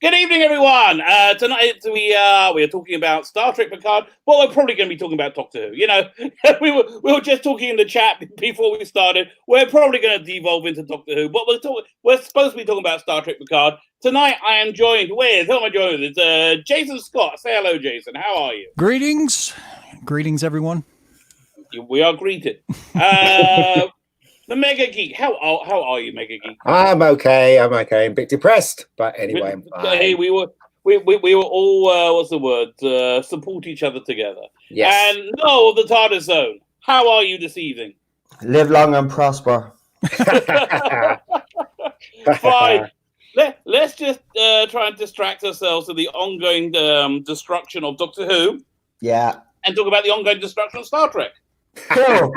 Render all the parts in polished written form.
Good evening, everyone. Tonight we are talking about Star Trek Picard. Well, we're probably going to be talking about Doctor Who. You know, we were just talking in the chat before we started. We're probably going to devolve into Doctor Who, but we're supposed to be talking about Star Trek Picard. Tonight, I am joined with, who am I joined with? It's Jason Scott. Say hello, Jason. How are you? Greetings, everyone. We are greeted. The Mega Geek. How are you, Mega Geek? I'm okay. I'm a bit depressed, but anyway, I'm fine. Hey, we were all what's the word? Support each other together. Yes. And Noel of the TARDIS Zone. How are you this evening? Live long and prosper. Fine. Let's just try and distract ourselves to the ongoing destruction of Doctor Who. Yeah. And talk about the ongoing destruction of Star Trek. Cool.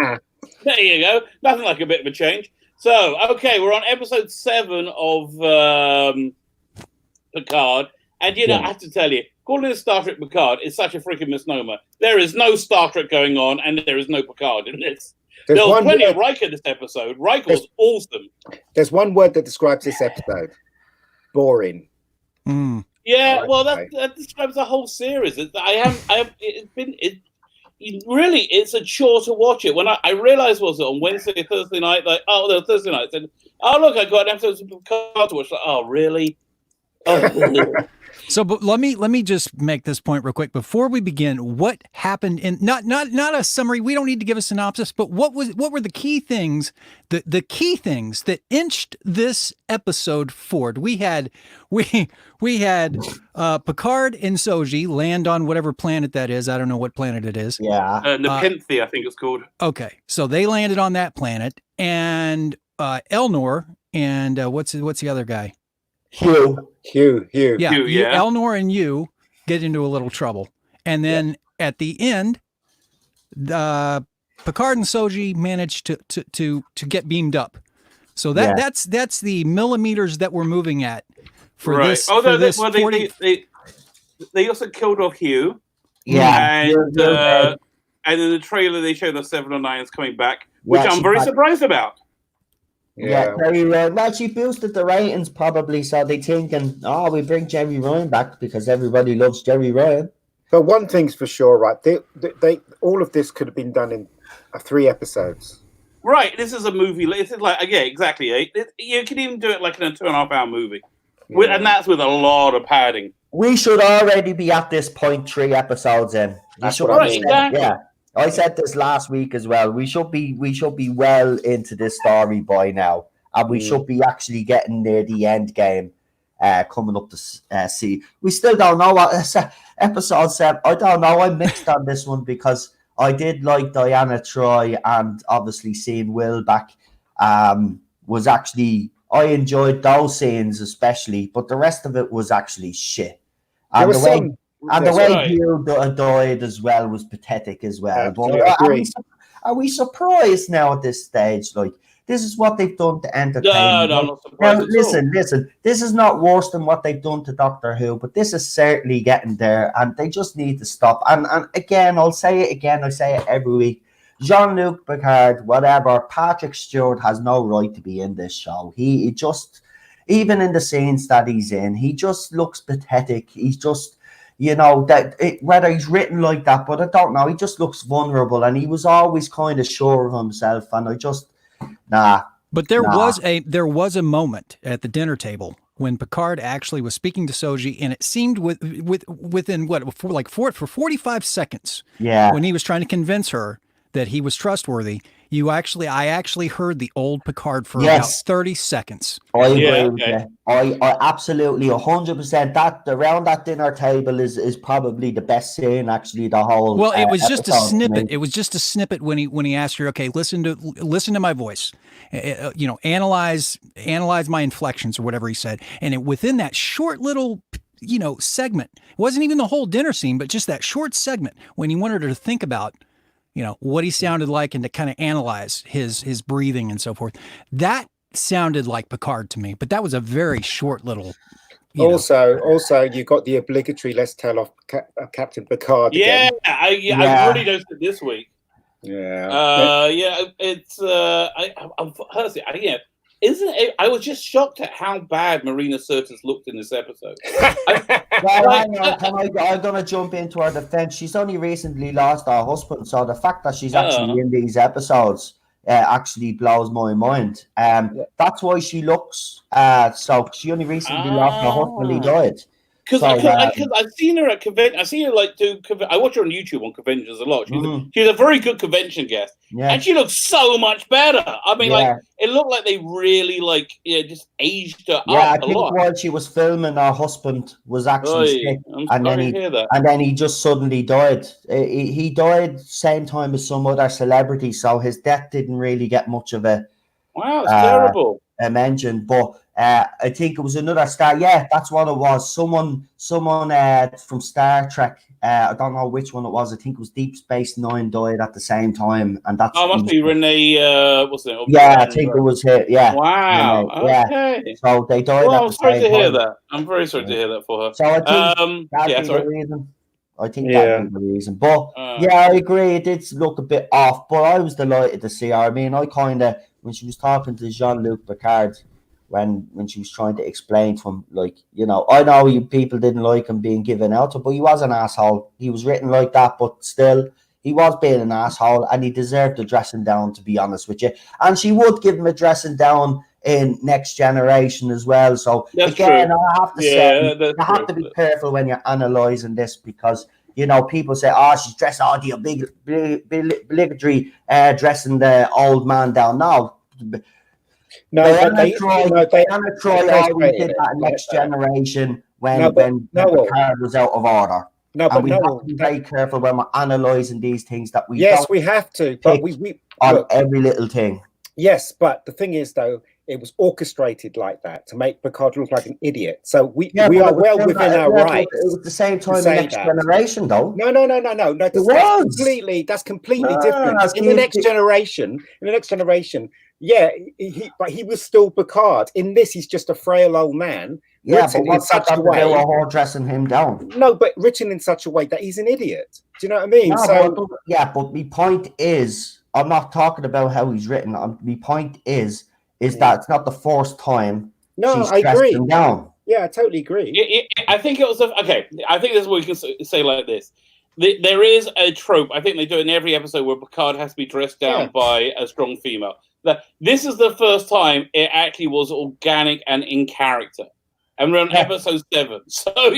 There you go. Nothing like a bit of a change. So, okay, we're on episode 7 of Picard. And, you know, I have to tell you, calling it Star Trek Picard is such a freaking misnomer. There is no Star Trek going on, and there is no Picard in this. There was plenty of Riker this episode. Riker was awesome. There's one word that describes this episode. Boring. Mm. Yeah, well, that describes the whole series. It's a chore to watch it. When I realized, was it on Wednesday, Thursday night? Thursday night. I said, oh, look, I got an episode of Picard to watch. Like, oh, really? Oh. So, but let me just make this point real quick before we begin. What happened in not a summary? We don't need to give a synopsis, but what were the key things? The key things that inched this episode forward. We had Picard and Soji land on whatever planet that is. I don't know what planet it is. Yeah, Nepenthe, I think it's called. Okay, so they landed on that planet, and Elnor and what's the other guy? Hugh. Yeah, Hugh, yeah. Elnor and you get into a little trouble, and then at the end, Picard and Soji managed to get beamed up. So that's the millimeters that we're moving at for this. Oh, for this they also killed off Hugh. Yeah, and in the trailer they showed the 7 or 9s coming back, which I'm very surprised about. Yeah, very well. Well, she boosted the ratings probably, so they thinking, oh, we bring Jerry Ryan back because everybody loves Jerry Ryan. But one thing's for sure, right? They all of this could have been done in 3 episodes. Right, this is a movie. It's like exactly. You can even do it like in a 2.5-hour movie, and that's with a lot of padding. We should already be at this point 3 episodes in. That's right, exactly. Yeah. I said this last week as well. We should be well into this story by now, and we should be actually getting near the end game, coming up to see. We still don't know what episode 7. I don't know. I'm mixed on this one because I did like Diana Troy, and obviously seeing Will back was actually, I enjoyed those scenes especially, but the rest of it was actually shit. And the way Hugh died as well was pathetic as well. But are we surprised now at this stage? Like, this is what they've done to entertain. No, I'm not surprised. Now, listen. This is not worse than what they've done to Doctor Who, but this is certainly getting there, and they just need to stop. And again, I'll say it again. I say it every week. Jean-Luc Picard, whatever, Patrick Stewart has no right to be in this show. He just, even in the scenes that he's in, he just looks pathetic. He's just... whether he's written like that, but I don't know. He just looks vulnerable, and he was always kind of sure of himself. And I just, But there was a moment at the dinner table when Picard actually was speaking to Soji, and it seemed within for 45 seconds. Yeah. When he was trying to convince her that he was trustworthy, I actually heard the old Picard for about 30 seconds. I agree with you. I absolutely 100%. That around that dinner table is probably the best scene, actually, the whole. Well, it was just a snippet. It was just a snippet when he asked her, okay, listen to my voice, analyze my inflections or whatever he said, and within that short little segment, it wasn't even the whole dinner scene, but just that short segment when he wanted her to think about what he sounded like and to kind of analyze his breathing and so forth. That sounded like Picard to me, but that was a very short little. Also, you got the obligatory "Let's tell off Captain Picard." Yeah, again. I really noticed it this week. Yeah, it's isn't it? I was just shocked at how bad Marina Sirtis looked in this episode. I'm going to jump into her defense. She's only recently lost her husband, so the fact that she's actually in these episodes actually blows my mind. That's why she looks. So she only recently lost her husband. He died. Because I've seen her at convention. I see her I watch her on YouTube on conventions a lot. She's a very good convention guest, and she looks so much better. I mean, it looked like they really just aged her up a lot. I think while she was filming, her husband was actually sick, and then he just suddenly died. He died same time as some other celebrities, so his death didn't really get much of a it's terrible mention, but. I think it was another star. Yeah, that's what it was. Someone from Star Trek. I don't know which one it was. I think it was Deep Space Nine died at the same time, and that's. Oh, must be Renee. What's it? Yeah, I think it was her. Yeah. Wow. Okay. Yeah. So they died. Well, I'm sorry to hear that. I'm very sorry to hear that for her. So I think that'd be the reason. I think that'd be the reason. But I agree. It did look a bit off, but I was delighted to see her. I mean, I kind of when she was talking to Jean-Luc Picard. When she was trying to explain to him, I know you people didn't like him being given out to, but he was an asshole. He was written like that, but still, he was being an asshole, and he deserved a dressing down, to be honest with you. And she would give him a dressing down in Next Generation as well. So, that's again, true. I have to say, you have to be careful when you're analysing this because, people say, she's dressed audio, obligatory, dressing the old man down. No. No, they did that Next Generation when Picard was out of order. We have to be very careful when we're analysing these things that we we have to, but we on every little thing. Yes, but the thing is, though, it was orchestrated like that to make Picard look like an idiot. So we are well within our rights. It was the same time in Next Generation, though. No. That's completely different. In the Next Generation, yeah, he was still Picard. In this, he's just a frail old man. Yeah, but what's that got to do with dressing him down? No, but written in such a way that he's an idiot. Do you know what I mean? No, but my point is, I'm not talking about how he's written. My point is that it's not the first time she's dressed him down. Yeah, I totally agree. I think it was okay. I think this is what we can say like this. There is a trope. I think they do it in every episode where Picard has to be dressed down by a strong female. This is the first time it actually was organic and in character, and we're on episode 7. So I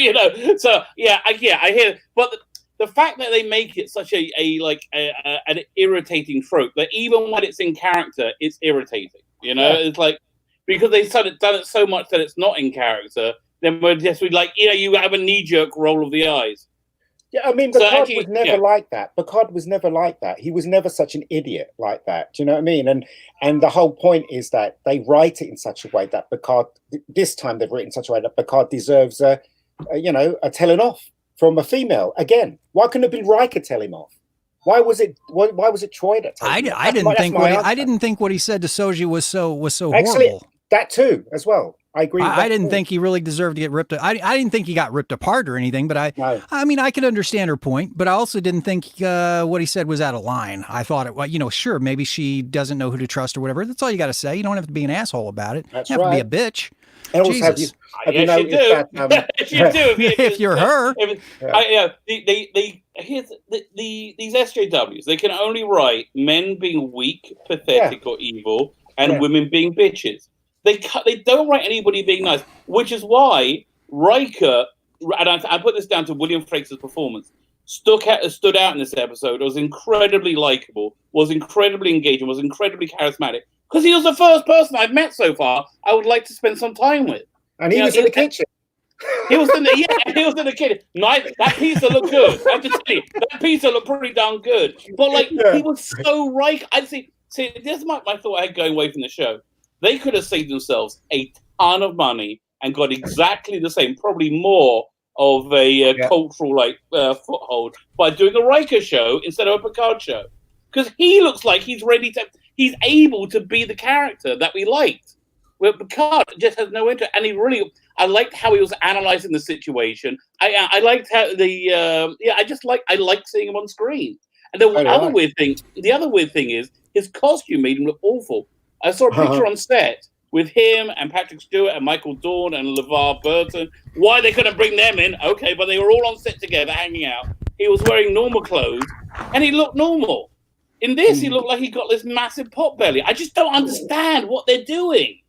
hear. But the fact that they make it such an irritating trope that even when it's in character, it's irritating. It's like because they've done it so much that it's not in character. Then you have a knee-jerk roll of the eyes. Yeah, I mean, Picard was never like that. Picard was never like that. He was never such an idiot like that. Do you know what I mean? And the whole point is that they write it in such a way that Picard, this time they've written in such a way that Picard deserves a telling off from a female. Again, why couldn't it be Riker telling off? Why was it Troy that told him? I didn't think what he said to Soji was so Actually, horrible. That too, as well. I agree. I didn't think he really deserved to get ripped. I didn't think he got ripped apart or anything, but I mean, I could understand her point, but I also didn't think what he said was out of line. I thought sure, maybe she doesn't know who to trust or whatever. That's all you got to say. You don't have to be an asshole about it. That's you have to be a bitch. Jesus. You do. If you're her. These SJWs, they can only write men being weak, pathetic, or evil, and women being bitches. They don't write anybody being nice, which is why Riker, and I put this down to William Frakes' performance, stood out in this episode. Was incredibly likable, was incredibly engaging, was incredibly charismatic, because he was the first person I've met so far I would like to spend some time with. And he was in the kitchen. He was in the kitchen. That pizza looked good. I have to tell you, that pizza looked pretty darn good. But he was so right. See, this is my thought I had going away from the show. They could have saved themselves a ton of money and got exactly the same, probably more of a cultural foothold by doing a Riker show instead of a Picard show. Because he looks like he's able to be the character that we liked. Where Picard just has no interest, and I liked how he was analyzing the situation. I liked how I like seeing him on screen. And the other weird thing is his costume made him look awful. I saw a picture on set with him and Patrick Stewart and Michael Dorn and LeVar Burton. Why they couldn't bring them in? Okay, but they were all on set together, hanging out. He was wearing normal clothes, and he looked normal. In this, he looked like he got this massive pot belly. I just don't understand what they're doing.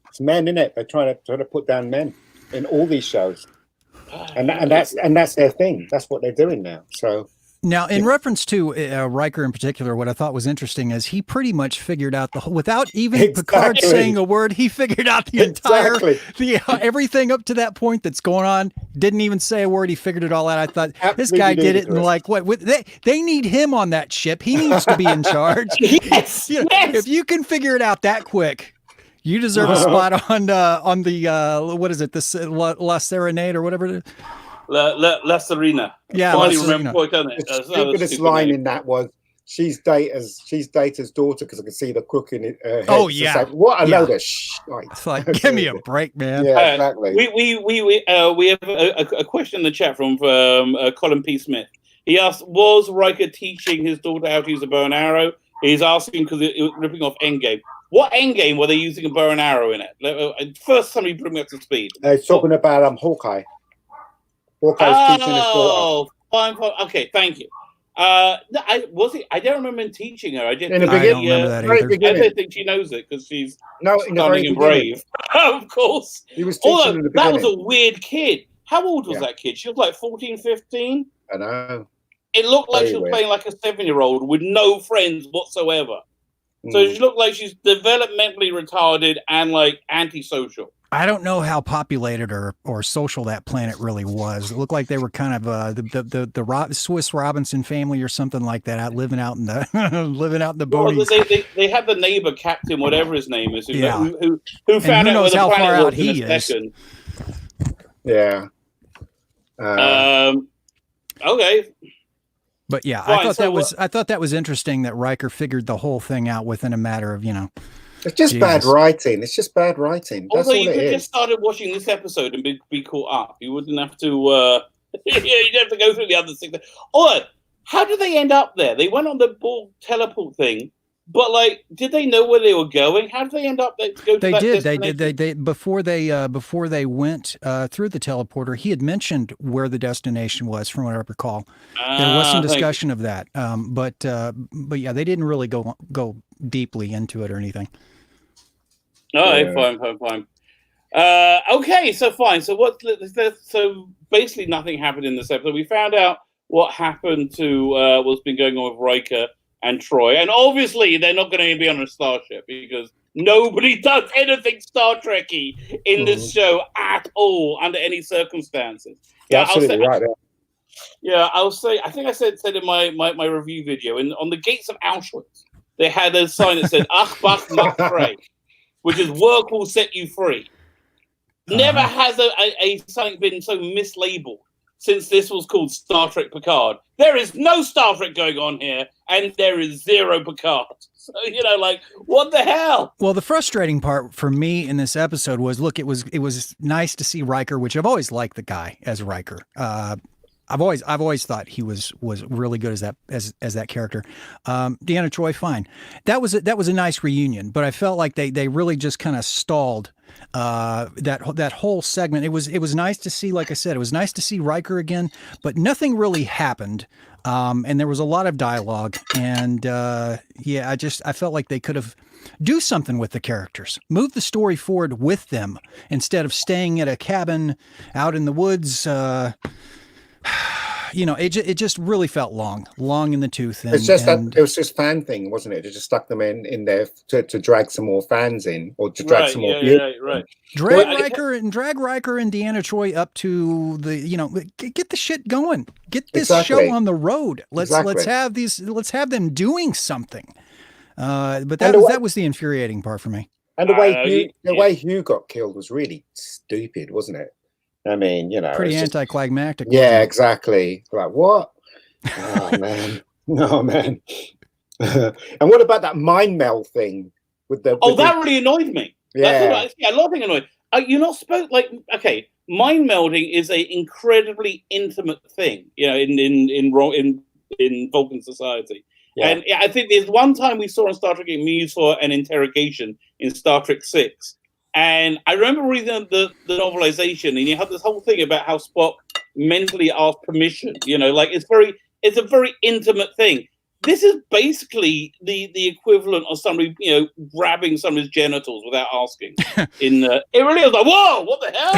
It's men, isn't it? They're trying to put down men in all these shows, and that's their thing. That's what they're doing now. So. Now, in reference to Riker in particular, what I thought was interesting is he pretty much figured out the whole, without even Picard saying a word, he figured out the entire, everything up to that point that's going on. Didn't even say a word. He figured it all out. I thought this guy did it, and like, what? They need him on that ship. He needs to be in charge. Yes. If you can figure it out that quick, you deserve a spot on the what is it? This La Serenade or whatever it is. La Serena. Yeah, finally La Serena. remember The stupidest line in that was she's Data's daughter because I could see the crook in her head. Oh yeah, like, what a load of shit! It's like, give me a break, man. Yeah, exactly. We have a question in the chat from Colin P. Smith. He asked, "Was Riker teaching his daughter how to use a bow and arrow?" He's asking because it was ripping off Endgame. What Endgame were they using a bow and arrow in it? First, somebody bring me up to speed. He's talking about Hawkeye. Hawkeye's teaching his daughter. Fine. Okay, thank you. I don't remember him teaching her. I didn't. I don't remember that either. I don't think she knows it because she's stunning and brave. Of course. He was teaching in the that beginning. was a weird kid. How old was that kid? She was like 14, 15? I know. It looked like she was playing like a 7-year-old with no friends whatsoever. So she looked like she's developmentally retarded and like antisocial. I don't know how populated or social that planet really was. It looked like they were kind of the Swiss Robinson family or something like that, living out in the boonies. Well, they had the neighbor, Captain, whatever his name is, who found out where the how planet far out was in he a is. second. Yeah. Okay. But yeah, Fine, I thought that was interesting that Riker figured the whole thing out within a matter of, It's just bad writing. It's just bad writing. That's Although all you it could is. just started watching this episode and be caught up. You wouldn't have to. You'd have to go through the other 6. Oh, how did they end up there? They went on the ball teleport thing, but like, did they know where they were going? How did they end up there to go to They that did. destination? They did. Before they went through the teleporter, he had mentioned where the destination was, from what I recall. There was some discussion of that. But yeah, they didn't really go deeply into it or anything. All right, fine. Okay, so fine. So so basically nothing happened in this episode. We found out what happened to what's been going on with Riker and Troy, and obviously they're not going to be on a starship because nobody does anything Star Trekky in this show at all under any circumstances. Yeah, absolutely right. Yeah, I'll say. I think I said in my review video, on the gates of Auschwitz, they had a sign that said "Ach, Bach, Mach, frei," which is "Work will set you free." Never has a something been so mislabeled since this was called Star Trek Picard. There is no Star Trek going on here, and there is zero Picard. So, like, what the hell? Well, the frustrating part for me in this episode was, look, it was nice to see Riker, which I've always liked the guy as Riker. I've always thought he was really good as that character. Deanna Troi, fine. That was a nice reunion, but I felt like they really just kind of stalled that whole segment. It was nice to see, like I said, it was nice to see Riker again, but nothing really happened. And there was a lot of dialogue, and I felt like they could have do something with the characters, move the story forward with them instead of staying at a cabin out in the woods. It just really felt long in the tooth. And, it was just fan thing, wasn't it? It just stuck them in there to drag some more fans in, or to drag some more. Right. Drag Riker and Deanna Troi up to the get the shit going. Get this show on the road. Let's have them doing something. But that was the infuriating part for me. And the way Hugh got killed was really stupid, wasn't it? I mean, pretty anticlimactic. Yeah, exactly. Like, what? Oh, man. No, man. And what about that mind meld thing? That really annoyed me. Yeah. A lot of things annoyed. You're not supposed, okay, mind melding is an incredibly intimate thing, in Vulcan society. Yeah. And I think there's one time we saw on Star Trek it used for an interrogation in Star Trek 6. And I remember reading the novelization, and you had this whole thing about how Spock mentally asked permission. Like it's a very intimate thing. This is basically the equivalent of somebody, grabbing somebody's genitals without asking. It really was like, whoa, what the hell?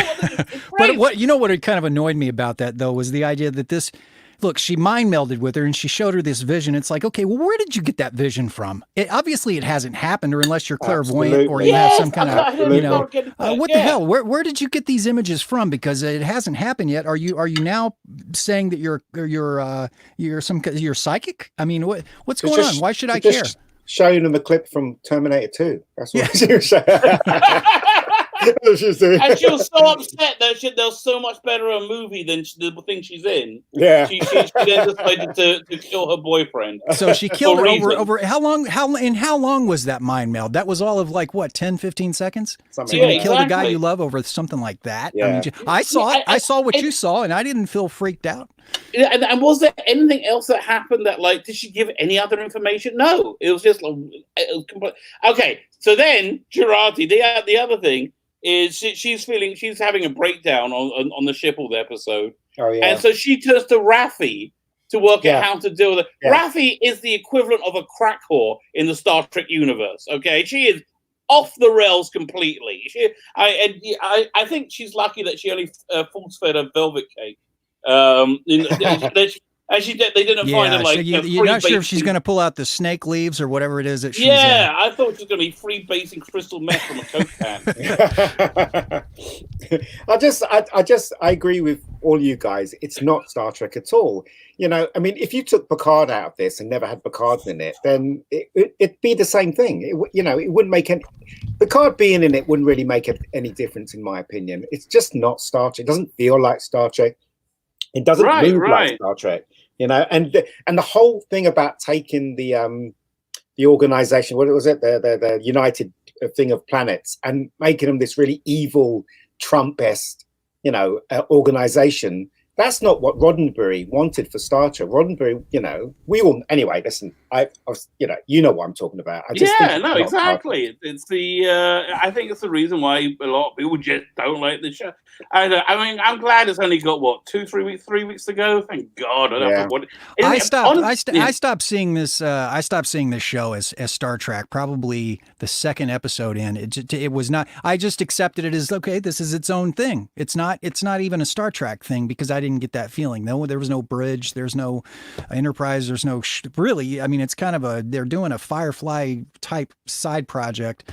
But what kind of annoyed me about that though was the idea that look, she mind melded with her and she showed her this vision. It's like, okay, well, where did you get that vision from? Obviously it hasn't happened, or unless you're clairvoyant or you have some kind of, what the hell? Where did you get these images from? Because it hasn't happened yet. Are you now saying that you're psychic? I mean, what's going on? Why should I care? Showing them a clip from Terminator 2. That's what she was saying. And she was so upset that there's so much better a movie than the thing she's in. Yeah, she then decided to kill her boyfriend. So she killed her over how long? How long was that mind meld? That was all of like what, 10, 15 seconds? So you're gonna kill the guy you love over something like that? Yeah. I mean, I saw it. I saw what you saw, and I didn't feel freaked out. And was there anything else that happened that, like, did she give any other information? No, it was just complete. Okay, so then Girardi, the other thing is she's having a breakdown on the ship all the episode. Oh yeah. And so she turns to Raffi to work out how to deal with it. Yeah. Raffi is the equivalent of a crack whore in the Star Trek universe. Okay, she is off the rails completely. I think she's lucky that she only force fed a velvet cake. They didn't find her like. You're not sure if she's going to pull out the snake leaves or whatever it is that she's. Yeah, I thought she was going to be freebasing crystal meth from a Coke can. I agree with all you guys. It's not Star Trek at all. I mean, if you took Picard out of this and never had Picard in it, then it'd be the same thing. It wouldn't make any. Picard being in it wouldn't really make any difference, in my opinion. It's just not Star Trek. It doesn't feel like Star Trek. It doesn't move like Star Trek, and the whole thing about taking the organization, what was it, the United thing of planets, and making them this really evil Trump-esque, organization. That's not what Roddenberry wanted for Star Trek. Roddenberry, we all anyway. Listen, I was, you know what I'm talking about. Exactly. It's the. I think it's the reason why a lot of people just don't like the show. I mean, I'm glad it's only got 3 weeks to go. Thank God. I stopped seeing this. I stopped seeing this show as Star Trek. Probably the second episode in. It was not. I just accepted it as okay. This is its own thing. It's not even a Star Trek thing because I didn't get that feeling. No, there was no bridge. There's no Enterprise. There's no really. I mean, it's kind of they're doing a Firefly type side project,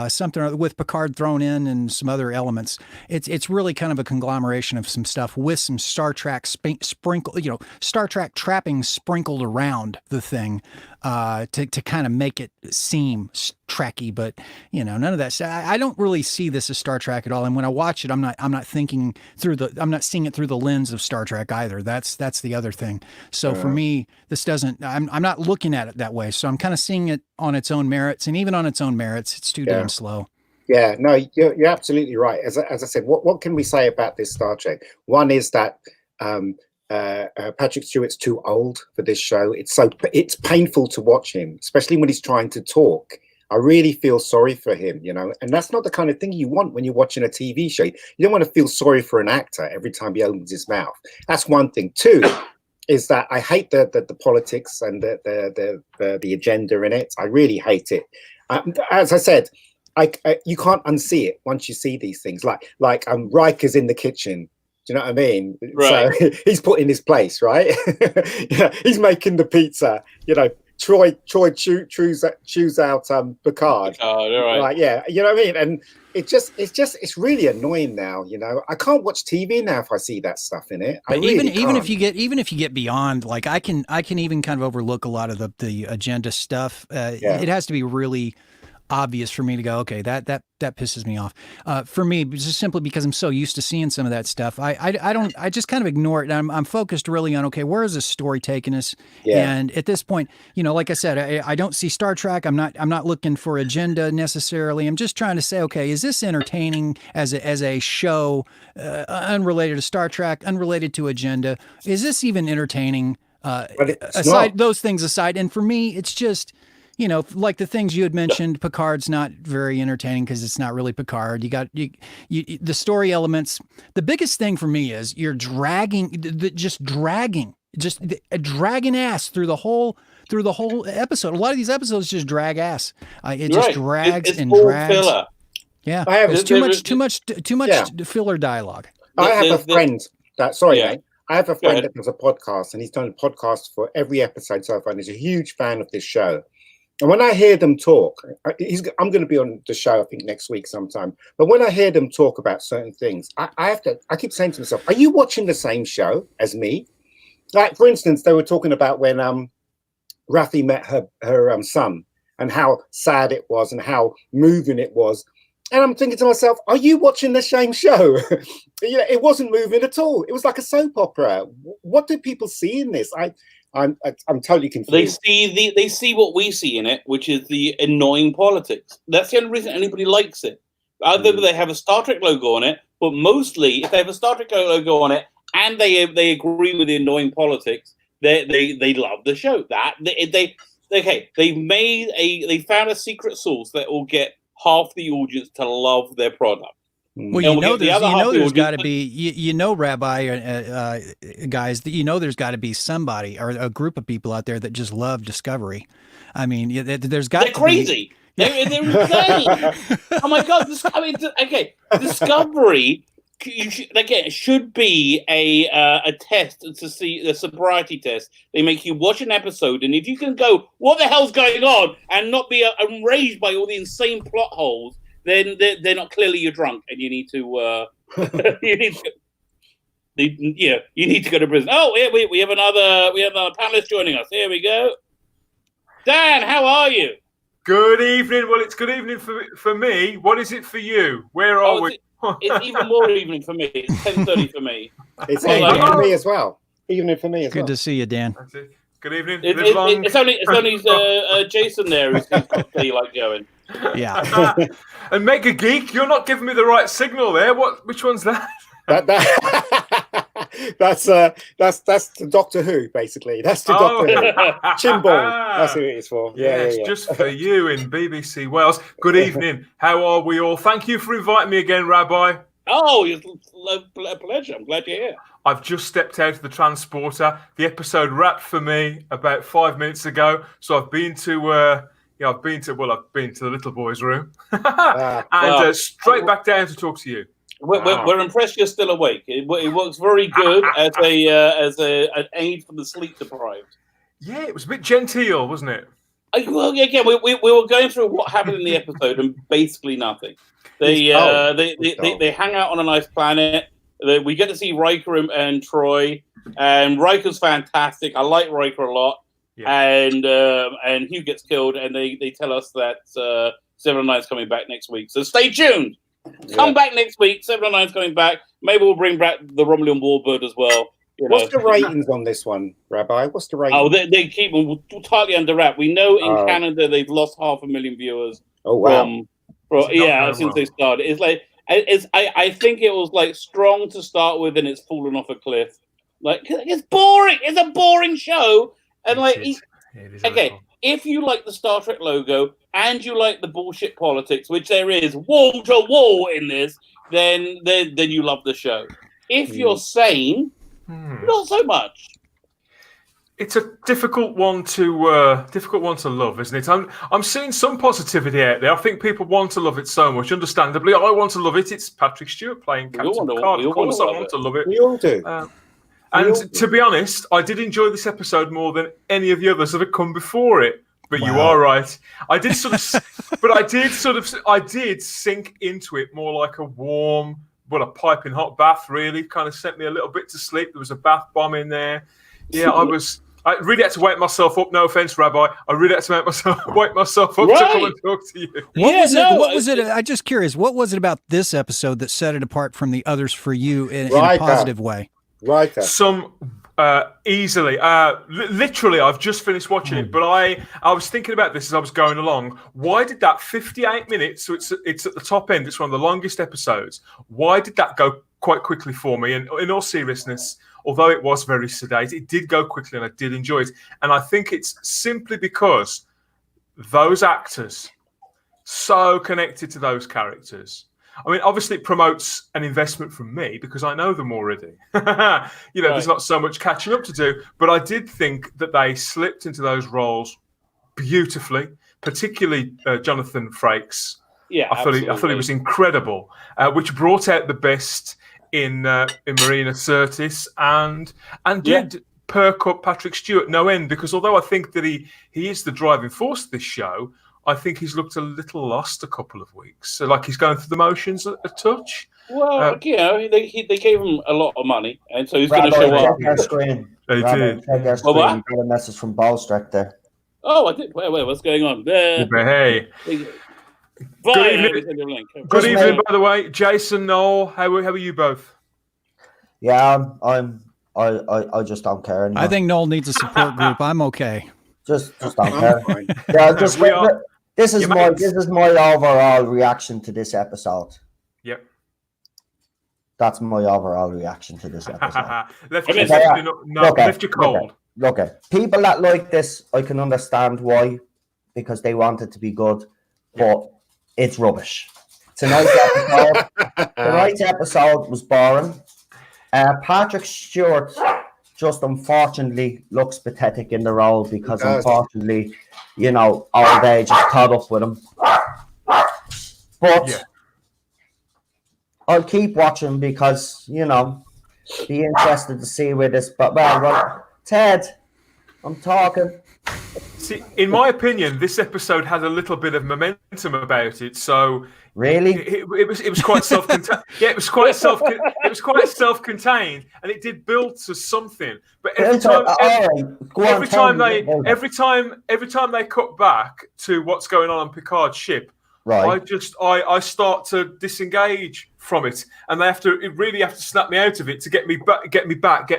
something with Picard thrown in and some other elements. It's really kind of a conglomeration of some stuff with some Star Trek Star Trek trappings sprinkled around the thing to kind of make it seem Trekky, but none of that. I don't really see this as Star Trek at all. And when I watch it, I'm not seeing it through the lens of Star Trek either. That's the other thing. So for me, this doesn't. I'm not looking at it that way. So I'm kind of seeing it on its own merits, and even on its own merits, it's too damn slow. Yeah, no, you're absolutely right. As I said, what can we say about this Star Trek? One is that Patrick Stewart's too old for this show. It's painful to watch him, especially when he's trying to talk. I really feel sorry for him, and that's not the kind of thing you want when you're watching a TV show. You don't want to feel sorry for an actor every time he opens his mouth. That's one thing. Two is that I hate the politics and the agenda in it. I really hate it. As I said, you can't unsee it once you see these things. Like Riker's in the kitchen. Do you know what I mean? Right. So he's put in his place, right? He's making the pizza. Troy chews out Picard. Oh, right. Like, yeah, you know what I mean? And it's really annoying now. I can't watch TV now if I see that stuff in it. But even if you get beyond, like I can even kind of overlook a lot of the agenda stuff. It has to be really obvious for me to go, okay, that pisses me off. For me, just simply because I'm so used to seeing some of that stuff, I just kind of ignore it. And I'm focused really on, okay, where is this story taking us? Yeah. And at this point, like I said, I don't see Star Trek. I'm not looking for agenda necessarily. I'm just trying to say, okay, is this entertaining as a show, unrelated to Star Trek, unrelated to agenda? Is this even entertaining? Those things aside, and for me, it's just. You know, like the things you had mentioned, Picard's not very entertaining because it's not really Picard. You got the story elements. The biggest thing for me is you're dragging ass through the whole episode. A lot of these episodes just drag ass. It just drags and drags. Filler. Yeah, there's too much filler dialogue. I have a friend that mate. I have a friend that does a podcast, and he's done a podcast for every episode so far, and he's a huge fan of this show. And when I hear them talk, I'm going to be on the show, I think, next week sometime. But when I hear them talk about certain things, I keep saying to myself, are you watching the same show as me? Like, for instance, they were talking about when Raffi met her son and how sad it was and how moving it was. And I'm thinking to myself, are you watching the same show? It wasn't moving at all. It was like a soap opera. What do people see in this? I'm totally confused. They see what we see in it, which is the annoying politics. That's the only reason anybody likes it. Either they have a Star Trek logo on it, but mostly if they have a Star Trek logo on it and they agree with the annoying politics, they love the show. They found a secret source that will get half the audience to love their product. Well, there's got to be, Rabbi, guys, there's got to be somebody or a group of people out there that just love Discovery. I mean, there's got to be. They're crazy. They're insane. Oh my God. Discovery should be a test to see the sobriety test. They make you watch an episode, and if you can go, what the hell's going on, and not be enraged by all the insane plot holes, then they're not clearly you're drunk, and you need to you need to go to prison. Oh, yeah, we have another panelist joining us. Here we go. Dan, how are you? Good evening. Well, it's good evening for me. What is it for you? Where are we? It's even more evening for me. It's 10:30 for me. It's evening for me as well. Evening for me as well. Good to see you, Dan. Good evening. It's only Jason there who's got the like going. Yeah. And Mega Geek, you're not giving me the right signal there. Which one's that? That's the Doctor Who, basically. That's the Doctor Who. Chimbal. That's who it is for. Yeah. Just for you in BBC Wales. Good evening. How are we all? Thank you for inviting me again, Rabbi. Oh, it's a pleasure. I'm glad you're here. I've just stepped out of the transporter. The episode wrapped for me about 5 minutes ago. So I've been to the little boy's room and straight back down to talk to you. We're impressed you're still awake. It works very good as an aid for the sleep deprived. Yeah, it was a bit genteel, wasn't it? Well, again, we were going through what happened in the episode and basically nothing. They hang out on a nice planet. We get to see Riker and Troy, and Riker's fantastic. I like Riker a lot. Yeah. And Hugh gets killed, and they tell us that 7 of 9's coming back next week. So stay tuned. Come back next week. 7 of 9's coming back. Maybe we'll bring back the Romulan Warbird as well. What's the ratings on this one, Rabbi? What's the rating? Oh, they keep them tightly under wrap. We know in Canada they've lost 500,000 viewers. Oh wow! Since they started, it's like I think it was like strong to start with, and it's fallen off a cliff. Like it's boring. It's a boring show, and if you like the Star Trek logo and you like the bullshit politics, which there is wall to wall in this, then you love the show. If you're sane, not so much. It's a difficult one to love, isn't it? I'm seeing some positivity out there. I think people want to love it so much. Understandably, I want to love it. It's Patrick Stewart playing Captain Picard. Of course, I want to love it. We all do. And to be honest, I did enjoy this episode more than any of the others that have come before it. But you are right. I did sink into it more like a warm, a piping hot bath. Really, kind of sent me a little bit to sleep. There was a bath bomb in there. Yeah, I really had to wake myself up. No offense, Rabbi. I really had to wake myself up to come and talk to you. What was it? I'm just curious. What was it about this episode that set it apart from the others for you in a positive way? Right. Some easily. Literally, I've just finished watching it, but I was thinking about this as I was going along. Why did that 58 minutes? So it's at the top end. It's one of the longest episodes. Why did that go quite quickly for me? And in all seriousness, although it was very sedate, it did go quickly, and I did enjoy it. And I think it's simply because those actors, so connected to those characters. I mean, obviously it promotes an investment from me because I know them already. There's not so much catching up to do, but I did think that they slipped into those roles beautifully, particularly Jonathan Frakes. Yeah, I thought he was incredible, which brought out the best in Marina Sirtis and did perk up Patrick Stewart no end, because although I think that he is the driving force of this show, I think he's looked a little lost a couple of weeks. So, like, he's going through the motions a touch. Well, they gave him a lot of money, and so he's going to show up. Check their screen. They did. Check their screen. What? You got a message from Bowelstrek there. Oh, I did. Wait, what's going on? There. Hey. Good evening, by the way. Jason, Noel, how are you both? Yeah, I just don't care anymore. I think Noel needs a support group. I'm okay. Just don't care. Yeah, this is my overall reaction to this episode. Yep. That's my overall reaction to this episode. Left you cold. Look, people that like this, I can understand why, because they want it to be good, but it's rubbish. Tonight's episode was boring. Patrick Stewart just unfortunately looks pathetic in the role because unfortunately, old age has caught up with him. But I'll keep watching because, be interested to see where this. But well, Ted, I'm talking. See, in my opinion, this episode had a little bit of momentum about it. So really, it was quite self-contained. Yeah, it was quite self-contained, and it did build to something. But every time they cut back to what's going on Picard's ship, right, I start to disengage from it, and they really have to snap me out of it to get me back.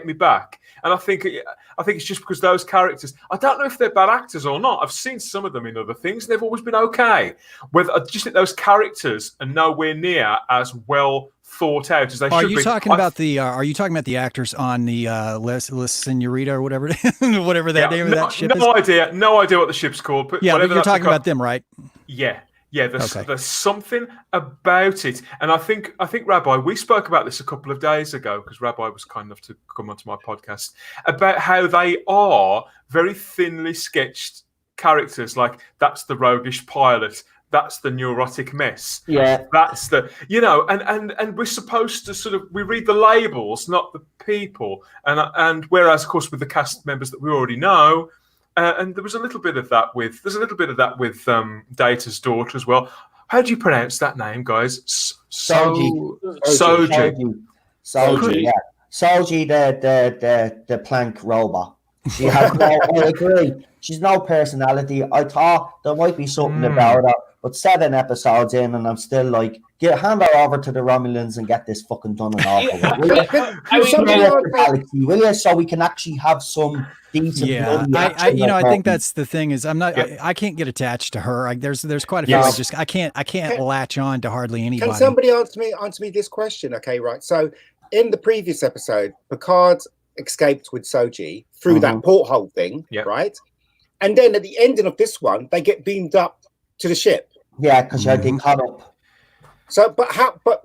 And I think it's just because those characters, I don't know if they're bad actors or not. I've seen some of them in other things, and they've always been okay. I just think those characters are nowhere near as well thought out as they should be. Are you talking about the actors on the La Senorita or whatever that name of that ship is? No idea what the ship's called. But but you're talking about them, right? Yeah. Yeah, there's something about it. And I think Rabbi, we spoke about this a couple of days ago because Rabbi was kind enough to come onto my podcast about how they are very thinly sketched characters. Like, that's the roguish pilot, that's the neurotic mess. Yeah. That's the, and we're supposed to we read the labels, not the people. And whereas, of course, with the cast members that we already know, and there's a little bit of that with Data's daughter as well. How do you pronounce that name, guys? Soji. Yeah. Soji, the plank robot. She has I agree. She's no personality. I thought there might be something about her, but 7 episodes in, and I'm still like, hand her over to the Romulans and get this fucking done and over with. Will you? So we can actually have some decent. Yeah, I think that's the thing is I can't get attached to her. There's quite a few. I can't latch on to hardly anybody. Can somebody answer me this question? Okay, right. So in the previous episode, Picard escaped with Soji through that porthole thing, right? And then at the ending of this one, they get beamed up to the ship. Yeah, because they're caught up. So, but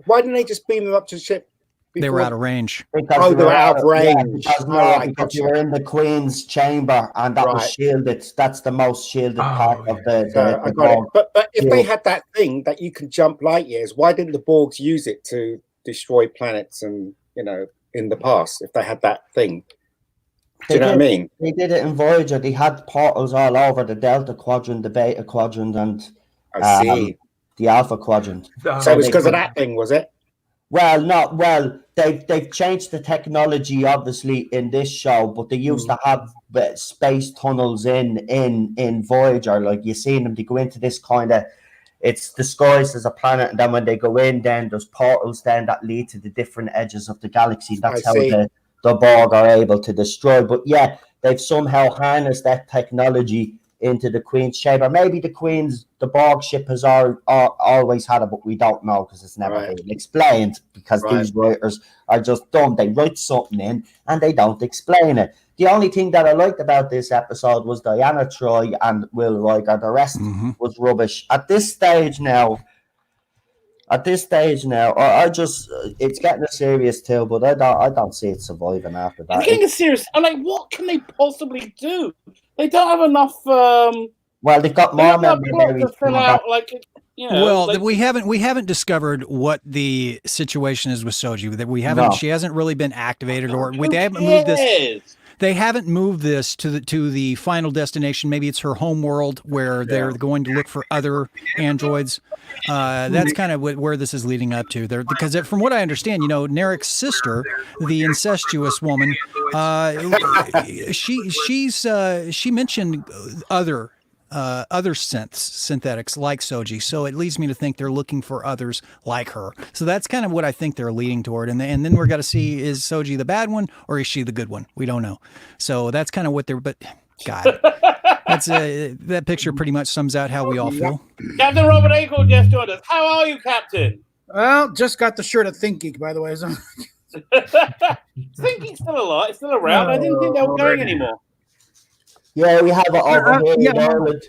why didn't they just beam them up to the ship? They were out of range. They were out of range. Because you were in the Queen's chamber, and that was shielded. That's the most shielded part of the I got it. But if they had that thing that you can jump light years, why didn't the Borgs use it to destroy planets and in the past? If they had that thing, do you know what I mean? They did it in Voyager. They had portals all over the Delta Quadrant, the Beta Quadrant, and the Alpha Quadrant. So it was because of that thing, was it? Well, they've changed the technology obviously in this show, but they used to have space tunnels in Voyager. Like, you seen them, they go into this kind of, it's disguised as a planet, and then when they go in, then there's portals then that lead to the different edges of the galaxy. That's how the Borg are able to destroy. But yeah, they've somehow harnessed that technology into the Queen's chamber. Maybe the Borg ship has always had it, but we don't know because it's never been explained, because these writers are just dumb. They write something in and they don't explain it. The only thing that I liked about this episode was Diana Troy and Will Riker. The rest was rubbish. At this stage now, I just it's getting a serious tale, but I don't see it surviving after that. It's getting serious. I'm like, what can they possibly do? They don't have enough. Well, they've got more members to fill out, like, you know, well, like, we haven't discovered what the situation is with Soji. That we haven't. She hasn't really been activated, or they haven't moved this. They haven't moved this to the final destination. Maybe it's her home world where they're going to look for other androids. That's kind of where this is leading up to. Because from what I understand, Narek's sister, the incestuous woman, she mentioned other synthetics like Soji, so it leads me to think they're looking for others like her. So that's kind of what I think they're leading toward, and then we're got to see, is Soji the bad one or is she the good one? We don't know. So that's kind of what they're. But God, that picture pretty much sums out how we all feel. Captain Robert Akel just joined us. How are you, Captain? Well, just got the shirt of Think Geek, by the way. So. Think Geek's still alive, still around. I didn't think they were going anymore. Yeah, we have it over here in Ireland.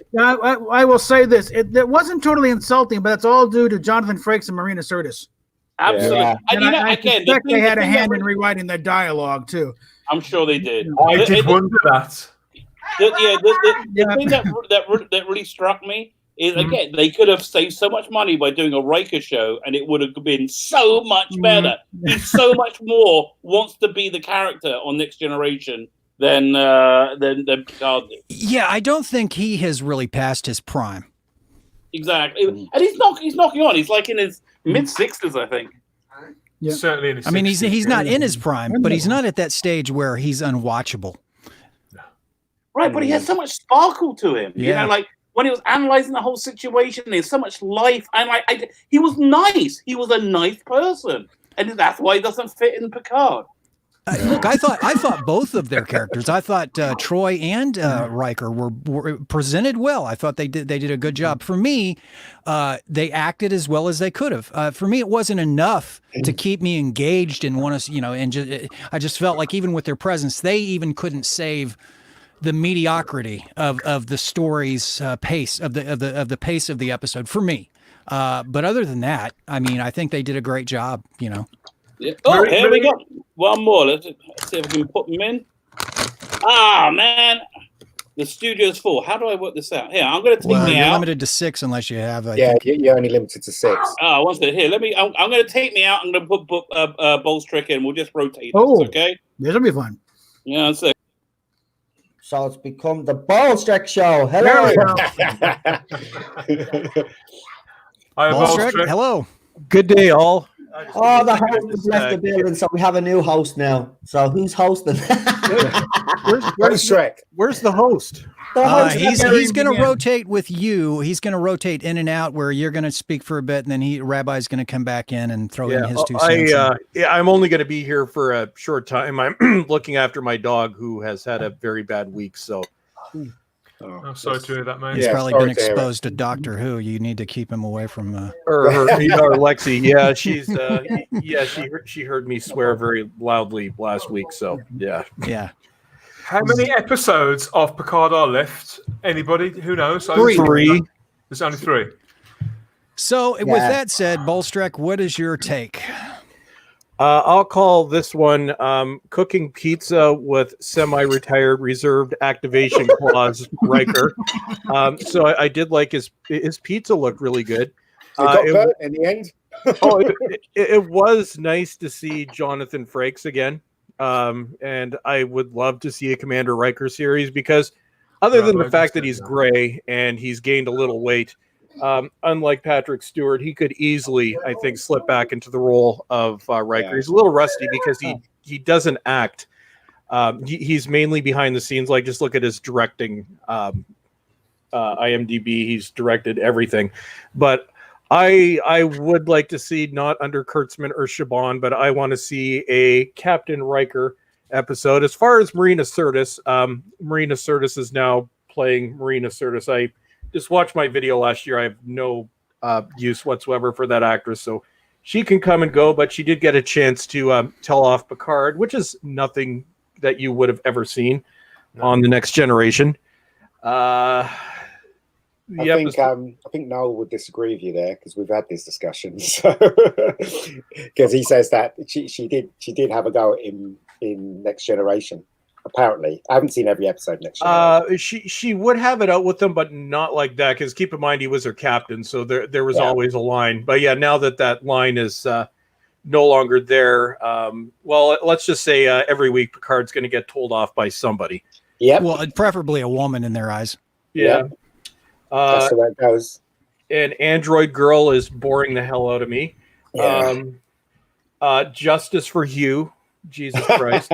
I will say this. It wasn't totally insulting, but it's all due to Jonathan Frakes and Marina Sirtis. Absolutely. Yeah. And I suspect they had a hand in rewriting the dialogue, too. I'm sure they did. I did wonder that. The thing that really struck me is, again, they could have saved so much money by doing a Riker show, and it would have been so much better. He so much more wants to be the character on Next Generation than Picard did. Yeah, I don't think he has really passed his prime. Exactly, and he's knocking on. He's like in his mid-60s, I think. Yeah. Certainly in his 60s. I mean, he's not in his prime, but he's not at that stage where he's unwatchable. Right, but he has so much sparkle to him. Yeah. Like when he was analyzing the whole situation, there's so much life, and he was nice. He was a nice person, and that's why he doesn't fit in Picard. Look, I thought both of their characters. I thought Troy and Riker were presented well. I thought they did a good job. For me, they acted as well as they could have. For me, it wasn't enough to keep me engaged and want to, and I just felt like even with their presence, they even couldn't save the mediocrity of the story's pace of the pace of the episode for me. But other than that, I mean, I think they did a great job. Yeah. Oh, here we go. One more. Let's see if we can put them in. Ah, man. The studio's full. How do I work this out? Here, I'm going to take me you're out. limited to 6 unless you have. You're only limited to 6. Oh, one second. Here, I'm going to take me out. I'm going to put Bowelstrek in. We'll just rotate this, okay? This will be fun. Yeah, that's it. So it's become the Bowelstrek show. Hello. Hi, Bowelstrek. Hello. Good day, all. Oh, the host has left the building, so we have a new host now. So who's hosting? Where's Shrek? Where's the host? He's going to rotate with you. He's going to rotate in and out where you're going to speak for a bit, and then Rabbi's going to come back in and throw in his 2 cents. I'm only going to be here for a short time. I'm looking after my dog who has had a very bad week. So, sorry to hear that, man. He's probably been exposed to Doctor Who. You need to keep him away from. Or Lexi. Yeah, she's. She heard me swear very loudly last week. So yeah. How many episodes of Picard are left? Anybody? Who knows? 3. There's only 3. So, with that said, Bowelstrek, what is your take? I'll call this one cooking pizza with semi-retired reserved activation clause Riker. So I did like his pizza looked really good. It got burnt in the end. It was nice to see Jonathan Frakes again. And I would love to see a Commander Riker series because other than the fact that he's gray and he's gained a little weight, unlike Patrick Stewart, he could easily, I think, slip back into the role of Riker. Yeah. He's a little rusty because he doesn't act. He's mainly behind the scenes. Like, just look at his directing IMDb. He's directed everything. But I would like to see, not under Kurtzman or Chabon, but I want to see a Captain Riker episode. As far as Marina Sirtis, Marina Sirtis is now playing Marina Sirtis. I just watched my video last year. I have no use whatsoever for that actress, so she can come and go, but she did get a chance to tell off Picard, which is nothing that you would have ever seen on The Next Generation. I think Noel would disagree with you there because we've had this discussion. Because he says that she did have a go in Next Generation. Apparently, I haven't seen every episode Next Generation. She would have it out with them, but not like that. Because keep in mind, he was her captain, so there was always a line. But yeah, now that line is no longer there, well, let's just say every week Picard's going to get told off by somebody. Yeah. Well, preferably a woman in their eyes. Yeah. That's the way it goes. And Android Girl is boring the hell out of me. Yeah. Justice for Hugh. Jesus Christ.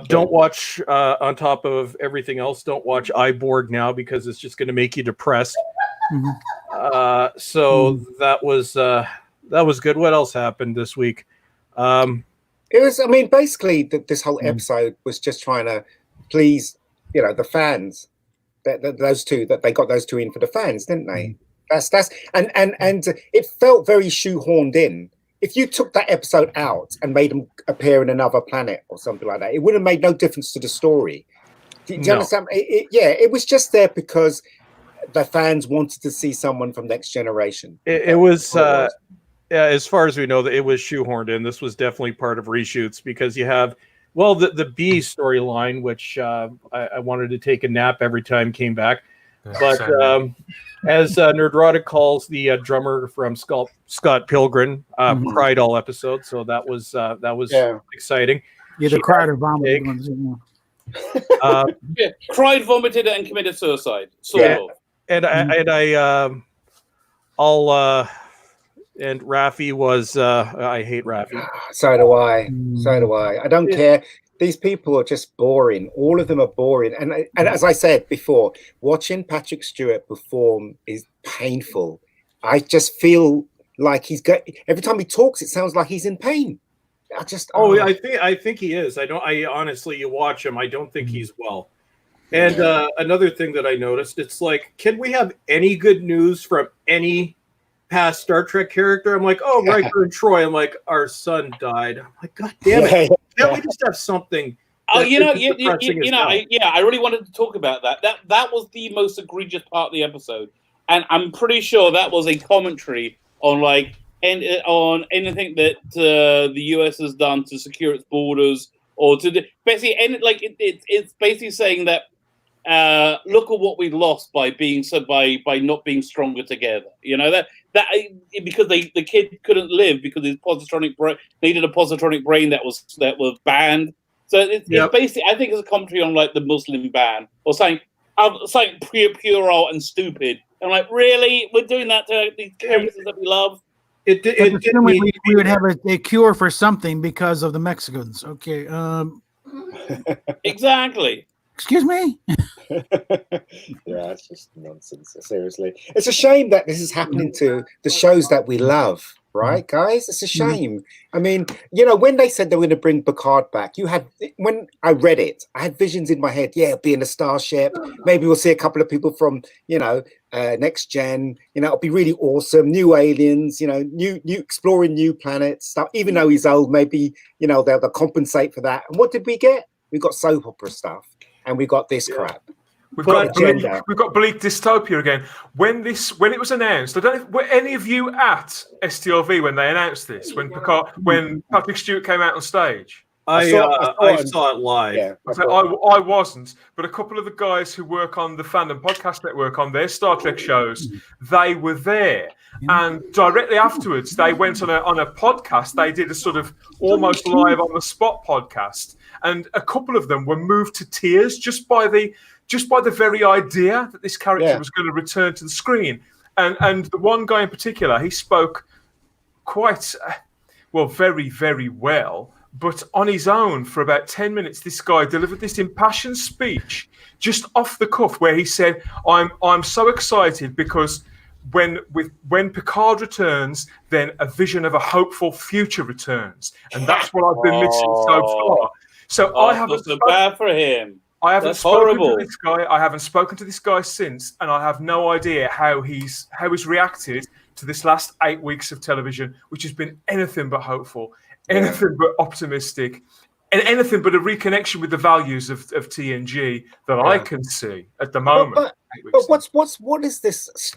Don't watch on top of everything else. Don't watch iBorg now because it's just going to make you depressed. So that was good. What else happened this week? It was. I mean, basically, this whole episode was just trying to please, the fans. Those two that they got those two in for the fans, didn't they? That's and it felt very shoehorned in. If you took that episode out and made them appear in another planet or something like that, it would have made no difference to the story. Do you understand? It was just there because the fans wanted to see someone from Next Generation. It was as far as we know, that it was shoehorned in. This was definitely part of reshoots because you have the B storyline, which I wanted to take a nap every time came back. But as Nerdrotic calls the drummer from Scott Pilgrim, cried all episode, so that was exciting. Yeah, the cried or vomited. Cried, vomited, and committed suicide. And Raffi was I hate Raffi. So do I. I don't care. These people are just boring. All of them are boring. And as I said before, watching Patrick Stewart perform is painful. I just feel like every time he talks, it sounds like he's in pain. I think he is. I honestly, you watch him, I don't think he's well. And another thing that I noticed, it's like, can we have any good news from any past Star Trek character? I'm like, oh, Riker and Troy. I'm like, our son died. I'm like, God damn it. Can't we just have something? I really wanted to talk about that. That was the most egregious part of the episode. And I'm pretty sure that was a commentary on on anything that the US has done to secure its borders or to basically it's basically saying that look at what we lost by not being stronger together. That because the kid couldn't live because his positronic brain needed a positronic brain that was banned. So it's basically, I think it's a commentary on the Muslim ban or something puerile and stupid. I'm like, really? We're doing that to these characters that we love? We would have a cure for something because of the Mexicans. Okay. Exactly. Excuse me? Yeah, it's just nonsense. Seriously. It's a shame that this is happening to the shows that we love, right, guys? It's a shame. I mean, when they said they were going to bring Picard back, when I read it, I had visions in my head. Yeah, be in a starship. Maybe we'll see a couple of people from, Next Gen. It'll be really awesome. New aliens, new exploring new planets. Stuff. Even though he's old, maybe, they'll compensate for that. And what did we get? We got soap opera stuff. And we got this crap. We've got bleak dystopia again. When it was announced, I don't know if were any of you at STLV when they announced this. When Patrick Stewart came out on stage, I saw it live. Yeah, I wasn't, but a couple of the guys who work on the Fandom Podcast Network on their Star Trek shows, they were there. And directly afterwards, they went on a podcast. They did a sort of almost live on the spot podcast. And a couple of them were moved to tears just by the very idea that this character was going to return to the screen. And the one guy in particular, he spoke quite very, very well. But on his own, for about 10 minutes, this guy delivered this impassioned speech just off the cuff, where he said, "I'm so excited because when Picard returns, then a vision of a hopeful future returns, and that's what I've been missing so far." So I haven't so bad for him. I haven't spoken to this guy. I haven't spoken to this guy since, and I have no idea how he's reacted to this last 8 weeks of television, which has been anything but hopeful, anything but optimistic. anything but a reconnection with the values of TNG that I can see at the moment. But what is this?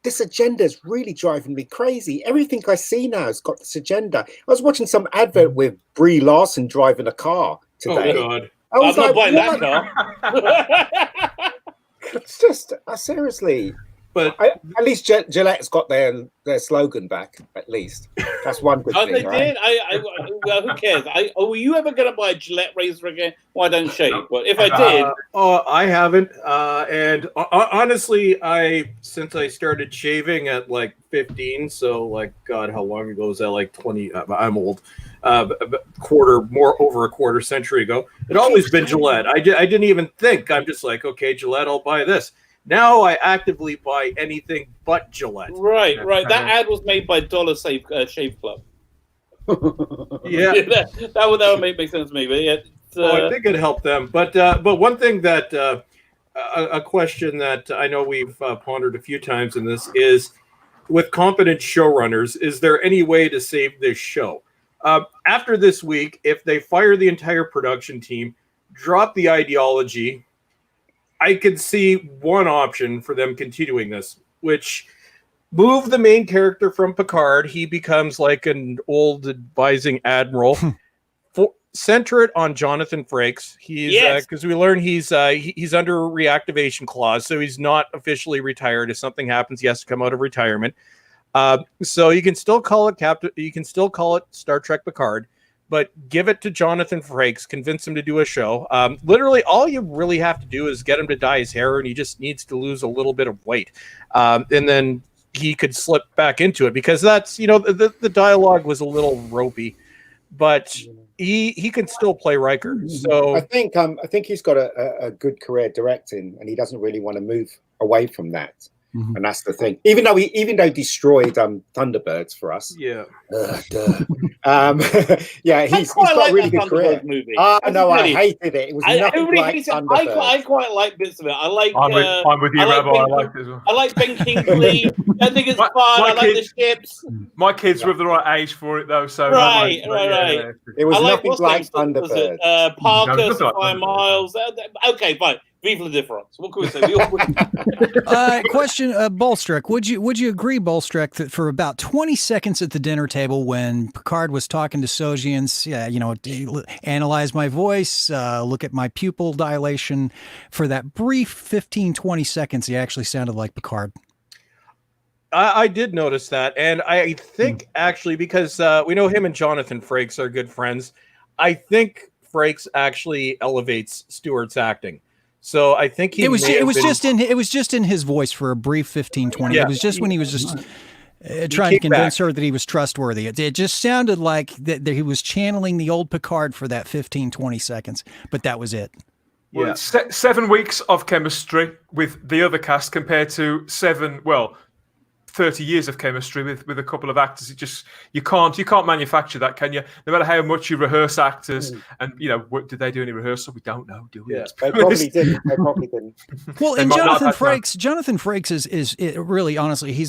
This agenda is really driving me crazy. Everything I see now has got this agenda. I was watching some advert with Brie Larson driving a car today. Oh God! I was I'm not buying that car. It's just seriously. But at least Gillette's got their slogan back. At least that's one good thing. They right? did. Well, who cares? Were you ever going to buy a Gillette razor again? Why don't shave? Well, if I did, I haven't. And honestly, since I started shaving at like 15, so like God, how long ago was that? Like 20. I'm old. Over a quarter century ago. It always been Gillette. I didn't even think. I'm just like, okay, Gillette, I'll buy this. Now I actively buy anything but Gillette. Right. That ad was made by Dollar Shave Club. Yeah, that would make sense to me. But yeah, I think it helped them. But one thing that a question that I know we've pondered a few times in this is, with competent showrunners, is there any way to save this show? After this week, if they fire the entire production team, drop the ideology, I could see one option for them continuing this, which move the main character from Picard. He becomes like an old advising admiral. Center it on Jonathan Frakes. Because we learn he's under a reactivation clause, so he's not officially retired. If something happens, he has to come out of retirement. So you can still call it You can still call it Star Trek Picard, but give it to Jonathan Frakes. Convince him to do a show. Literally, all you really have to do is get him to dye his hair, and he just needs to lose a little bit of weight, and then he could slip back into it. Because that's the dialogue was a little ropey, but he can still play Riker. So I think he's got a good career directing, and he doesn't really want to move away from that. Mm-hmm. And that's the thing. Even though he destroyed Thunderbirds for us. Yeah. He's got a really good career. Movie. No, I hated it. It was nothing like Thunderbirds. I quite like bits of it. I like. I'm with you, Rabbi. I like it as well. I like Ben Kingsley. I think it's fun. I like the ships. My kids were of the right age for it, though. So right. It was nothing like Thunderbirds. Parker, Sophia Miles. Okay, fine. Vive la difference. What can we say? Question, Bowelstrek. Would you agree, Bowelstrek, that for about 20 seconds at the dinner table when Picard was talking to Sojians, analyze my voice, look at my pupil dilation, for that brief 15, 20 seconds, he actually sounded like Picard? I did notice that, and I think actually, because we know him and Jonathan Frakes are good friends, I think Frakes actually elevates Stewart's acting. So I think it was just in his voice for a brief 15, 20. Yeah. It was just when he was just trying to convince her that he was trustworthy. It just sounded like that he was channeling the old Picard for that 15, 20 seconds, but that was it. Well, it's 7 weeks of chemistry with the other cast compared to 30 years of chemistry with a couple of actors. It just you can't manufacture that, can you? No matter how much you rehearse actors, and did they do any rehearsal? We don't know, do we? Yeah, they probably didn't. Well, and Jonathan Frakes is really, honestly, he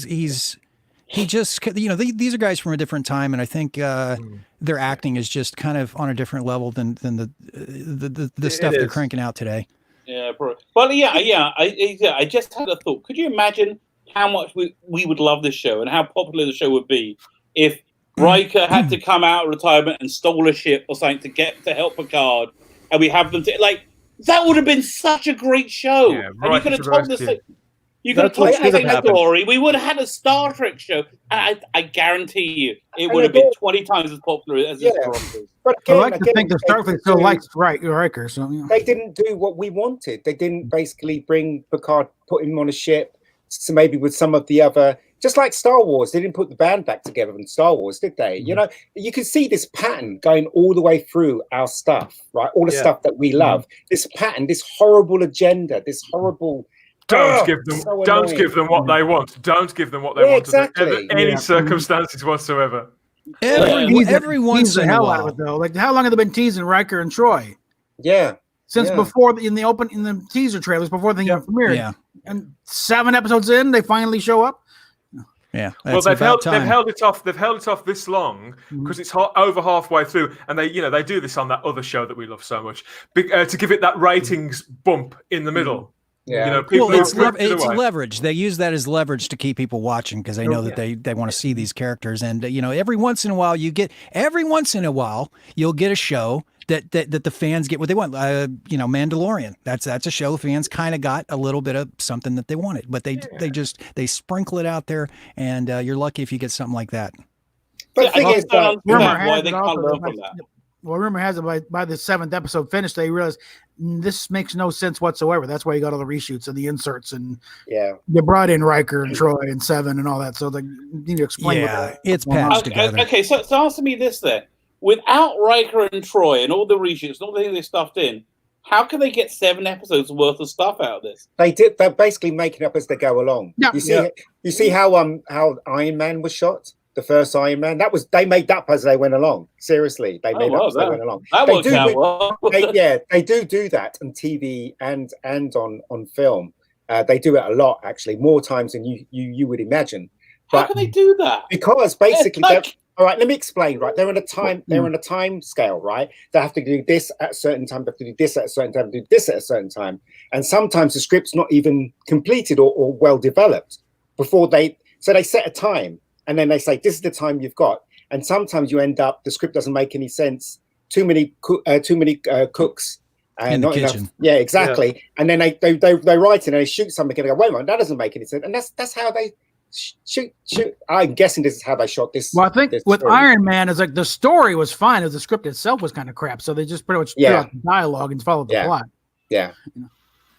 just these are guys from a different time, and I think their acting is just kind of on a different level than the stuff they're cranking out today. Yeah, bro. Well, I just had a thought. Could you imagine how much we would love this show and how popular the show would be if Riker had to come out of retirement and stole a ship or something to help Picard, and we have them that would have been such a great show. Yeah, and you could have told us you could have told the story. We would have had a Star Trek show, and I guarantee you it would have been 20 times as popular as this was. But again, I like to think the Starfleet still likes Riker. So they didn't do what we wanted. They didn't basically bring Picard, put him on a ship. So maybe with some of the other, just like Star Wars, they didn't put the band back together in Star Wars, did they? Mm-hmm. You can see this pattern going all the way through our stuff, right? All the stuff that we love. Mm-hmm. This pattern, this horrible agenda, this horrible. Don't give them what they want. Don't give them what they want. Exactly. Under any circumstances whatsoever. Every once in a while, out of it, though. Like, how long have they been teasing Riker and Troy? Yeah. Since before in the teaser trailers, before they even premiered. Yeah. And 7 episodes in, they finally show up. Yeah. Well, they've held it off. They've held it off this long because it's over halfway through, and they do this on that other show that we love so much to give it that ratings bump in the middle. Yeah. It's leverage. They use that as leverage to keep people watching because they know that they want to see these characters. And every once in a while you'll get a show that the fans get what they want. Mandalorian. That's a show fans kind of got a little bit of something that they wanted, but they sprinkle it out there, and you're lucky if you get something like that. But the thing is, rumor has it by the 7th episode finished, they realized this makes no sense whatsoever. That's why you got all the reshoots and the inserts, and they brought in Riker and Troy and Seven and all that. So they need to explain. Yeah, it's patched together. Okay, so answer me this then: without Riker and Troy and all the reshoots and all the things they stuffed in, how can they get 7 episodes worth of stuff out of this? They're basically making up as they go along. Yeah. You see how Iron Man was shot. The first Iron Man, they made that as they went along. Seriously, they made up as they went along. That worked out well. They do that on TV and on film. They do it a lot, actually, more times than you would imagine. How can they do that? Because basically, all right. Let me explain. Right, they're on a time scale. Right, they have to do this at a certain time. They have to do this at a certain time. Do this at a certain time. And sometimes the script's not even completed or well developed before they set a time. And then they say, this is the time you've got. And sometimes you end up, the script doesn't make any sense. Too many cooks. In the kitchen. Yeah, exactly. Yeah. And then they write it and they shoot something and they go, wait a minute, that doesn't make any sense. And that's how they shoot. I'm guessing this is how they shot this. Well, I think with story. Iron Man, it's like the story was fine, as the script itself was kind of crap. So they just pretty much threw out the dialogue and followed the plot. Yeah.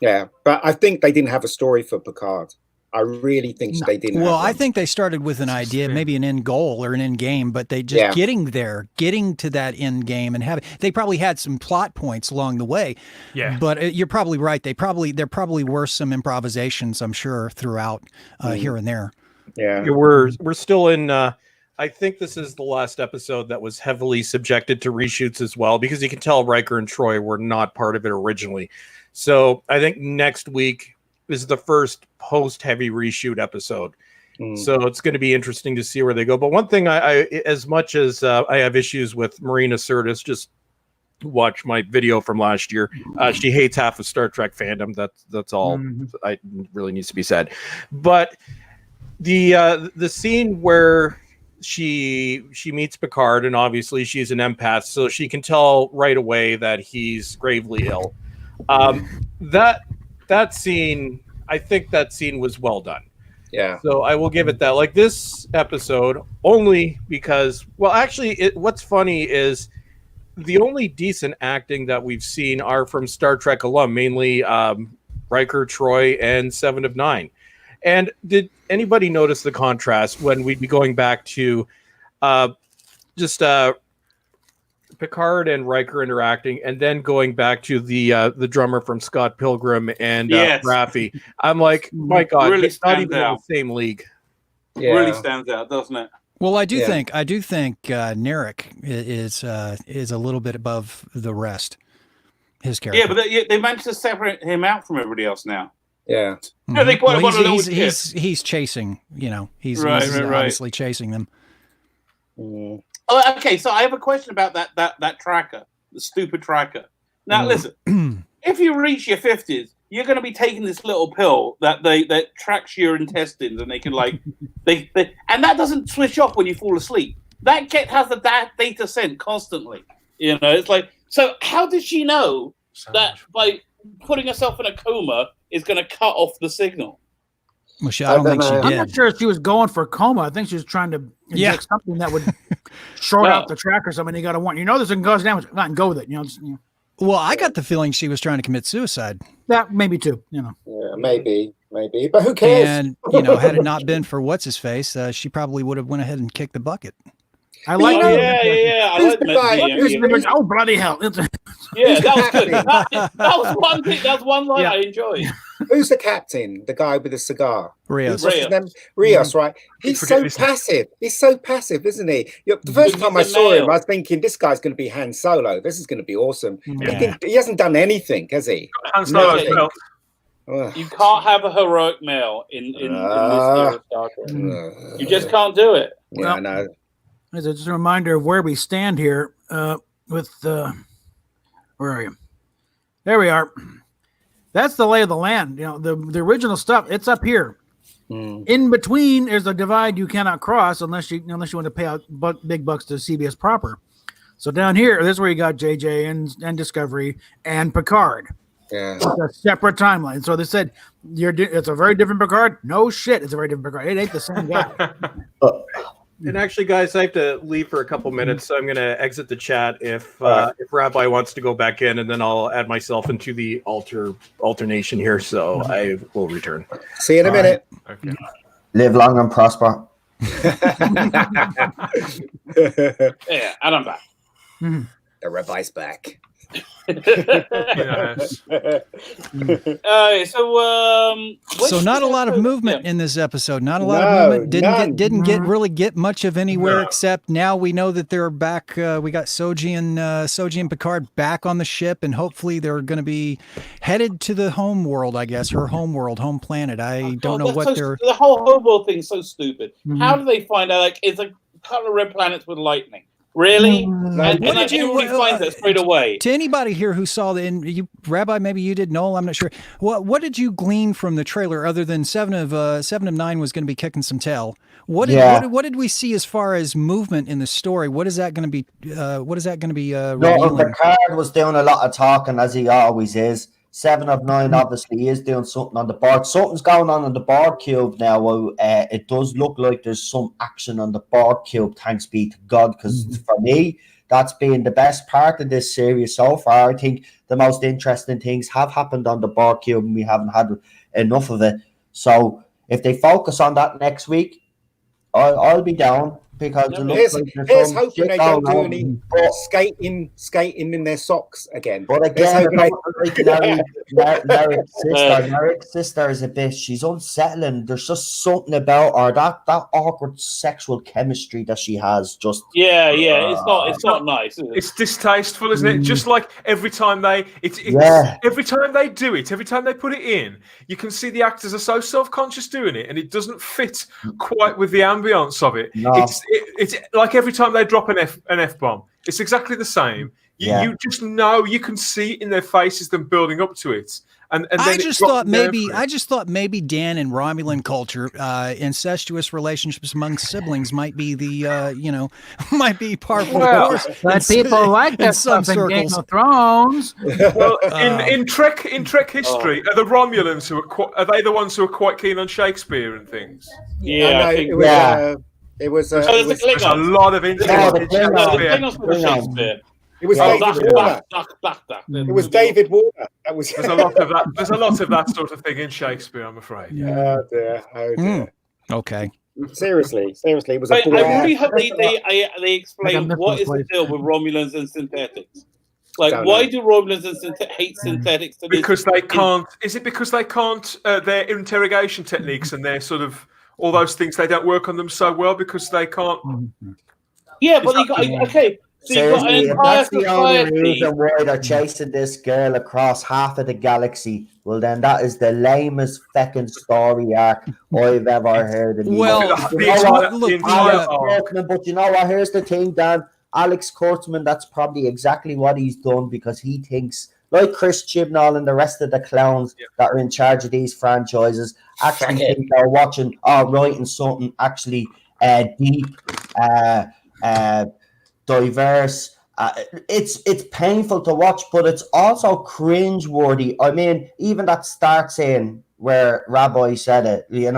Yeah. But I think they didn't have a story for Picard. I really think they didn't. Well, I think they started with an idea, maybe an end goal or an end game, but they just getting to that end game and they probably had some plot points along the way. Yeah. But you're probably right. There probably were some improvisations, I'm sure, throughout here and there. Yeah. We're still in. I think this is the last episode that was heavily subjected to reshoots as well, because you can tell Riker and Troy were not part of it originally. So I think next week is the first post-heavy reshoot episode. So it's going to be interesting to see where they go. But one thing, I as much as I have issues with Marina Sirtis, just watch my video from last year. She hates half of Star Trek fandom. That's all I really needs to be said. But the scene where she meets Picard, and obviously she's an empath, so she can tell right away that he's gravely ill. That scene, I think that scene was well done. Yeah. So I will give it that. Like this episode, only because, well, actually, what's funny is the only decent acting that we've seen are from Star Trek alum, mainly Riker, Troy, and Seven of Nine. And did anybody notice the contrast when we'd be going back to Picard and Riker interacting, and then going back to the drummer from Scott Pilgrim and Raffi? I'm like, my God, really it's not even in the same league. Yeah. Really stands out, doesn't it? Well, I do think Narek is a little bit above the rest. His character. Yeah, but they managed to separate him out from everybody else now. Yeah. Mm-hmm. He's chasing. He's obviously chasing them. Mm. Oh, okay. So I have a question about that tracker, the stupid tracker. Now, listen, if you reach your 50s, you're going to be taking this little pill that tracks your intestines, and they can and that doesn't switch off when you fall asleep. That has the data sent constantly. It's like, so how did she know that by putting herself in a coma is going to cut off the signal? Well, I don't think she did. I'm not sure if she was going for a coma. I think she was trying to inject something that would short out the track or something. You got to want, this can cause damage. Go and go with it. Well, I got the feeling she was trying to commit suicide. That maybe too. Yeah, maybe. But who cares? And had it not been for what's his face, she probably would have went ahead and kicked the bucket. I like I like that. Oh, bloody hell. Yeah, that was good. That was one thing. That's one line I enjoyed. Who's the captain? The guy with the cigar? Rios. Rios, right? He's so passive. He's so passive, isn't he? The first time I saw him, I was thinking, this guy's going to be Han Solo. This is going to be awesome. Yeah. He hasn't done anything, has he? Han Solo's belt. You can't have a heroic male in this era of Star Trek. You just can't do it. Yeah, I know. As just a reminder of where we stand here with where are you? There we are. That's the lay of the land. You know, the original stuff, it's up here. In between, there's a divide you cannot cross unless you want to pay out big bucks to CBS proper. So down here, this is where you got JJ and Discovery and Picard. Yeah, it's a separate timeline. So they said it's a very different Picard. No shit, it's a very different Picard. It ain't the same guy. And actually, guys, I have to leave for a couple minutes, so I'm going to exit the chat if Rabbi wants to go back in, and then I'll add myself into the alternation here. So I will return. See you in a minute. Okay. Live long and prosper. Yeah, and I'm back. The Rabbi's back. Yes. So not a lot of movement in this episode. Not a lot of movement. Didn't get much of anywhere except now we know that they're back. We got Soji and Picard back on the ship, and hopefully they're going to be headed to the home world. I guess her home world, home planet. I don't know what they're. The whole home world thing is so stupid. How do they find out? Like it's a couple of red planets with lightning. Really? And everybody finds that straight away. To anybody here who saw Rabbi, maybe you did, Noel, I'm not sure. What did you glean from the trailer other than 7 of 9 was going to be kicking some tail? What did we see as far as movement in the story? What is that going to be? Picard was doing a lot of talking, as he always is. 7 of 9 obviously is doing something on the board. Something's going on the board cube now. It does look like there's some action on the board cube, thanks be to God, because for me, that's been the best part of this series so far. I think the most interesting things have happened on the board cube, and we haven't had enough of it. So if they focus on that next week, I'll be down. Because here's hoping they don't do any skating in their socks again. But again, Naric's sister is a bit. She's unsettling. There's just something about her, that awkward sexual chemistry that she has. Just it's not nice. Is it? It's distasteful, isn't it? Just like every time they every time they do it, every time they put it in, you can see the actors are so self-conscious doing it, and it doesn't fit quite with the ambience of it. No. It's like every time they drop an F-bomb, it's exactly the same. You just know, you can see in their faces them building up to it. And I just thought maybe Dan and Romulan culture, incestuous relationships among siblings might be might be part of the course. But people like that stuff in Game of Thrones. Well, in Trek history, are the Romulans are they the ones who are quite keen on Shakespeare and things? Yeah, I think it was. There's a lot of interest in Shakespeare. It was David Warner. It was David Warner. There's a lot of that. There's a lot of that sort of thing in Shakespeare, I'm afraid. Oh dear. Okay. Seriously, it was. I really hope they explain what is the deal with Romulans and synthetics. Like, why do Romulans and hate synthetics? Because they can't. Is it because they can't? Their interrogation techniques and their sort of all those things, they don't work on them so well because they can't. Yeah, but you got okay. So seriously, if that's the only reason why they're chasing this girl across half of the galaxy, well, then that is the lamest fucking story arc I've ever heard. But you know what? Here's the thing, Dan. Alex Kurtzman, that's probably exactly what he's done because he thinks, like Chris Chibnall and the rest of the clowns that are in charge of these franchises, actually think they're writing something actually deep, diverse. It's painful to watch, but it's also cringe-worthy. I mean, even that start scene where Rabbi said it, the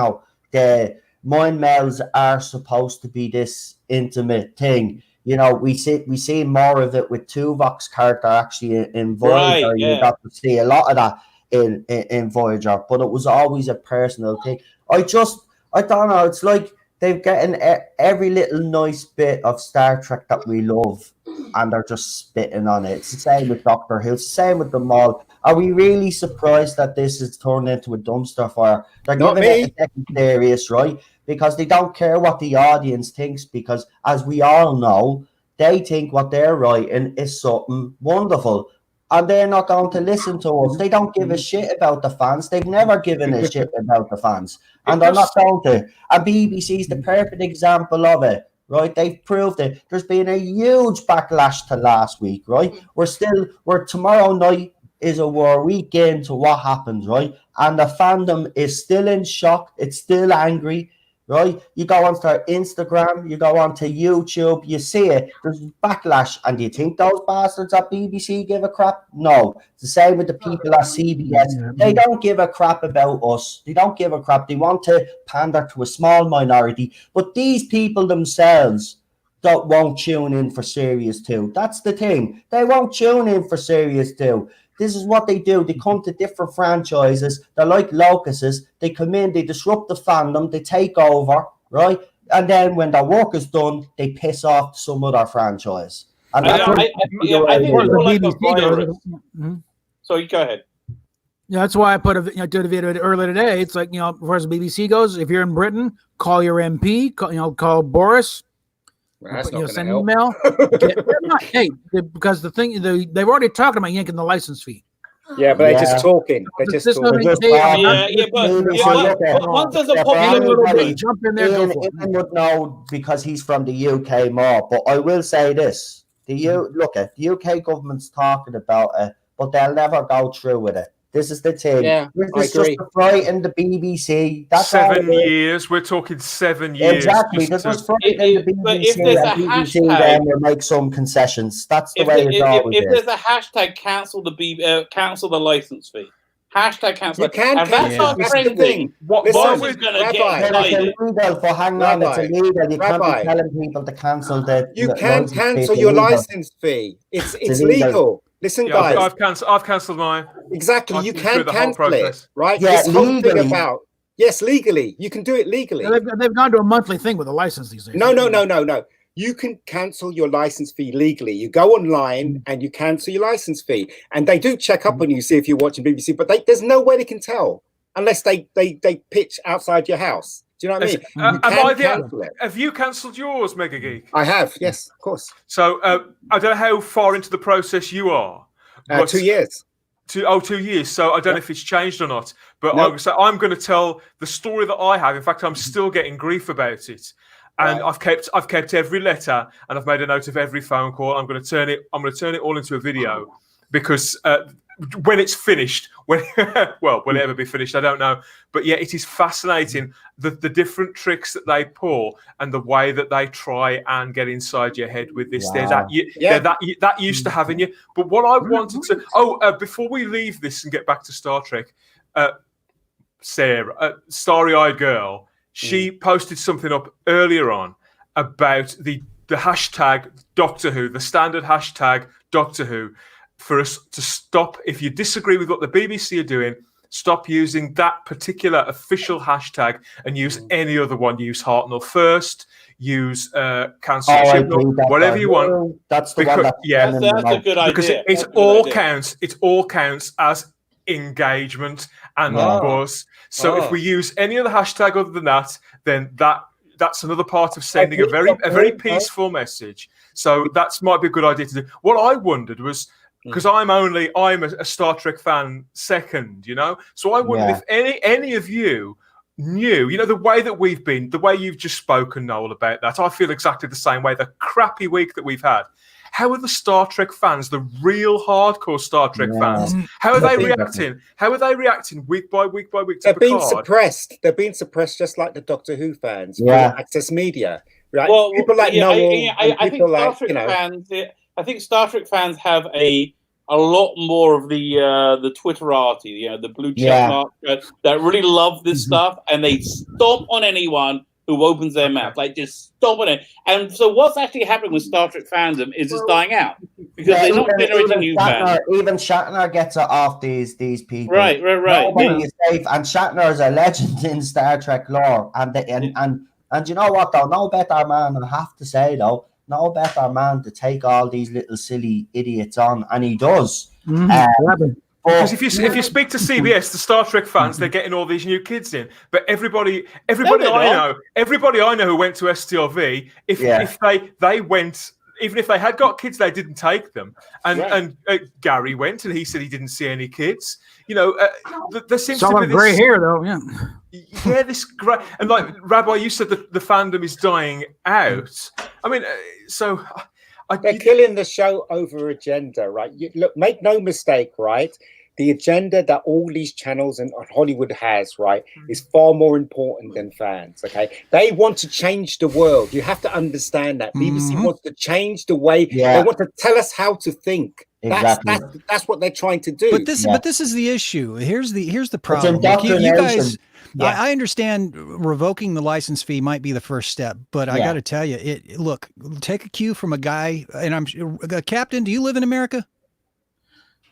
mind melds are supposed to be this intimate thing. We see more of it with Tuvok's character actually in Voyager. Right, you got to see a lot of that in Voyager, but it was always a personal thing. I don't know. It's like they've gotten every little nice bit of Star Trek that we love, and they're just spitting on it. It's the same with Doctor Who. It's the same with them all. Are we really surprised that this is turned into a dumpster fire? They're giving it a second serious, right? Because they don't care what the audience thinks, because as we all know, they think what they're writing is something wonderful. and they're not going to listen to us. They don't give a shit about the fans. They've never given a shit about the fans, and they're not going to. And BBC is the perfect example of it, right? They've proved it. There's been a huge backlash to last week, right? We're tomorrow night is a week into what happens, right? And the fandom is still in shock. It's still angry. Right, you go onto their Instagram, you go onto YouTube, you see it. There's backlash, and do you think those bastards at BBC give a crap? No, it's the same with the people at CBS. They don't give a crap about us. They don't give a crap. They want to pander to a small minority, but these people themselves won't tune in for Series 2. That's the thing. They won't tune in for Series 2. This is what they do. They come to different franchises. They're like locusts. They come in, they disrupt the fandom, they take over, right? And then when their work is done, they piss off some other franchise. And I think it's more like a virus. So you go ahead. Yeah, that's why I did a video earlier today. It's like, as far as the BBC goes, if you're in Britain, call your MP, call Boris. Well, that's not send help. an email. Because the thing they've already talked about yanking the license fee. Yeah, but they're just talking. They're just talking. Once there's a popularity, jump in there. Ian would know because he's from the UK more. But I will say this: the UK government's talking about it, but they'll never go through with it. This is the thing. Yeah, this is just to frighten the BBC. That's 7 years. We're talking 7 years. Exactly. This is frighten the BBC. If there's a BBC then will make some concessions. That's the way it's always. If there's a hashtag, cancel the license fee. Hashtag cancel. You can cancel. That's our thing. What is going to get it's illegal for hang on. It's illegal. You can't be telling people to cancel the. You can cancel your license fee. It's legal. Listen, guys. I've cancelled mine. Exactly. You can cancel it, right? Yeah, this whole thing about legally. You can do it legally. Yeah, they've gone to a monthly thing with a license these days. No. You can cancel your license fee legally. You go online and you cancel your license fee, and they do check up on you, see if you're watching BBC. But there's no way they can tell unless they pitch outside your house. Do you know what I mean? Have you cancelled yours, Mega Geek? I have, yes, of course. So I don't know how far into the process you are. 2 years. 2 years. So I don't know if it's changed or not. But I'm going to tell the story that I have. In fact, I'm still getting grief about it. And I've kept every letter, and I've made a note of every phone call. I'm going to turn it all into a video because when it's finished, will it ever be finished? I don't know. But yeah, it is fascinating the different tricks that they pull and the way that they try and get inside your head with this. Wow. They're that used to having you. But what I wanted to before we leave this and get back to Star Trek, Sarah, Starry-Eyed Girl, she posted something up earlier on about the hashtag Doctor Who, the standard hashtag Doctor Who. For us to stop, if you disagree with what the BBC are doing, stop using that particular official hashtag and use any other one. Use Hartnell first, use cancel whatever you want. That's the one. That's a good idea. Because it all counts as engagement and buzz. So if we use any other hashtag other than that, then that's another part of sending a very peaceful message. So that might be a good idea to do. What I wondered was, because I'm a Star Trek fan second, so I wondered if any of you knew, the way that we've been, the way you've just spoken, Noel, about that. I feel exactly the same way. The crappy week that we've had. How are the Star Trek fans, the real hardcore Star Trek fans? How are they reacting? How are they reacting week by week by week to Picard? They're being suppressed just like the Doctor Who fans. Access media, right? Well, people like Noel. I think Star Trek fans have a lot more of the Twitterati, the blue check mark that really love this stuff, and they stomp on anyone who opens their mouth, like just stop on it. And so what's actually happening with Star Trek fandom is it's dying out because they're not generating new fans. Even Shatner gets it off these people. Right. Nobody is safe, and Shatner is a legend in Star Trek lore. And you know what, though? No better man, I have to say, though, no better man to take all these little silly idiots on, and he does. Because if you speak to CBS, the Star Trek fans, they're getting all these new kids in. But everybody I know who went to STLV, if they went even if they had got kids, they didn't take them. And Gary went, and he said he didn't see any kids. There seems to be this gray hair, though. Yeah. Yeah, this great, and like Rabbi, you said that the fandom is dying out. I mean, so they're killing the show over agenda, right? Look, make no mistake, right? The agenda that all these channels and Hollywood has, right, is far more important than fans. Okay, they want to change the world. You have to understand that. BBC wants to change the way they want to tell us how to think. Exactly. That's what they're trying to do. But this is the issue. Here's the problem. Like you guys, I understand revoking the license fee might be the first step, but I got to tell you, look, take a cue from a guy, and I'm a captain. Do you live in America?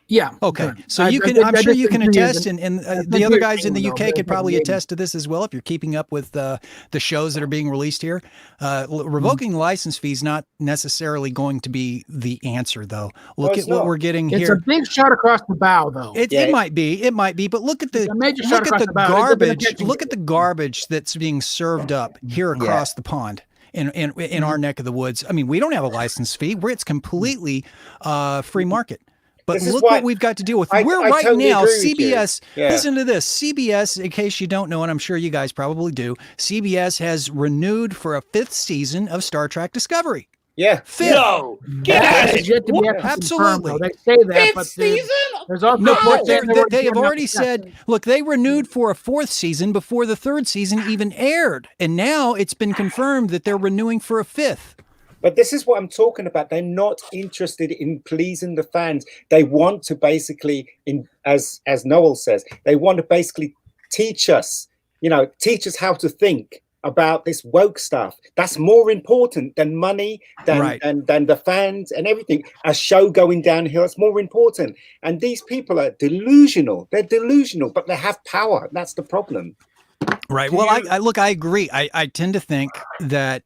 Yeah. Okay. So I'm sure you can attest, and the other guys in the UK could probably attest to this as well if you're keeping up with the shows that are being released here. Revoking the license fee is not necessarily going to be the answer, though. Look at what we're getting here. It's a big shot across the bow, though. It might be, but look at the garbage. Look at the garbage that's being served up here across the pond. In our neck of the woods. I mean, we don't have a license fee. It's completely free market. But look what we've got to deal with. We're right now, CBS, listen to this. CBS, in case you don't know, and I'm sure you guys probably do, CBS has renewed for a 5th season of Star Trek Discovery. Yeah. 5th. No. Get out of here. Absolutely. They say that, but season? There's also they have already said, look, they renewed for a 4th season before the 3rd season even aired. And now it's been confirmed that they're renewing for a 5th. But this is what I'm talking about. They're not interested in pleasing the fans. They want to basically, as Noel says, they want to basically teach us how to think about this woke stuff. That's more important than money, than the fans and everything. A show going downhill, it's more important. And these people are delusional. They're delusional, but they have power. That's the problem. Right. Well, I agree. I tend to think that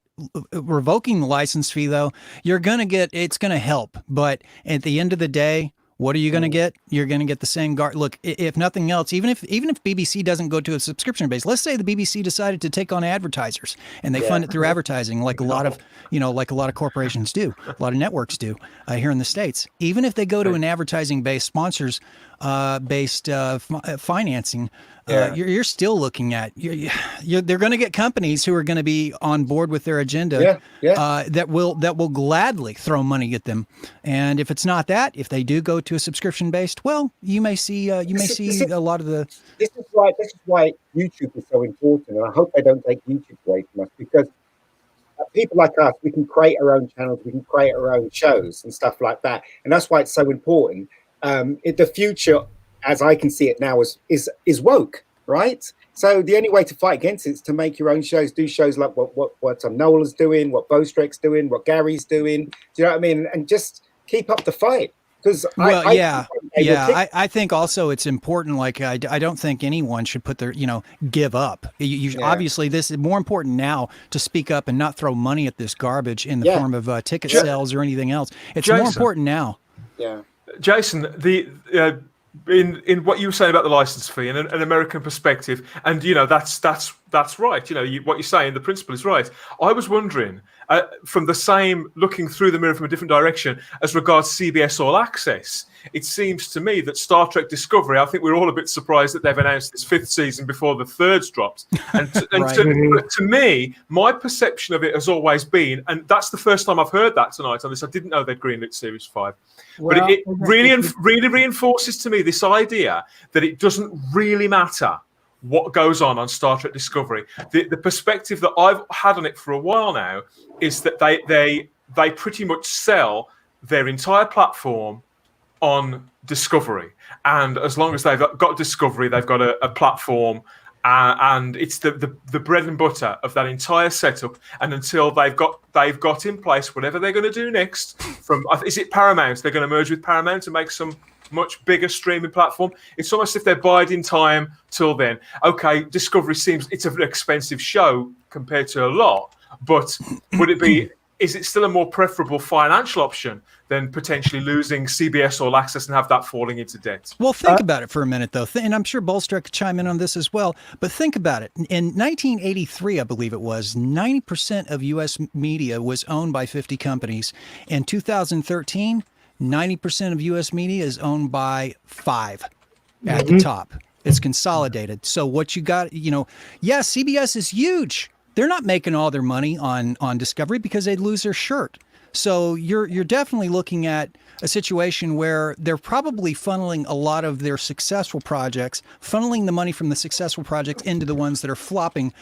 revoking the license fee, though, it's going to help. But at the end of the day, what are you going to get? You're going to get the same Look, if nothing else, even if BBC doesn't go to a subscription base, let's say the BBC decided to take on advertisers and they fund it through advertising, like a lot of corporations do, a lot of networks do here in the States. Even if they go to an advertising-based sponsors based financing, you're still looking at they're going to get companies who are going to be on board with their agenda that will gladly throw money at them. And if it's not that, if they do go to a subscription based, well, you may see a lot of the. This is why YouTube is so important, and I hope they don't take YouTube away from us, because people like us, we can create our own channels, we can create our own shows and stuff like that, and that's why it's so important. The future, as I can see it now, is woke, right? So the only way to fight against it is to make your own shows, do shows like what Noel is doing, what Bowelstrek's doing, what Gary's doing. Do you know what I mean? And just keep up the fight. Because I think also it's important. Like I don't think anyone should put their give up. Obviously, this is more important now to speak up and not throw money at this garbage in the form of ticket sales or anything else. It's more important now. Yeah. Jason, in what you were saying about the license fee and an American perspective, and that's right. What you're saying, the principle is right. I was wondering, from the same looking through the mirror from a different direction as regards CBS All Access. It seems to me that Star Trek Discovery, I think we're all a bit surprised that they've announced this 5th season before the 3rd's dropped. And to me, my perception of it has always been, and that's the first time I've heard that tonight on this, I didn't know they'd greenlit Series 5. But it really reinforces to me this idea that it doesn't really matter what goes on Star Trek Discovery. The perspective that I've had on it for a while now is that they pretty much sell their entire platform on Discovery, and as long as they've got Discovery, they've got a platform, and it's the bread and butter of that entire setup. And until they've got in place whatever they're going to do next, is it Paramount? They're going to merge with Paramount to make some much bigger streaming platform. It's almost if they're biding time till then. Okay, Discovery it's an expensive show compared to a lot, but would it be is it still a more preferable financial option than potentially losing CBS All Access and have that falling into debt? Well, think about it for a minute, though. And I'm sure Bowelstrek could chime in on this as well. But think about it. In 1983, I believe it was, 90% of U.S. media was owned by 50 companies. In 2013, 90% of U.S. media is owned by 5 at the top. It's consolidated. So what you got, CBS is huge. They're not making all their money on Discovery because they'd lose their shirt. So you're definitely looking at a situation where they're probably funneling a lot of their successful projects, funneling the money from the successful projects into the ones that are flopping,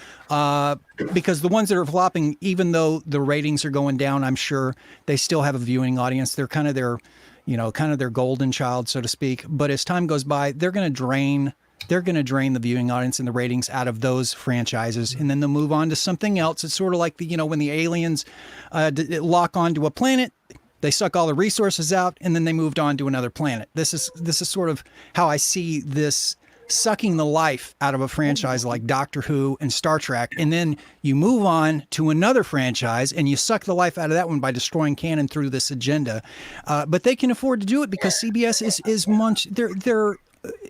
because the ones that are flopping, even though the ratings are going down, I'm sure they still have a viewing audience. They're kind of their golden child, so to speak. But as time goes by, they're going to drain the viewing audience and the ratings out of those franchises, and then they'll move on to something else. It's sort of like when the aliens lock onto a planet, they suck all the resources out, and then they moved on to another planet. This is sort of how I see this sucking the life out of a franchise like Doctor Who and Star Trek, and then you move on to another franchise and you suck the life out of that one by destroying canon through this agenda. But they can afford to do it because CBS they're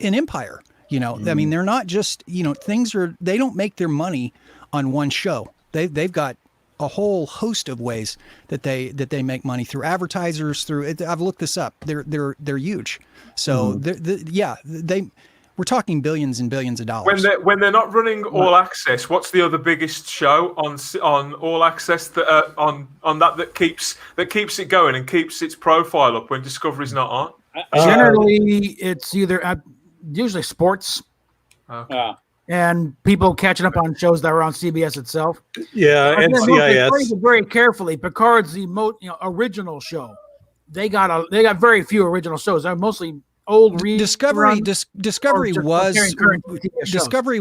an empire. I mean, they're not just, they don't make their money on one show. They've got a whole host of ways that they make money through advertisers, I've looked this up. They're huge. So we're talking billions and billions of dollars. When they're not running All Access, what's the other biggest show on All Access that that keeps it going and keeps its profile up when Discovery's not on? Generally, it's either usually sports, and people catching up on shows that are on CBS itself. Yeah, and NCIS. Very carefully, Picard's the original show. They got very few original shows. They're mostly old. Discovery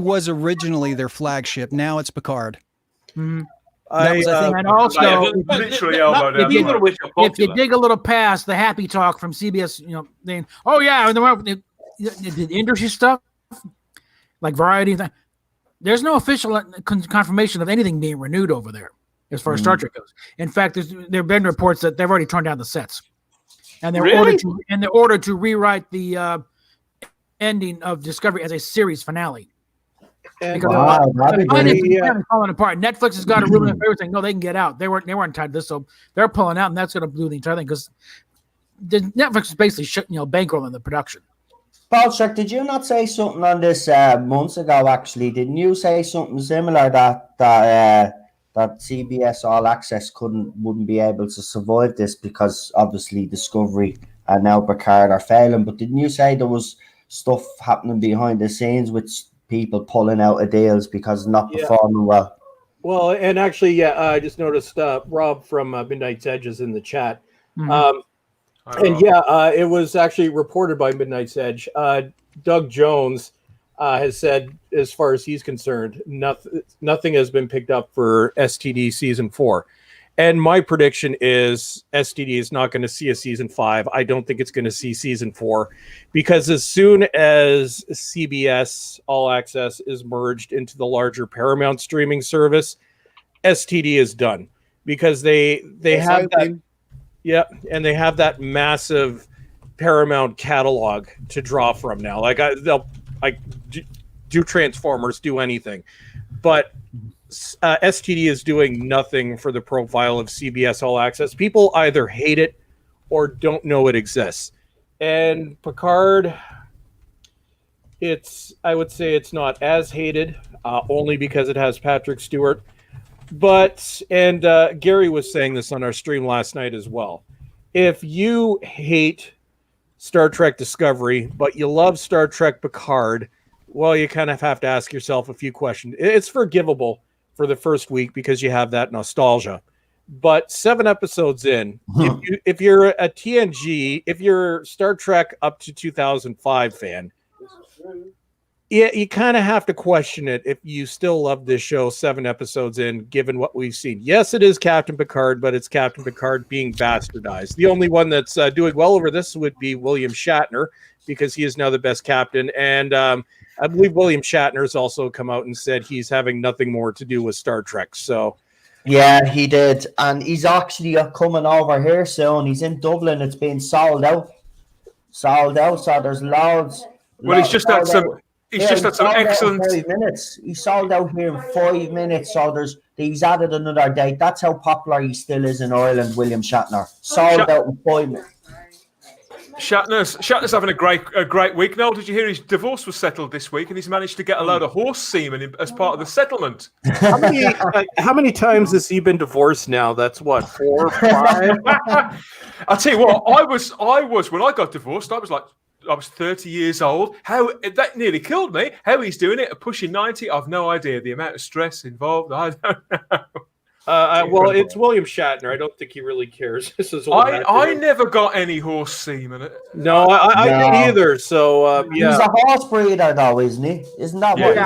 was originally their flagship. Now it's Picard. Mm-hmm. And also, if you dig a little past the happy talk from CBS, the industry stuff, like Variety, there's no official confirmation of anything being renewed over there as far as Star Trek goes. In fact, there have been reports that they've already turned down the sets, and they're ordered to rewrite the ending of Discovery as a series finale. Because falling apart. Netflix has got to ruin everything. No, they can get out. They weren't tied to this, so they're pulling out, and that's going to blow the entire thing because Netflix is basically bankrolling the production. Bowelstrek, did you not say something on this months ago? Actually, didn't you say something similar that CBS All Access wouldn't be able to survive this because obviously Discovery and now Picard are failing? But didn't you say there was stuff happening behind the scenes with people pulling out of deals because not performing well? Well, and actually, I just noticed Rob from Midnight's Edge is in the chat. Mm-hmm. It was actually reported by Midnight's Edge. Doug Jones has said, as far as he's concerned, nothing has been picked up for STD season 4. And my prediction is STD is not going to see a season 5. I don't think it's going to see season 4 because as soon as CBS All Access is merged into the larger Paramount streaming service, STD is done because they have that. Yeah, and they have that massive Paramount catalog to draw from now. They'll do Transformers, do anything, but STD is doing nothing for the profile of CBS All Access. People either hate it or don't know it exists. And Picard, I would say it's not as hated, only because it has Patrick Stewart. But Gary was saying this on our stream last night as well. If you hate Star Trek Discovery, but you love Star Trek Picard, well, you kind of have to ask yourself a few questions. It's forgivable for the first week because you have that nostalgia. But 7 episodes in, if you're a TNG, if you're Star Trek up to 2005 fan, you kind of have to question it if you still love this show 7 episodes in, given what we've seen. Yes, it is Captain Picard, but it's Captain Picard being bastardized. The only one that's doing well over this would be William Shatner, because he is now the best captain. And I believe William Shatner has also come out and said he's having nothing more to do with Star Trek. So Yeah, he did, and he's actually coming over here soon. He's in Dublin. It's been sold out. So there's loads. Well, he's just had some. He's just had some excellent. 5 minutes. He sold out here in 5 minutes. So he's added another date. That's how popular he still is in Ireland. William Shatner sold out in 5 minutes. Shatner's having a great week. Noel, did you hear his divorce was settled this week, and he's managed to get a load of horse semen as part of the settlement? How many times has he been divorced now? That's what, 4 or 5? I'll tell you what. I was when I got divorced. I was 30 years old. How that nearly killed me. How he's doing it, pushing 90, I've no idea. The amount of stress involved, I don't know. Well, it's William Shatner. I don't think he really cares. This is I never got any horse semen. No, I didn't either. So yeah, he's a horse breeder, though, isn't he? Isn't that what?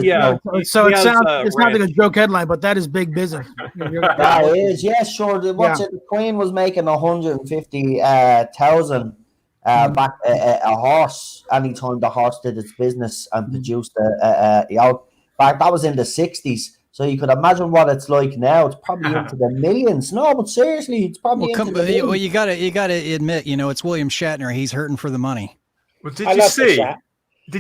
Yeah. So it sounds it's not like a joke headline, but that is big business. That is, yeah, sure. The Queen was making 150,000 back a horse anytime the horse did its business and produced a yoke. Back that was in the 60s. So you could imagine what it's like now. It's probably into the millions. No, but seriously, it's probably into the millions. Well, you gotta admit, it's William Shatner. He's hurting for the money. Well, did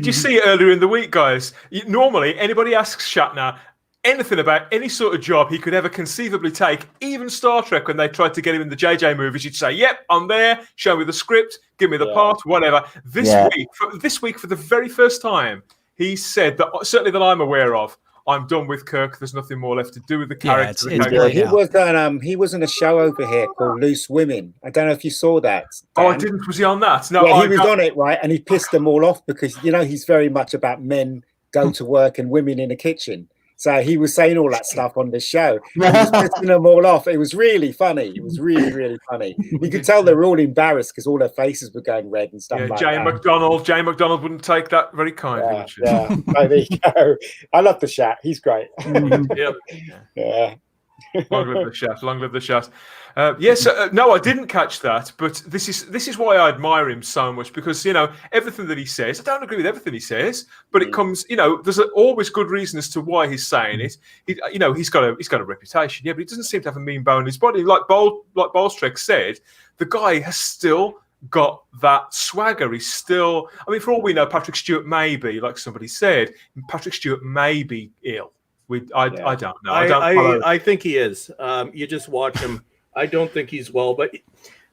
you see earlier in the week, guys? Normally, anybody asks Shatner anything about any sort of job he could ever conceivably take, even Star Trek, when they tried to get him in the JJ movies, you'd say, "Yep, I'm there. Show me the script. Give me the part. Whatever." This week, for the very first time, he said that certainly that I'm aware of. I'm done with Kirk. There's nothing more left to do with the character. He was in a show over here called Loose Women. I don't know if you saw that. Dan. Oh, I didn't. Was he on that? No, he was on it, right? And he pissed them all off because he's very much about men go to work and women in the kitchen. So he was saying all that stuff on the show. He was pissing them all off. It was really funny. It was really, really funny. You could tell they were all embarrassed because all their faces were going red and stuff like that. Jane McDonald wouldn't take that very kindly. Yeah. Oh, there you go. I love the Shat. He's great. Yep. Yeah. Long live the Shat. No, I didn't catch that, but this is why I admire him so much, because everything that he says, I don't agree with everything he says, but it comes, there's always good reason as to why he's saying it. He's got a reputation, but he doesn't seem to have a mean bone in his body. Like Bowelstrek said, the guy has still got that swagger. He's still, for all we know, Patrick Stewart may be, like somebody said, Patrick Stewart may be ill. I don't know. I think he is. You just watch him. I don't think he's well, but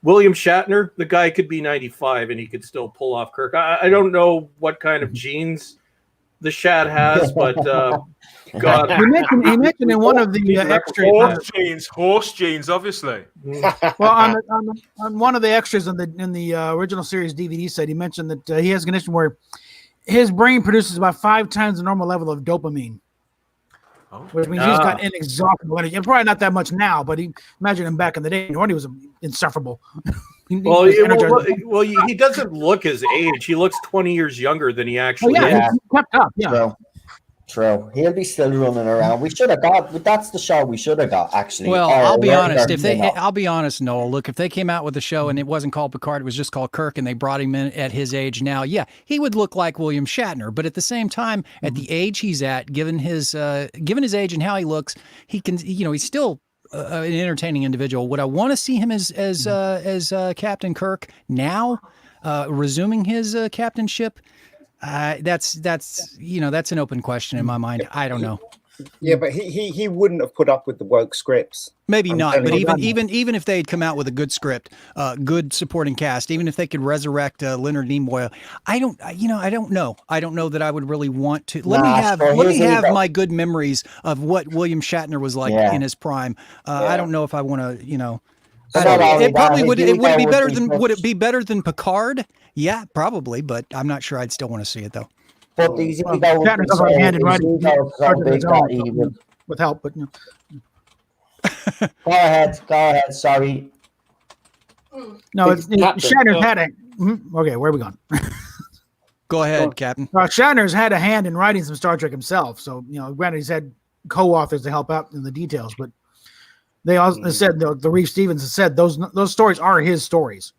William Shatner, the guy could be 95 and he could still pull off Kirk. I don't know what kind of genes the Shat has, but God. He mentioned in one of the extras. Horse genes, obviously. Well, on one of the extras in the original series DVD set, he mentioned that he has a condition where his brain produces about 5 times the normal level of dopamine. Which means he's got inexhaustible energy. And probably not that much now, but imagine him back in the day when he was insufferable. He doesn't look his age. He looks 20 years younger than he actually is. He kept up. Yeah. True. He'll be still running around. We should have got. That's the show we should have got. Actually. Well, I'll be honest. I'll be honest, Noel. Look, if they came out with a show and it wasn't called Picard, it was just called Kirk, and they brought him in at his age now, he would look like William Shatner. But at the same time, at the age he's at, given his age and how he looks, he can. He's still an entertaining individual. Would I want to see him as Captain Kirk now, resuming his captainship? That's an open question in my mind. I don't know. Yeah, but he wouldn't have put up with the woke scripts. Maybe not, but even if they had come out with a good script, good supporting cast, even if they could resurrect Leonard Nimoy, I don't know. I don't know that I would really want to. Let me have my good memories of what William Shatner was like in his prime. I don't know if I want to. It probably would. Would it be better than? Would it be better than Picard? Yeah, probably, but I'm not sure. I'd still want to see it though. But these with help, but Go ahead. Sorry. No, it's Shatner's had a. Okay, where are we going? Go ahead, Captain. Shatner's had a hand in writing some Star Trek himself, so granted he's had co-authors to help out in the details, but they also said the Reeve Stevens has said those stories are his stories.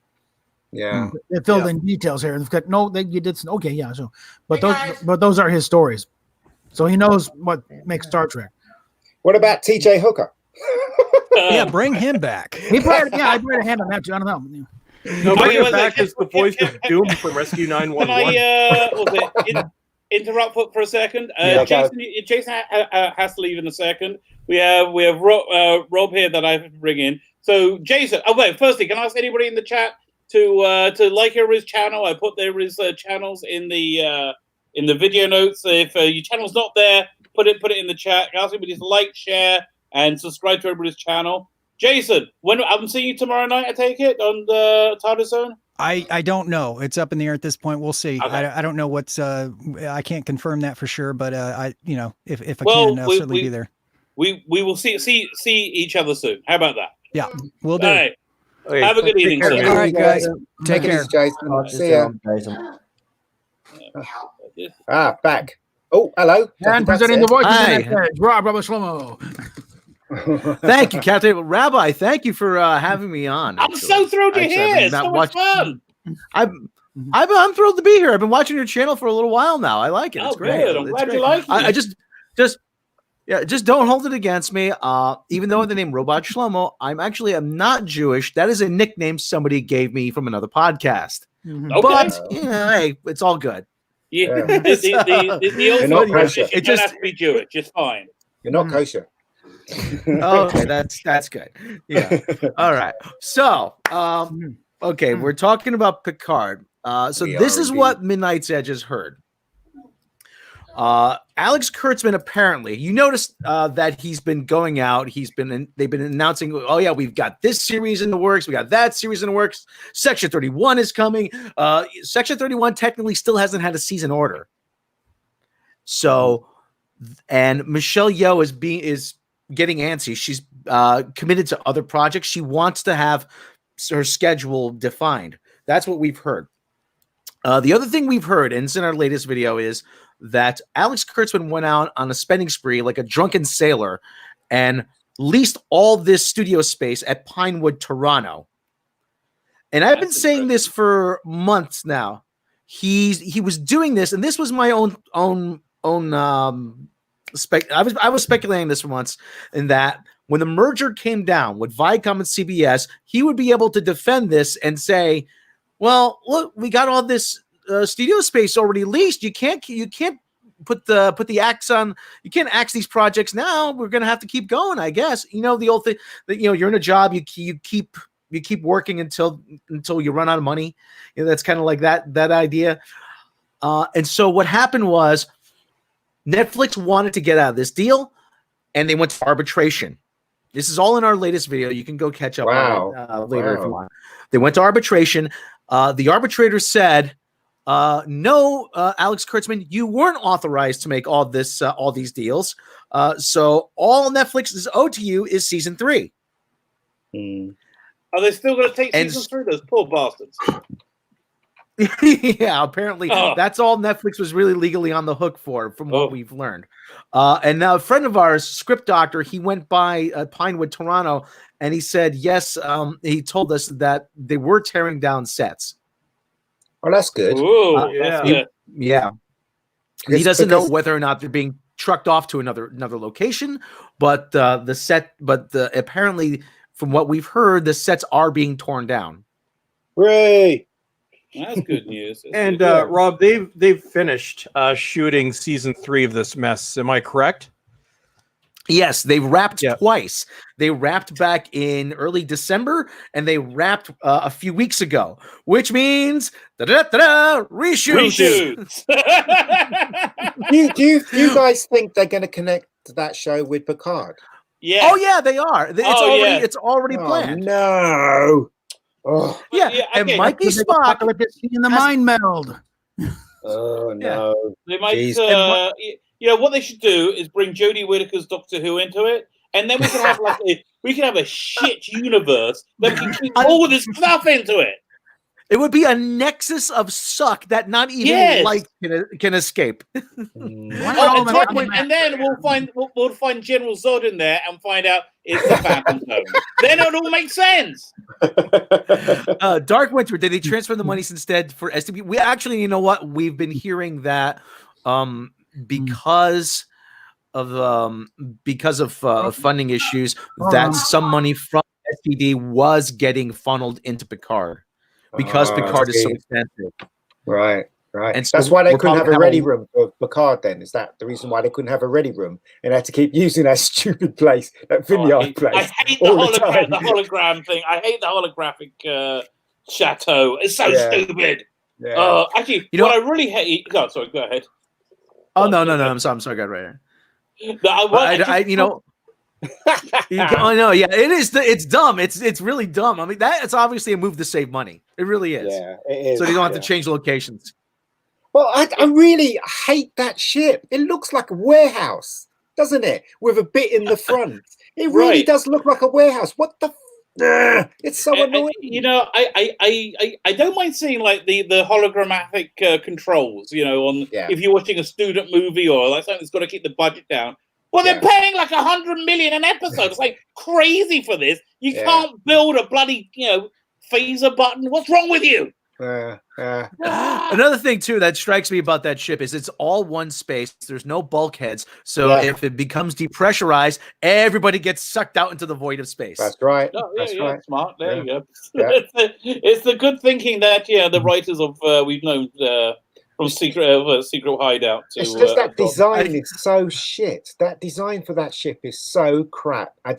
Yeah, they filled in details here. You did. Okay, yeah. So, but those are his stories. So he knows what makes Star Trek. What about T.J. Hooker? Yeah, bring him back. I brought a hand on that too. I don't know. No, bring him back as the voice of Doom from Rescue 911. Can I interrupt for a second? Jason has to leave in a second. We have Rob here that I have to bring in. So Jason, firstly, can I ask anybody in the chat to like his channel? I put his channels in the video notes. If your channel's not there, put it in the chat. Ask everybody to like, share, and subscribe to everybody's channel. Jason, when I'm seeing you tomorrow night, I take it on the TARDIS Zone. I don't know. It's up in the air at this point. We'll see. Okay. I don't know what's. I can't confirm that for sure, but if I can, I'll certainly be there. We will see each other soon. How about that? Yeah, we'll do. All right. Have a good evening, sir. All right, guys. Take care. Jason. See ya. Back. Oh, hello. And presenting the voice of Rabbi Shlomo. Thank you, Captain Rabbi. Thank you for having me on. I'm so thrilled you're here. It's so much fun. I'm thrilled to be here. I've been watching your channel for a little while now. I like it. It's great. Good. I'm glad you like it. I just don't hold it against me. Even though the name Robot Shlomo, I'm not Jewish. That is a nickname somebody gave me from another podcast. Okay. But hey, it's all good. Yeah. The old not kosher. kosher. It just has to be Jewish. Just fine. You're not kosher. Okay, that's good. Yeah. All right. So, okay, we're talking about Picard. So this is what Midnight's Edge has heard. Alex Kurtzman, apparently, you noticed that he's been going out. They've been announcing, oh yeah, we've got this series in the works. We got that series in the works. Section 31 is coming. Section 31 technically still hasn't had a season order. So, and Michelle Yeoh is getting antsy. She's committed to other projects. She wants to have her schedule defined. That's what we've heard. The other thing we've heard, and it's in our latest video, is that Alex Kurtzman went out on a spending spree like a drunken sailor and leased all this studio space at Pinewood, Toronto. And I've been saying this for months now. He was doing this, and this was my own I was speculating this for months, in that when the merger came down with Viacom and CBS, he would be able to defend this and say, well, look, we got all this studio space already leased. You can't put the axe on. You can't axe these projects now. We're gonna have to keep going, I guess. You know, the old thing that you're in a job. You keep working until you run out of money. That's kind of like that idea. And so what happened was Netflix wanted to get out of this deal, and they went to arbitration. This is all in our latest video. You can go catch up on it later if you want. They went to arbitration. The arbitrator said, no, Alex Kurtzman, you weren't authorized to make all these deals. So all Netflix is owed to you is season 3. Are they still going to take season 3? Those poor bastards. Yeah, apparently that's all Netflix was really legally on the hook for, from what we've learned. And now a friend of ours, Script Doctor, he went by Pinewood, Toronto, and he said, yes, he told us that they were tearing down sets. Oh, that's good. Ooh, yeah. He doesn't know whether or not they're being trucked off to another location, but apparently, from what we've heard, the sets are being torn down. Hooray! That's good news. And Rob, they've finished shooting season 3 of this mess. Am I correct? Yes, they wrapped twice. They wrapped back in early December, and they wrapped a few weeks ago, which means reshoots. do you guys think they're going to connect that show with Picard? Yeah. Oh yeah, they are. It's already planned. No. Oh. Yeah, and Mikey Spock in the mind meld. Oh no! They might. What they should do is bring Jodie Whittaker's Doctor Who into it, and then we can have a shit universe that can keep all of this stuff into it. It would be a nexus of suck that not even light can escape. And then we'll find General Zod in there and find out it's the Phantom Zone. Then it all makes sense. Dark Winter, did they transfer the monies instead for STP? We actually, you know what? We've been hearing that because because of funding issues, that some money from STD was getting funneled into Picard because Picard is so expensive. Right. And so that's why they couldn't have a ready room for Picard then. Is that the reason why they couldn't have a ready room and had to keep using that stupid place, that vineyard place? I hate the hologram thing. I hate the holographic chateau. It's so stupid. Yeah. Actually, what I really hate. Oh, sorry, go ahead. Oh, no. I'm sorry. Got right here. No, I know. Yeah, it is. It's dumb. It's really dumb. I mean, it's obviously a move to save money. It really is. Yeah, it is. So they don't have to change locations. Well, I really hate that ship. It looks like a warehouse, doesn't it? With a bit in the front. It really does look like a warehouse. What the? It's so annoying. I don't mind seeing like the hologrammatic controls. If you're watching a student movie or like something that's got to keep the budget down. Well, they're paying like $100 million an episode. It's like crazy for this. You can't build a bloody phaser button. What's wrong with you? Another thing too that strikes me about that ship is it's all one space. There's no bulkheads, so if it becomes depressurized, everybody gets sucked out into the void of space. That's right. That's right. Smart. There you go. Yeah. It's the good thinking that the writers of we've known from Secret Hideout. It's just that design is so shit. That design for that ship is so crap. I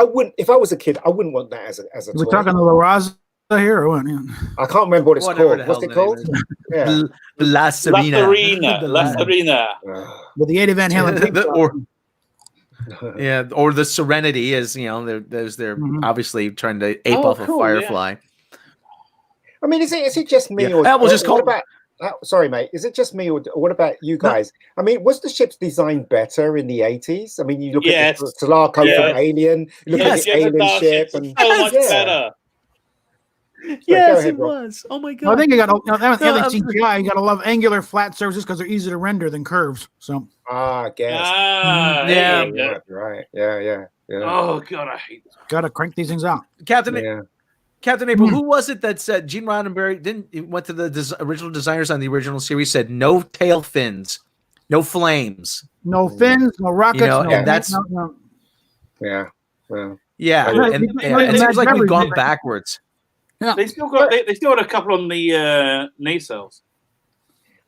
wouldn't. If I was a kid, I wouldn't want that as a toy. We're talking to La Raza here or what? Yeah. I can't remember what it's called. What's it called? La Serena. With the Eddie Van Halen. Or the Serenity is, they're obviously trying to ape off of Firefly. Yeah. I mean, is it just me or we'll just call it? Sorry, mate. Is it just me, or what about you guys? I mean, was the ship's design better in the 80s? I mean, you look at the Sulaco from Alien, you look at the Alien ship, and so much better. Yes, it was. Oh my god! Well, I think you got CGI. You got to love angular flat surfaces because they're easier to render than curves. So I guess. Right. Yeah. Oh god, I hate this. Got to crank these things out. Captain April, who was it that said Gene Roddenberry went to the original designers on the original series, said no tail fins, no flames, no fins, no rockets, and that's well, and it seems like we've gone backwards. Yeah. They still got a couple on the nacelles.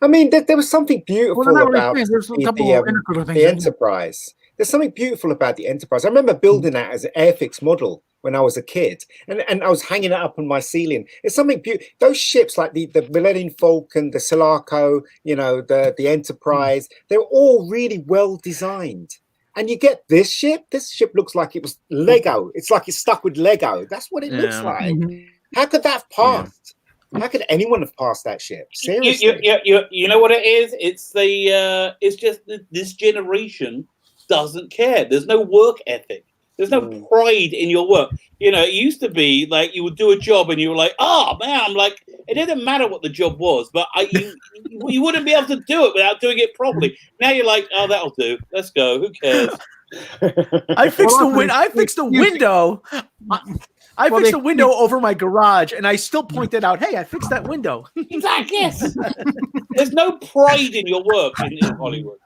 I mean, there was something beautiful about the Enterprise. There's something beautiful about the Enterprise. I remember building that as an Airfix model when I was a kid, and I was hanging it up on my ceiling. It's something beautiful. Those ships like the Millennium Falcon, the Sulaco, the Enterprise, they're all really well designed. And you get this ship. This ship looks like it was Lego. It's like it's stuck with Lego. That's what it looks like. How could that have passed? How could anyone have passed that ship? Seriously. You know what it is? It's just this generation doesn't care. There's no work ethic. There's no pride in your work. It used to be like you would do a job and you were like, oh man, I'm like, it didn't matter what the job was, but you wouldn't be able to do it without doing it properly. Now you're like, oh, that'll do. Let's go. Who cares? I fixed the window. I fixed the window over my garage, and I still pointed out, hey, I fixed that window. Exactly. Yes. There's no pride in your work in Hollywood.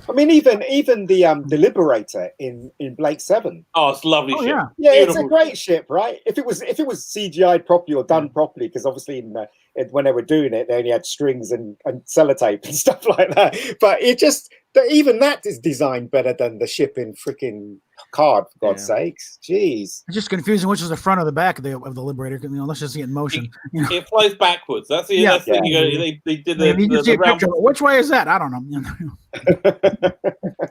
I mean, even the Liberator in Blake 7. Oh, it's a lovely ship. Yeah, it's a great ship, right? If it was CGI'd properly or done properly, because obviously when they were doing it, they only had strings and sellotape and stuff like that. But even that is designed better than the ship in freaking Card, for God's sakes. Jeez. It's just confusing which is the front or the back of the Liberator. Let's just see it in motion. It flies backwards. That's the thing. They did the round. Which way is that? I don't know.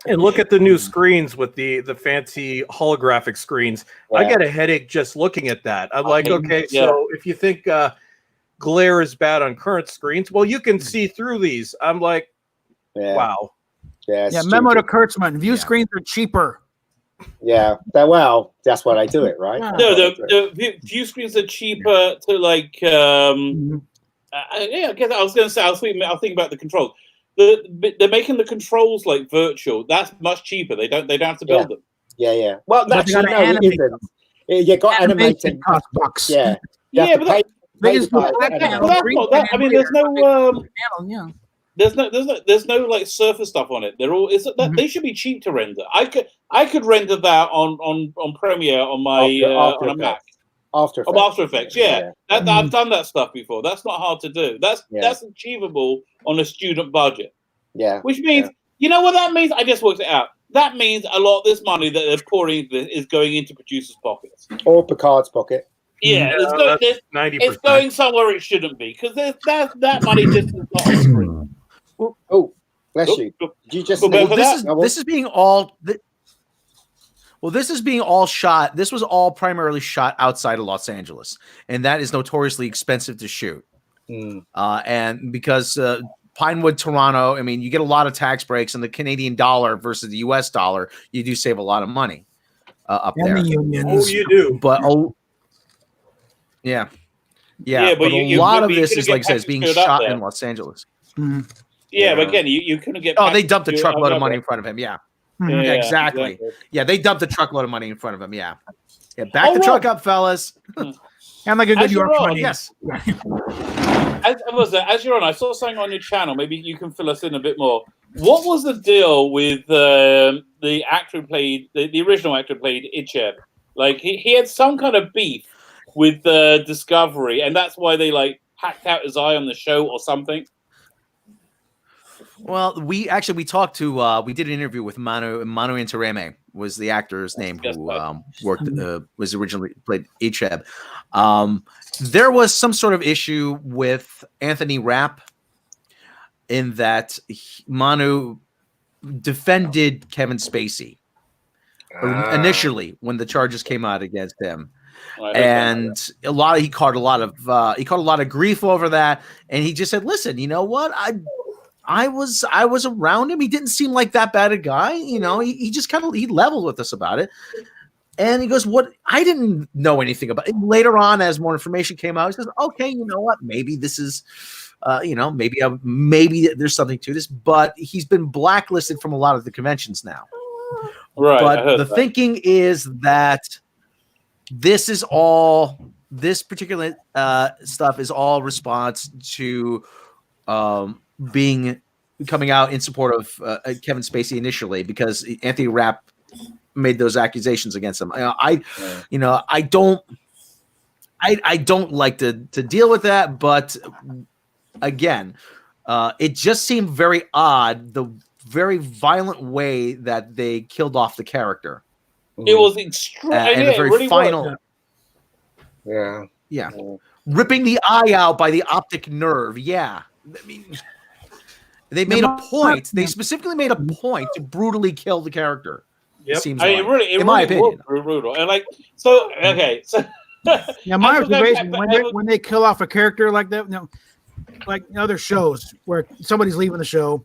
And look at the new screens with the fancy holographic screens. Yeah. I get a headache just looking at that. I'm like, okay, so if you think glare is bad on current screens, well, you can see through these. I'm like, wow. Yeah, memo to Kurtzman. View screens are cheaper. Yeah, that's why I do it, right? No, the view screens are cheaper to like. I guess I was going to say I was thinking about the controls. They're making the controls like virtual. That's much cheaper. They don't have to build them. Yeah. Well, actually, no, it isn't. You got animating cost bucks. Yeah, but I mean, there's no. There's no like surface stuff on it. They're all they should be cheap to render. I could render that on Premiere on my on a Mac. After Effects, yeah. I've done that stuff before. That's not hard to do. That's achievable on a student budget. Yeah. Which means you know what that means? I just worked it out. That means a lot of this money that they're pouring into this is going into producers' pockets. Or Picard's pocket. Yeah, it's going somewhere it shouldn't be because that money just is not on screen. Oh, bless you. Did you just this is being all this is being all shot. This was all primarily shot outside of Los Angeles, and that is notoriously expensive to shoot. And because Pinewood, Toronto, I mean, you get a lot of tax breaks, and the Canadian dollar versus the U.S. dollar, you do save a lot of money up there. The unions. Oh, you do. But yeah. But a lot of this is, like I said, it's being shot in Los Angeles. Mm-hmm. Yeah, but again, you couldn't get. Oh, they dumped a truckload of money in front of him. Yeah. Yeah, exactly. Yeah, they dumped a trucklout of money in front of him. Yeah. Back the truck up, fellas. And like a good York money. Yes. As you're on, I saw something on your channel. Maybe you can fill us in a bit more. What was the deal with the actor who played the original actor who played Icheb? Like he had some kind of beef with Discovery, and that's why they like hacked out his eye on the show or something. Well, we talked to we did an interview with Manu Intereme was the actor's name who was originally played Icheb. There was some sort of issue with Anthony Rapp in that Manu defended Kevin Spacey initially when the charges came out against him. And he caught a lot of grief over that, and he just said, "Listen, you know what? I was around him. He didn't seem like that bad a guy. You know, he just he leveled with us about it." And he goes, "What? I didn't know anything about it." Later on, as more information came out, he says, "Okay, you know what? Maybe this is, maybe there's something to this." But he's been blacklisted from a lot of the conventions now. Right. But the thinking is that this particular stuff is all response to coming out in support of Kevin Spacey initially, because Anthony Rapp made those accusations against him. I don't like to deal with that, but again, it just seemed very odd, the very violent way that they killed off the character. It was extreme, and the very really final. Yeah. Ripping the eye out by the optic nerve. Yeah. I mean, they made a point. They specifically made a point to brutally kill the character. Yep. It seems in my opinion, brutal. And my observation when they kill off a character like that, like other shows where somebody's leaving the show,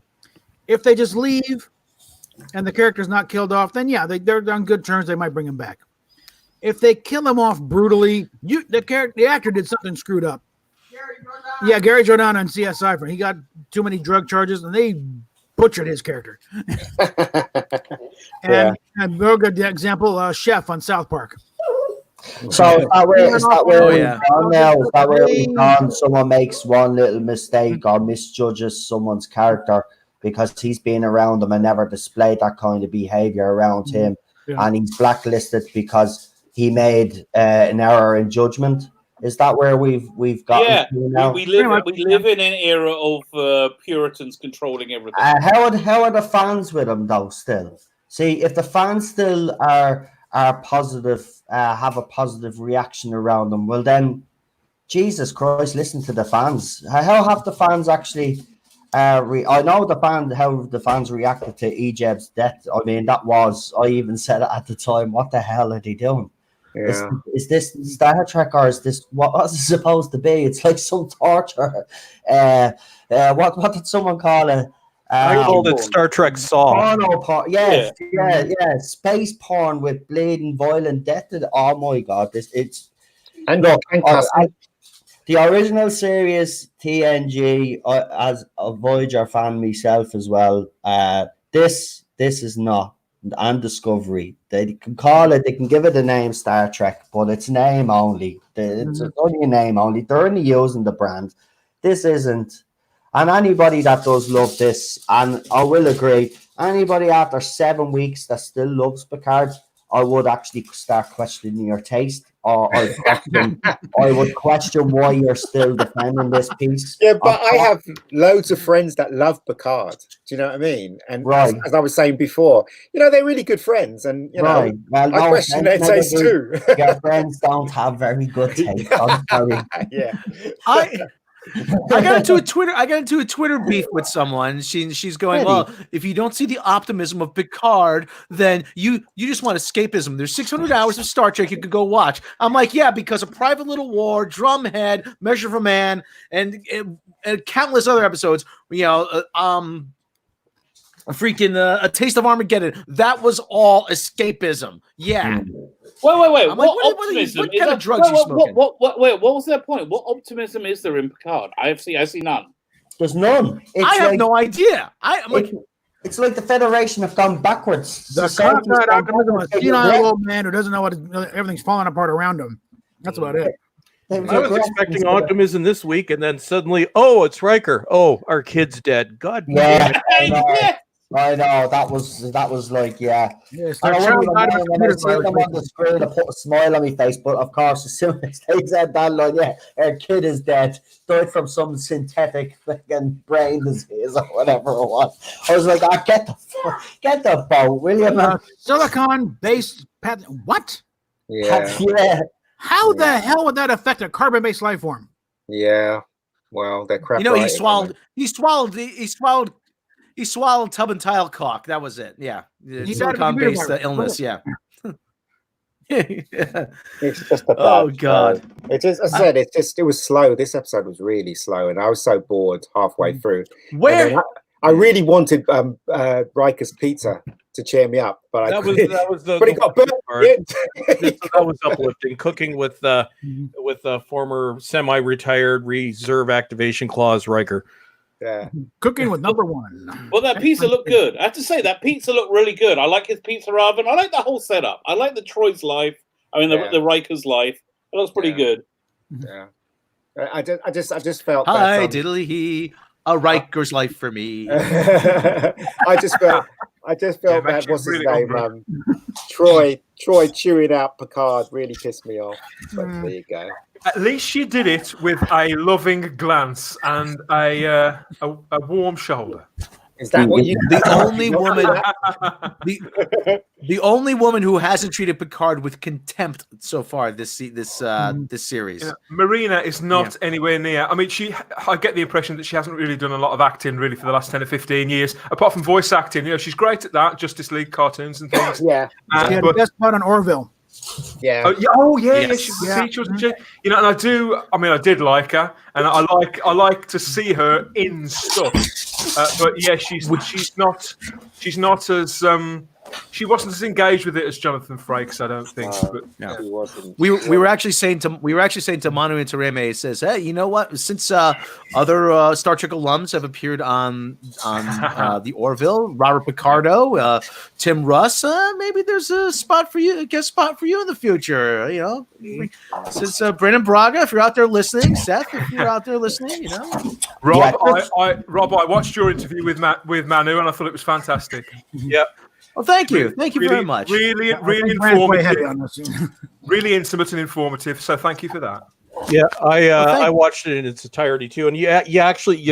if they just leave and the character's not killed off, then they're on good terms. They might bring him back. If they kill him off brutally, the actor did something screwed up. Gary Giordano on CSI, he got too many drug charges, and they butchered his character. And real good example, Chef on South Park. So is that where we've gone? Someone makes one little mistake or misjudges someone's character because he's been around them and never displayed that kind of behavior around him, and he's blacklisted because he made an error in judgment. Is that where we've gotten to now? We live in an era of Puritans controlling everything. How are the fans with him though? Still, see if the fans still are positive, have a positive reaction around them. Well, then, Jesus Christ, listen to the fans. How have the fans actually? I know how the fans reacted to Ejeb's death. I mean, I even said it at the time. What the hell are they doing? Yeah. Is this Star Trek, or is this what's it supposed to be? It's like some torture. What did someone call it? I called it Star Trek Saw. Yes, yeah. Space porn with bleeding, violent death. Oh my God! The original series TNG, as a Voyager fan myself as well. This is not. And Discovery, they can call it, they can give it a name Star Trek, but it's name only. It's only a name only. They're only using the brand. This isn't. And anybody that does love this, and I will agree, anybody after 7 weeks that still loves Picard, I would actually start questioning your taste. Or I would question why you're still defending this piece. Yeah, but I have loads of friends that love Picard. Do you know what I mean? And as I was saying before, they're really good friends. And, well, I question their taste too. Your friends don't have very good taste. I'm sorry. Yeah. I got into a Twitter beef with someone. She's going, well, if you don't see the optimism of Picard, then you just want escapism. There's 600 hours of Star Trek you could go watch. I'm like, yeah, because of Private Little War, Drumhead, Measure of a Man, and countless other episodes. A Taste of Armageddon. That was all escapism. Yeah. Wait. I'm what optimism? What kind of drugs you smoking? What was their point? What optimism is there in Picard? I see none. There's none. I have no idea. It's like the Federation have gone backwards. The concept optimism of a senile old man who doesn't know everything's falling apart around him. That's about it. I was expecting optimism this week, and then suddenly, it's Riker. Oh, our kid's dead. God. Yeah. I know that was like when I see them on the screen, I put a smile on my face. But of course, as soon as they said that line, our kid is dead, died from some synthetic fucking brain disease or whatever it was. I was like, get the boat, will you? Silicon-based what? Yeah. How the hell would that affect a carbon-based life form? Yeah. Well, that crap. He swallowed tub and tile cock. That was it. Yeah. Silicon-based illness. Yeah. It's just a bad God. It just, as I said, it was slow. This episode was really slow, and I was so bored halfway through. I really wanted Riker's pizza to cheer me up, but that was the it got burnt. That was uplifting. Cooking with former semi-retired reserve activation clause Riker. Yeah, cooking with number one. Well, that pizza looked good. I have to say that pizza looked really good. I like his pizza oven. I like the whole setup. I like the Troy's life. I mean, the Riker's life. It looks pretty good. Yeah, I just felt. Hi, diddly he. A Riker's life for me. I just felt that what's his name? Troy chewing out Picard really pissed me off. But there you go. At least she did it with a loving glance and a warm shoulder. Is that what you? The only woman who hasn't treated Picard with contempt so far this series. Marina is not anywhere near. I mean, I get the impression that she hasn't really done a lot of acting really for the last 10 or 15 years, apart from voice acting. She's great at that, Justice League cartoons and things. Yeah. She had the best part on Orville. Yeah. She was a teacher, wasn't she? And I did like her, and I like to see her in stuff. But yeah, she's not as she wasn't as engaged with it as Jonathan Frakes, I don't think. But no, he wasn't. We were actually saying to Manu and Tereme, it says, hey, you know what? Since other Star Trek alums have appeared on the Orville, Robert Picardo, Tim Russ, maybe there's a guest spot for you in the future. Since Brendan Braga, if you're out there listening, Seth, if you're out there listening, Rob, I watched your interview with Manu, and I thought it was fantastic. Yeah. Well, thank you very much. Really informative. Really intimate and informative. So thank you for that. Yeah, I watched it in its entirety too, and you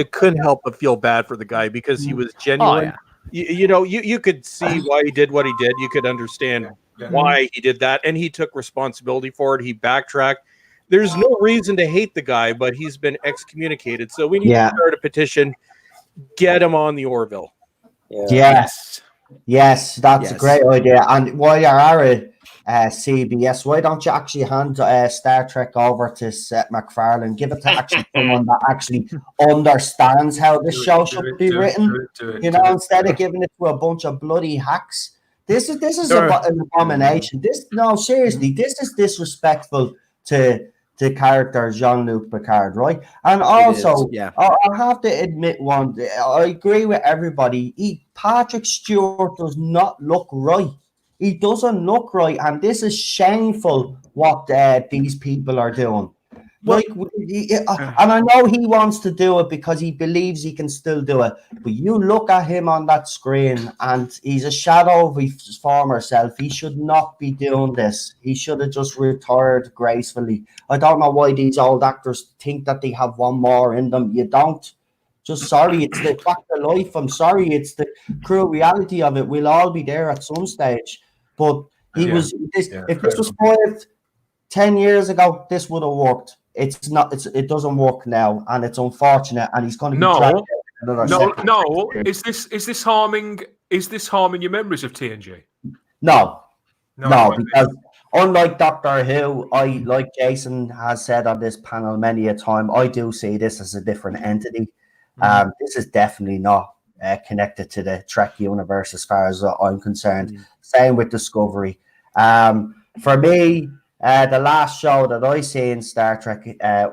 couldn't help but feel bad for the guy because he was genuine. Oh, yeah. You could see why he did what he did. You could understand why he did that, and he took responsibility for it. He backtracked. There's no reason to hate the guy, but he's been excommunicated. So we need to start a petition. Get him on the Orville. Yeah. Yes, that's a great idea. And while you're at CBS, why don't you actually hand Star Trek over to Seth MacFarlane? Give it to actually someone that actually understands how this show should be written. Instead of giving it to a bunch of bloody hacks. This is an abomination. Seriously, this is disrespectful to the character Jean-Luc Picard, right? And also, I have to admit I agree with everybody. Patrick Stewart does not look right. He doesn't look right, and this is shameful what these people are doing. Like, and I know he wants to do it because he believes he can still do it. But you look at him on that screen, and he's a shadow of his former self. He should not be doing this. He should have just retired gracefully. I don't know why these old actors think that they have one more in them. You don't. Just sorry, it's the fact of life. I'm sorry, it's the cruel reality of it. We'll all be there at some stage. But he was. If this was spoiled 10 years ago, this would have worked. It's not. It doesn't work now, and it's unfortunate. And he's going to be dragged out No. Is this harming? Is this harming your memories of TNG? No, because unlike Doctor Who, like Jason has said on this panel many a time, I do see this as a different entity. This is definitely not connected to the Trek universe as far as I'm concerned. Same with Discovery. For me, the last show that I see in Star Trek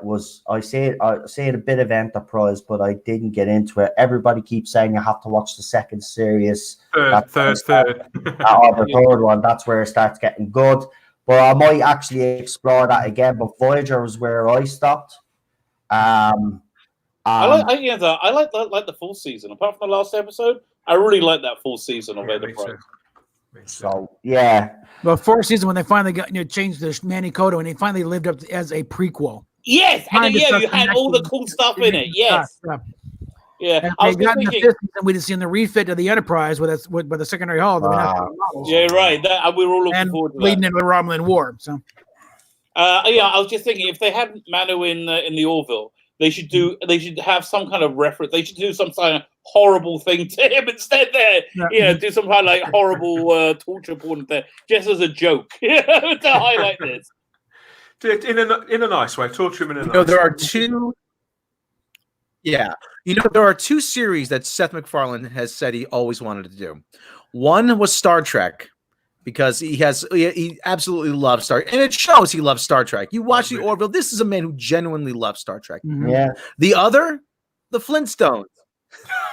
was I see a bit of Enterprise, but I didn't get into it. Everybody keeps saying you have to watch the second series, third, or the third one. That's where it starts getting good. But I might actually explore that again. But Voyager was where I stopped. I like the full season. Apart from the last episode, I really like that full season of Enterprise. So yeah, well, fourth season when they finally got changed the Manny Koto and he finally lived up as a prequel. Yes, and you had all the cool stuff in it. Yes, yeah. I was got in the fifth season, we just seen the refit of the Enterprise with the secondary hull. Yeah, right. We were all looking forward to that. Leading into the Romulan War. So, I was just thinking if they had Manu in the Orville, they should have some kind of reference. They should do some kind of horrible thing to him instead. Do some kind of like horrible torture porn there, just as a joke to highlight this. In a nice way, torture him in a nice way. There are two. Yeah, there are two series that Seth MacFarlane has said he always wanted to do. One was Star Trek. Because he absolutely loves Star Trek. And it shows he loves Star Trek. You watch the Orville, this is a man who genuinely loves Star Trek. Yeah. The other, the Flintstones.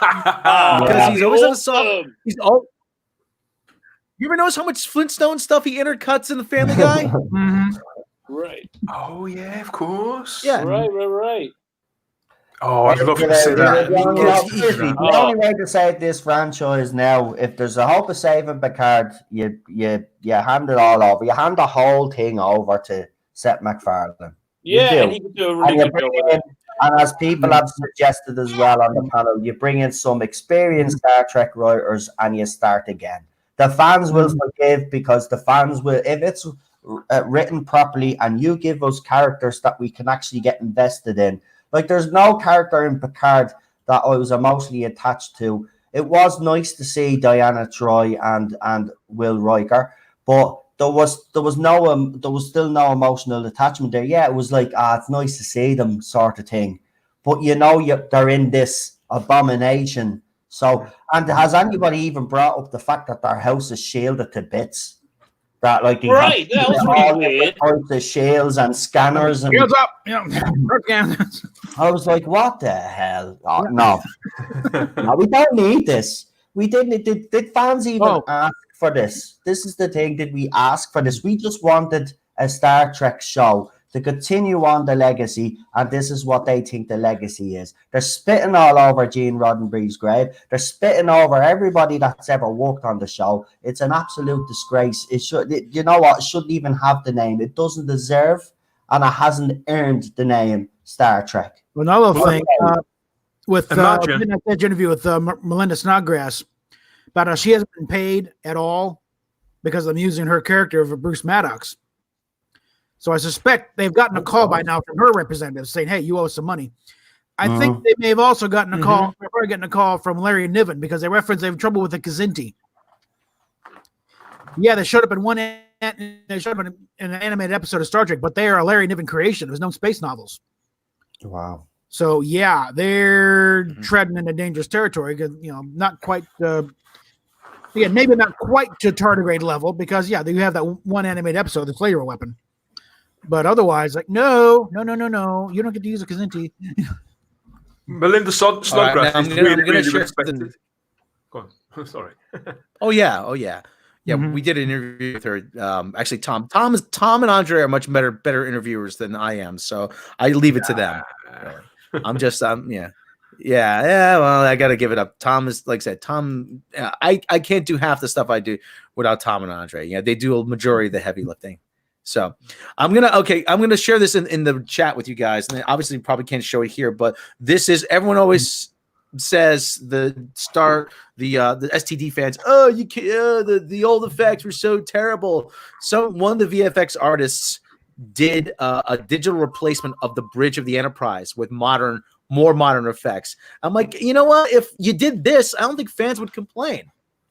Because he's always on a soft. You ever notice how much Flintstone stuff he intercuts in the Family Guy? Right. Oh yeah, of course. Yeah. Right. Oh, I'd love to see that. The only way to save this franchise now, if there's a hope of saving Picard, you hand it all over. You hand the whole thing over to Seth MacFarlane. Yeah, and he can do a really good job with it. And as people have suggested as well on the panel, you bring in some experienced Star Trek writers and you start again. The fans will forgive because the fans will, if it's written properly and you give us characters that we can actually get invested in. Like, there's no character in Picard that I was emotionally attached to. It was nice to see Diana Troy and Will Riker, but there was still no emotional attachment there. Yeah, it was like, it's nice to see them sort of thing. But they're in this abomination. So, and has anybody even brought up the fact that their house is shielded to bits? That that was really weird. The shields and scanners and shields up. I was like, what the hell? Oh, no, we don't need this. We didn't. Did fans even ask for this? This is the thing. Did we ask for this? We just wanted a Star Trek show to continue on the legacy, and this is what they think the legacy is. They're spitting all over Gene Roddenberry's grave. They're spitting over everybody that's ever worked on the show. It's an absolute disgrace. It shouldn't even have the name. It doesn't deserve, and it hasn't earned the name Star Trek. Another thing, with that interview with Melinda Snodgrass about how she hasn't been paid at all because I'm using her character of Bruce Maddox. So I suspect they've gotten a call by now from her representative saying, "Hey, you owe us some money." I think they may have also gotten a call. They're probably getting a call from Larry Niven because they reference they have trouble with the Kazinti. Yeah, they showed up in an animated episode of Star Trek, but they are a Larry Niven creation. There's no space novels. Wow. So yeah, they're treading into dangerous territory because not quite. Maybe not quite to tardigrade level because you have that one animated episode, the Slayer weapon. But otherwise, like, no, you don't get to use a Kazinti. Melinda Snodgrass is really respected. Go on. Sorry. Oh yeah. Yeah, we did an interview with her. Actually, Tom and Andre are much better interviewers than I am, so I leave it to them. Really. I'm just yeah. Well, I got to give it up. Tom is, like I said, Tom. I can't do half the stuff I do without Tom and Andre. Yeah, they do a majority of the heavy lifting. So I'm gonna share this in the chat with you guys, and obviously probably can't show it here, but this is everyone always says the STD fans, oh, you can't, the old effects were so terrible. So one of the VFX artists did a digital replacement of the bridge of the Enterprise with more modern effects. I'm like, you know what? If you did this, I don't think fans would complain.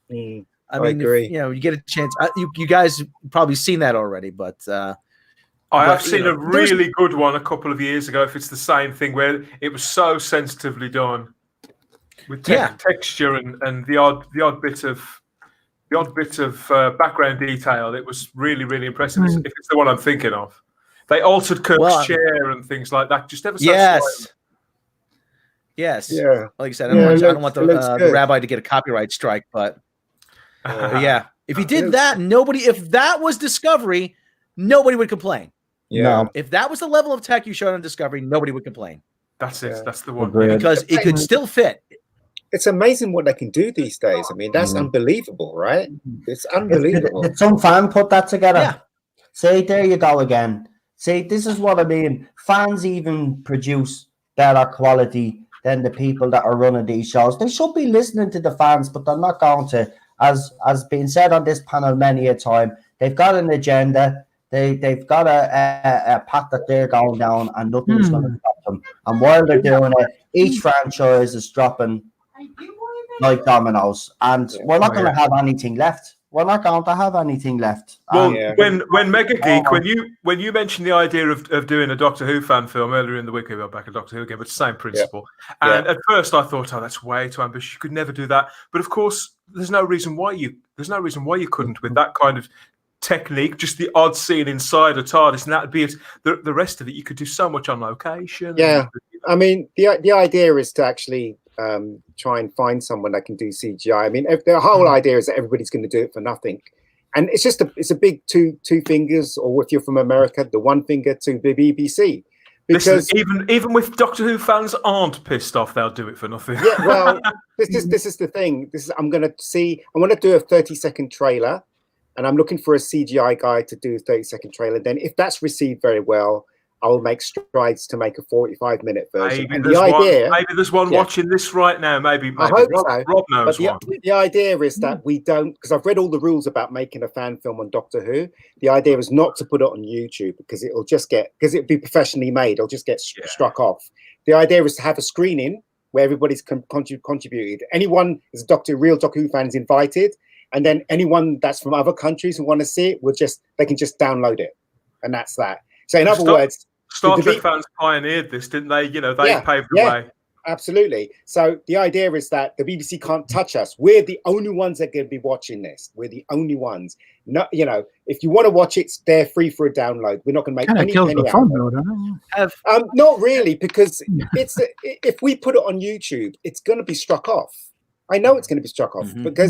I mean, agree. If, you get a chance. You guys probably seen that already, but I have seen a really good one a couple of years ago. If it's the same thing where it was so sensitively done. With texture and the odd bit of background detail, it was really, really impressive. If it's the one I'm thinking of, they altered Kirk's chair and things like that. Just ever so slightly. Yes. Yeah. Like I said, I don't want the rabbi to get a copyright strike, but yeah, if he did that, if that was Discovery, nobody would complain. Yeah. If that was the level of tech you showed on Discovery, nobody would complain. That's it. That's the one. Because it could still fit. It's amazing what they can do these days. I mean, that's unbelievable, right? It's unbelievable. If some fan put that together, say, there you go again. See, this is what I mean. Fans even produce better quality than the people that are running these shows. They should be listening to the fans, but they're not going to. As been said on this panel many a time, they've got an agenda. They've got a path that they're going down, and nothing's going to stop them. And while they're doing it, each franchise is dropping like dominoes, and we're not going to have anything left. We're not going to have anything left. Well, when Mega Geek, when you mentioned the idea of doing a Doctor Who fan film earlier in the week, we got back at Doctor Who again, but same principle. Yeah. And at first I thought, oh, that's way too ambitious. You could never do that. But of course, there's no reason why you couldn't with that kind of technique. Just the odd scene inside a TARDIS, and that'd be it. The rest of it, you could do so much on location. Yeah, I mean, the idea is to actually try and find someone that can do CGI. I mean, the whole idea is that everybody's going to do it for nothing, and it's just it's a big two fingers, or if you're from America, the one finger to the BBC. Because even with Doctor Who fans aren't pissed off, they'll do it for nothing. Yeah, well, this is the thing. I want to do a 30-second trailer, and I'm looking for a CGI guy to do a 30-second trailer. Then, if that's received very well, I will make strides to make a 45-minute version. Maybe there's one watching this right now. Maybe I hope so. Rob knows one. The idea is that we don't, because I've read all the rules about making a fan film on Doctor Who. The idea is not to put it on YouTube because it'll be professionally made. It'll just get struck off. The idea is to have a screening where everybody's contributed. Anyone is real Doctor Who fans invited, and then anyone that's from other countries who want to see it they can just download it, and that's that. So in other words, Star Trek fans pioneered this, didn't they? You know, they paved the way. Absolutely. So the idea is that the BBC can't touch us. We're the only ones that are going to be watching this. We're the only ones. No, if you want to watch it, they're free for a download. We're not going to make any penny out of it. Not really, because if we put it on YouTube, it's going to be struck off. I know it's going to be struck off because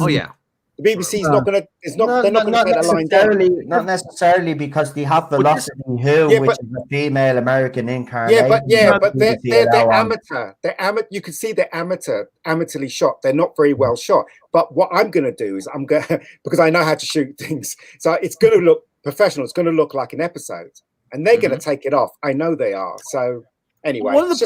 the BBC is not going to. They're not going to take that line down. Not necessarily, because they have Velocity Who, which is a female American incarnation. But they're amateur. They're amateur. You can see they're amateurly shot. They're not very well shot. But what I'm going to do is because I know how to shoot things, so it's going to look professional. It's going to look like an episode, and they're going to take it off. I know they are. So anyway, one of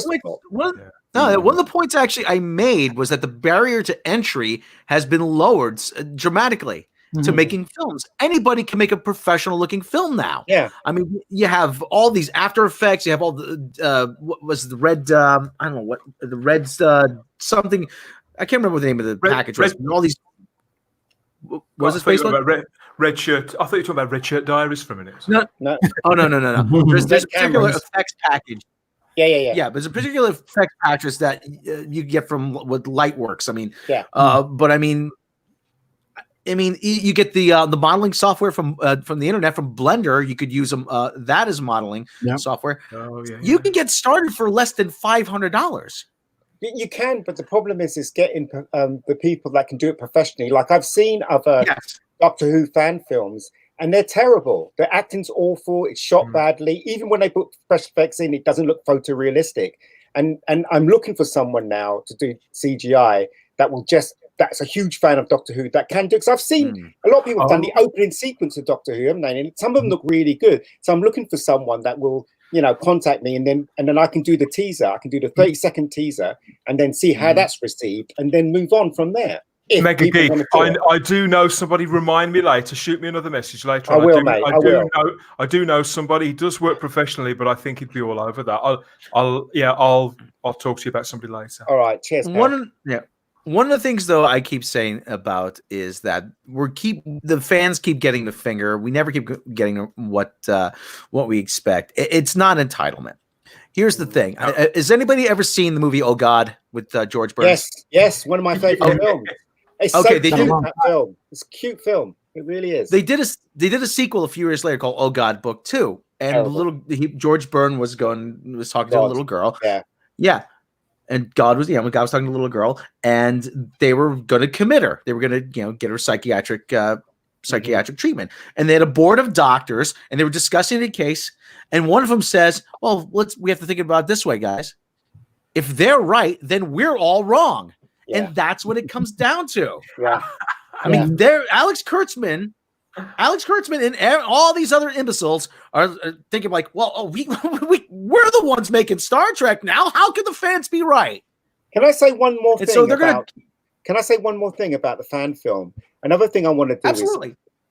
the points actually I made was that the barrier to entry has been lowered dramatically to making films. Anybody can make a professional looking film now. Yeah. I mean, you have all these After Effects, you have all the, what was the red, I don't know what, the red something, I can't remember what the name of the package was. All these, what was this based on? Red shirt. I thought you were talking about Red Shirt Diaries for a minute. No. Oh, no. There's a particular effects package. Yeah. But there's a particular effect package that you get with Lightworks. I mean, but I mean, you get the modeling software from the internet, from Blender. You could use that as modeling software. Oh, yeah. You can get started for less than $500. You can, but the problem is getting the people that can do it professionally. Like I've seen other Doctor Who fan films, and they're terrible. The acting's awful. It's shot badly. Even when they put special effects in, it doesn't look photorealistic. And I'm looking for someone now to do CGI that will that's a huge fan of Doctor Who that can do. Because I've seen a lot of people have done the opening sequence of Doctor Who, haven't they? And some of them look really good. So I'm looking for someone that will, contact me, and then I can do the teaser. I can do the 30-second teaser, and then see how that's received, and then move on from there. Mega Geek, I do know somebody. Remind me later. Shoot me another message later. I will, mate. I will. I do know somebody. He does work professionally, but I think he'd be all over that. I'll talk to you about somebody later. All right. Cheers. One of the things, though, I keep saying about is that the fans keep getting the finger. We never keep getting what we expect. It's not entitlement. Here's the thing. Has anybody ever seen the movie Oh God with George Burns? Yes. One of my favorite films. It's so cute, that film. It's a cute film. It really is. They did a sequel a few years later called Oh God Book 2. And George Burns was talking to a little girl. Yeah. And God was talking to a little girl, and they were going to commit her. They were going to, get her psychiatric treatment. And they had a board of doctors, and they were discussing the case. And one of them says, "Well, we have to think about it this way, guys. If they're right, then we're all wrong." Yeah. And that's what it comes down to. Yeah. I mean, Alex Kurtzman and all these other imbeciles are thinking like, well, we're the ones making Star Trek now. How can the fans be right? Can I say one more thing? Can I say one more thing about the fan film? Another thing I want to do is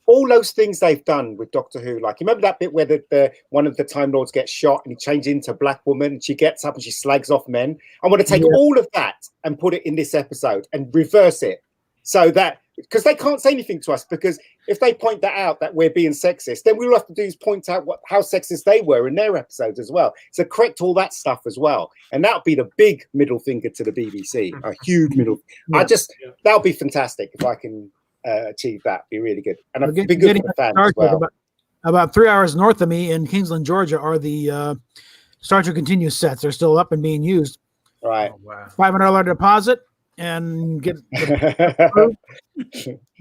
all those things they've done with Doctor Who. Like, you remember that bit where the one of the Time Lords gets shot and he changes into a black woman and she gets up and she slags off men? I want to take all of that and put it in this episode and reverse it so that, because they can't say anything to us, because if they point that out that we're being sexist, then all we have to do is point out how sexist they were in their episodes as well. So correct all that stuff as well, and that'll be the big middle finger to the BBC, a huge middle. That'll be fantastic if I can achieve that. Be really good, and it'll be good for the fans as well. About 3 hours north of me in Kingsland, Georgia, are the Star Trek Continues sets. They're still up and being used. Right. Oh, wow. $500 deposit. And get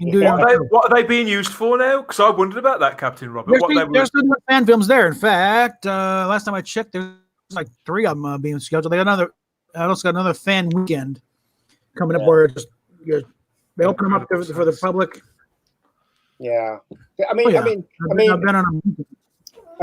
what are they being used for now? Because I wondered about that, Captain Robert. There's still fan films there. In fact, last time I checked, there's like 3 of them being scheduled. I also got another fan weekend coming up where they open them up for the public. Yeah, I mean,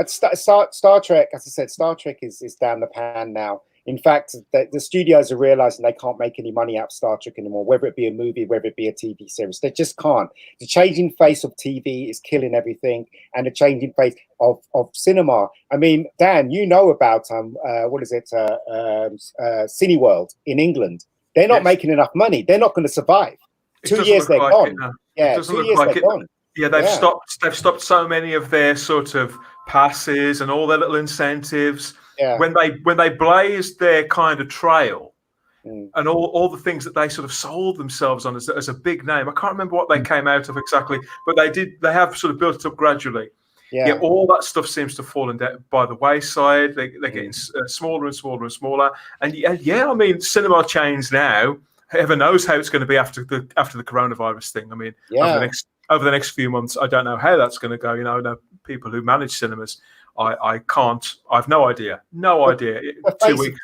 Star Trek, as I said, Star Trek is down the pan now. In fact, the studios are realizing they can't make any money out of Star Trek anymore, whether it be a movie, whether it be a TV series. They just can't. The changing face of TV is killing everything, and the changing face of cinema. I mean, Dan, you know about Cineworld in England. They're not making enough money. They're not going to survive. 2 years they're gone. Yeah, 2 years they're gone. Yeah, they've stopped so many of their sort of passes and all their little incentives. Yeah. When they blazed their kind of trail and all the things that they sort of sold themselves on as a big name, I can't remember what they came out of exactly, but they have sort of built it up gradually. Yeah, all that stuff seems to fall by the wayside. They're getting smaller and smaller and smaller. And I mean, cinema chains now, heaven knows how it's going to be after the coronavirus thing. I mean, over the next few months, I don't know how that's going to go. I know people who manage cinemas. I can't. I've no idea. 2 weeks.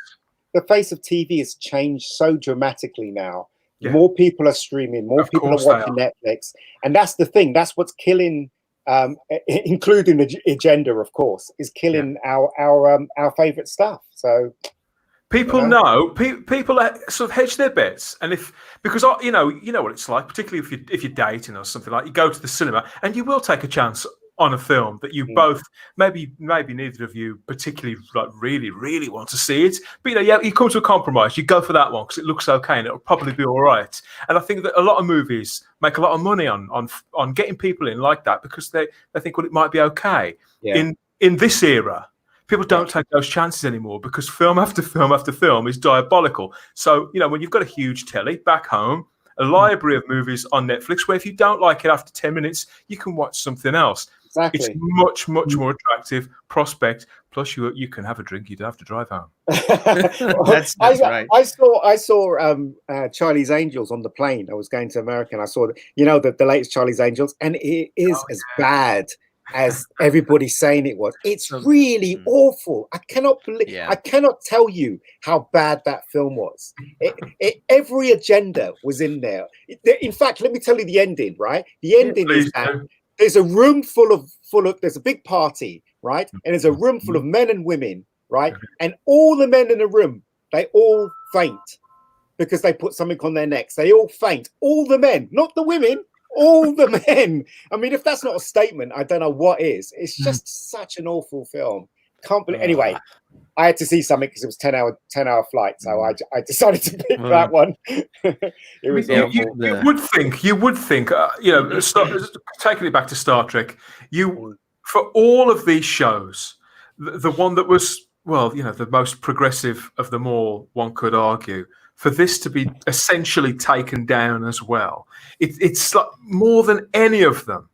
The face of TV has changed so dramatically now. Yeah. More people are streaming. More people are watching Netflix, and that's the thing. That's what's killing, including the agenda, of course, is killing our favorite stuff. So people know. People sort of hedge their bets, and because you know what it's like, particularly if you're dating or something like, you go to the cinema and you will take a chance on a film that you both maybe neither of you particularly really, really want to see it, but you come to a compromise. You go for that one because it looks okay and it'll probably be all right. And I think that a lot of movies make a lot of money on getting people in like that because they think, well, it might be okay. Yeah. In this era, people don't take those chances anymore because film after film after film is diabolical. So when you've got a huge telly back home, a library of movies on Netflix, where if you don't like it after 10 minutes, you can watch something else. Exactly. It's much more attractive prospect. Plus, you can have a drink. You don't have to drive home. That's right. I saw Charlie's Angels on the plane. I was going to America, and I saw the latest Charlie's Angels, and it is as bad as everybody's saying it was. It's really awful. I cannot believe. Yeah. I cannot tell you how bad that film was. Every agenda was in there. In fact, let me tell you the ending. Right, the ending is that there's a room full of there's a big party, right, and there's a room full of men and women, right, and all the men in the room, they all faint because they put something on their necks. They all faint. All the men, not the women. All the men. I mean, if that's not a statement, I don't know what is. It's just such an awful film. Can't believe. Anyway, I had to see something because it was 10-hour flight, so I decided to pick that one. It was you would think, taking it back to Star Trek, for all of these shows, the one that was the most progressive of them all, one could argue, for this to be essentially taken down as well, it's like more than any of them.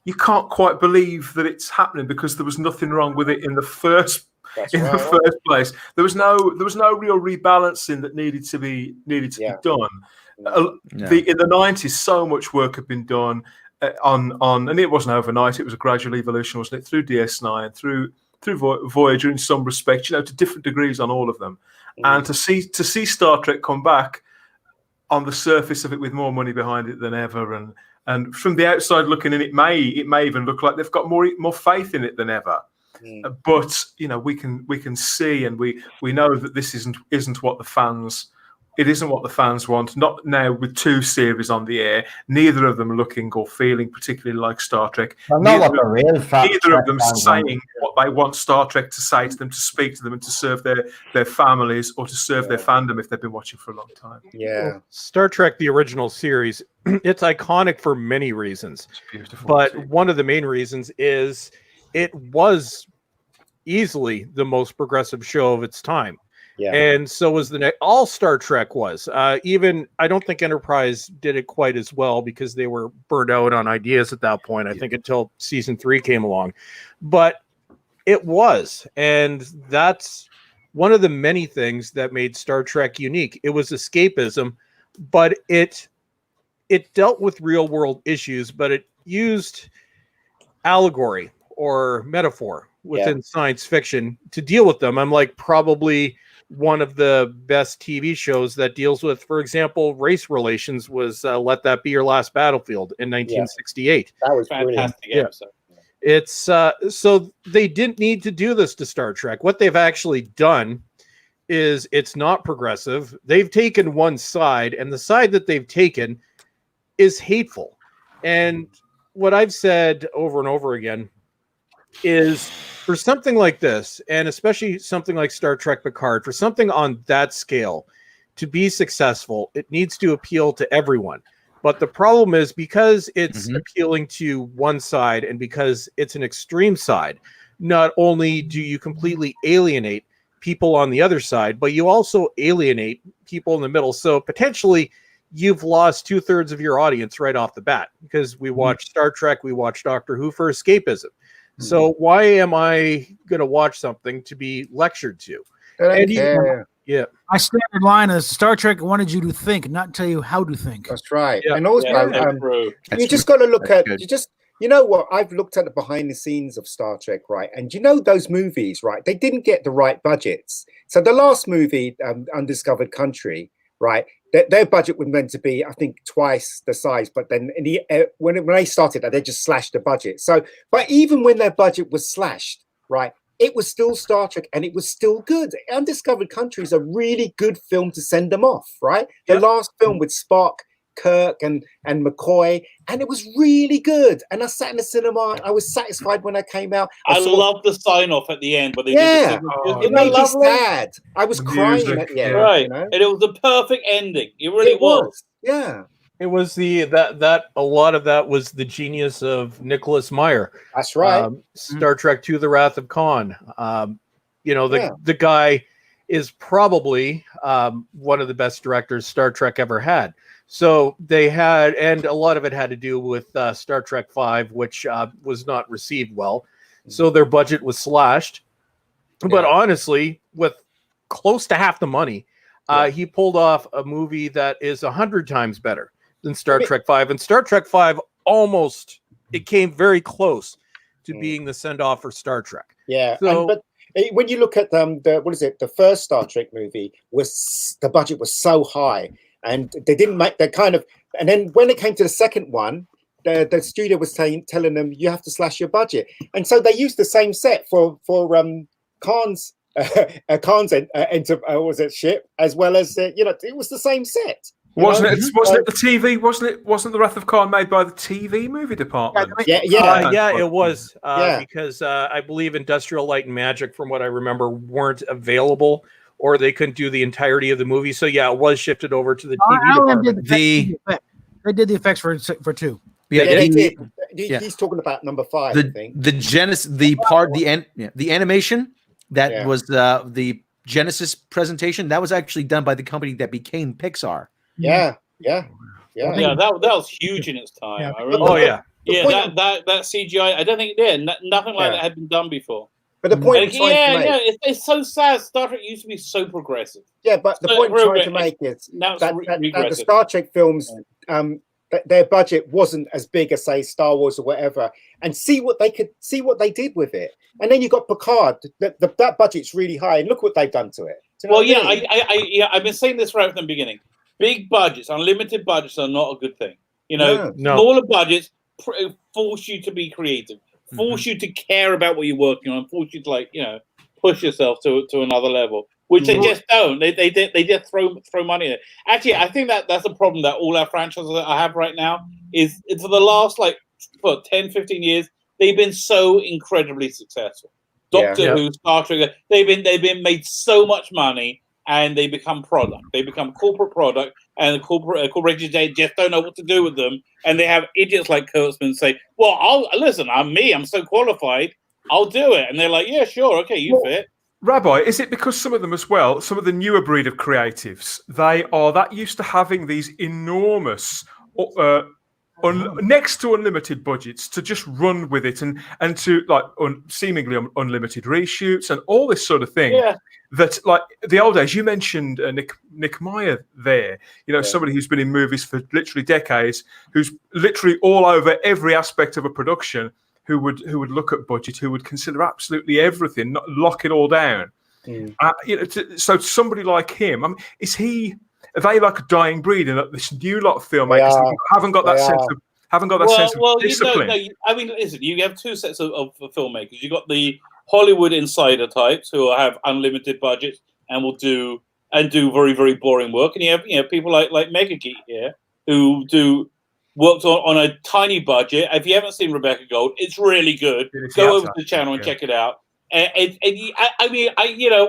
You can't quite believe that it's happening because there was nothing wrong with it in the first place. There was no real rebalancing that needed to be done. In the 90s, so much work had been done on, and it wasn't overnight. It was a gradual evolution, wasn't it? Through DS9, through Voyager, in some respects, to different degrees on all of them. And to see Star Trek come back on the surface of it with more money behind it than ever, and from the outside looking in, it may even look like they've got more faith in it than ever. But we can see, and we know that this isn't what the fans. It isn't what the fans want. Not now with 2 series on the air. Neither of them are looking or feeling particularly like Star Trek. Neither of them saying what they want Star Trek to say to them, to speak to them, and to serve their families or to serve their fandom if they've been watching for a long time. Yeah. Star Trek, the original series, it's iconic for many reasons. It's beautiful. But one of the main reasons is it was easily the most progressive show of its time. Yeah. And so was all Star Trek was. Even I don't think Enterprise did it quite as well because they were burned out on ideas at that point, I think, until season 3 came along. But it was. And that's one of the many things that made Star Trek unique. It was escapism, but it dealt with real world issues, but it used allegory or metaphor within science fiction to deal with them. I'm like, probably one of the best TV shows that deals with, for example, race relations was Let That Be Your Last Battlefield in 1968. That was fantastic episode. It's so they didn't need to do this to Star Trek. What they've actually done is it's not progressive. They've taken one side, and the side that they've taken is hateful. And what I've said over and over again is, for something like this, and especially something like Star Trek Picard, for something on that scale to be successful, it needs to appeal to everyone. But the problem is, because it's appealing to one side and because it's an extreme side, not only do you completely alienate people on the other side, but you also alienate people in the middle. So potentially you've lost 2/3 of your audience right off the bat, because we watch Star Trek, we watch Doctor Who for escapism. So why am I going to watch something to be lectured to? My standard line is Star Trek wanted you to think, not tell you how to think. That's right. Yeah. And also, you just got to look at, you know what? I've looked at the behind the scenes of Star Trek, right? And those movies, right? They didn't get the right budgets. So the last movie, Undiscovered Country, right? Their budget was meant to be, I think, twice the size. But then when they started that, they just slashed the budget. So, but even when their budget was slashed, right, it was still Star Trek and it was still good. Undiscovered Country is a really good film to send them off, right? The last film with Spock, Kirk, and McCoy, and it was really good. And I sat in the cinema. I was satisfied when I came out. I love the sign off at the end, but it made me sad. I was crying at the end, right? And it was the perfect ending. It really was. Yeah. It was that a lot of that was the genius of Nicholas Meyer. That's right. Star Trek II: The Wrath of Khan. The guy is probably one of the best directors Star Trek ever had. So they had, and a lot of it had to do with Star Trek V, which was not received well. So their budget was slashed. But honestly, with close to half the money, he pulled off a movie that is 100 times better than Star Trek V. And Star Trek V it came very close to being the send-off for Star Trek. Yeah, so, but when you look at the first Star Trek movie, the budget was so high, and they didn't make that kind of. And then when it came to the second one, the studio was telling them you have to slash your budget, and so they used the same set for Khan's ship, as well as it was the same set. Wasn't it the TV? Wasn't the Wrath of Khan made by the TV movie department? It was because I believe Industrial Light and Magic, from what I remember, weren't available, or they couldn't do the entirety of the movie. So it was shifted over to the TV department. They did the effects for 2. He's talking about number 5. I think the Genesis, the animation that was the Genesis presentation that was actually done by the company that became Pixar. That was huge in its time. Yeah. I remember. That CGI. I don't think nothing like that had been done before. But the point, it's so sad. Star Trek used to be so progressive. Yeah, but the point I'm trying to make is that the Star Trek films, their budget wasn't as big as say Star Wars or whatever, and see what they did with it. And then you got Picard. That budget's really high, and look what they've done to it. I've been saying this right from the beginning. Big budgets, unlimited budgets are not a good thing. Smaller budgets force you to be creative, force you to care about what you're working on, force you to push yourself to another level, which they just don't. They just throw money in it. Actually, I think that's a problem that all our franchises I have right now is for the last 10, 15 years, they've been so incredibly successful. Doctor Who, Star Trek, they've been made so much money. And they become product. They become corporate product, and the corporations just don't know what to do with them. And they have idiots like Kurtzman say, "Well, I'm so qualified, I'll do it." And they're like, "Yeah, sure, okay, you fit." Rabbi, is it because some of them as well, some of the newer breed of creatives, they are that used to having these enormous, next to unlimited budgets to just run with it and to seemingly unlimited reshoots and all this sort of thing? Yeah. That the old days, you mentioned Nick Meyer there, somebody who's been in movies for literally decades, who's literally all over every aspect of a production, who would look at budget, who would consider absolutely everything, not lock it all down. So somebody like him, are they like a dying breed, and this new lot of filmmakers haven't got that sense of discipline? Listen, you have two sets of filmmakers. You've got the Hollywood insider types who have unlimited budgets and will do very, very boring work, and you have people like Mega Geek here who worked on a tiny budget. If you haven't seen Rebecca Gold, it's really good. Go over to the channel and check it out.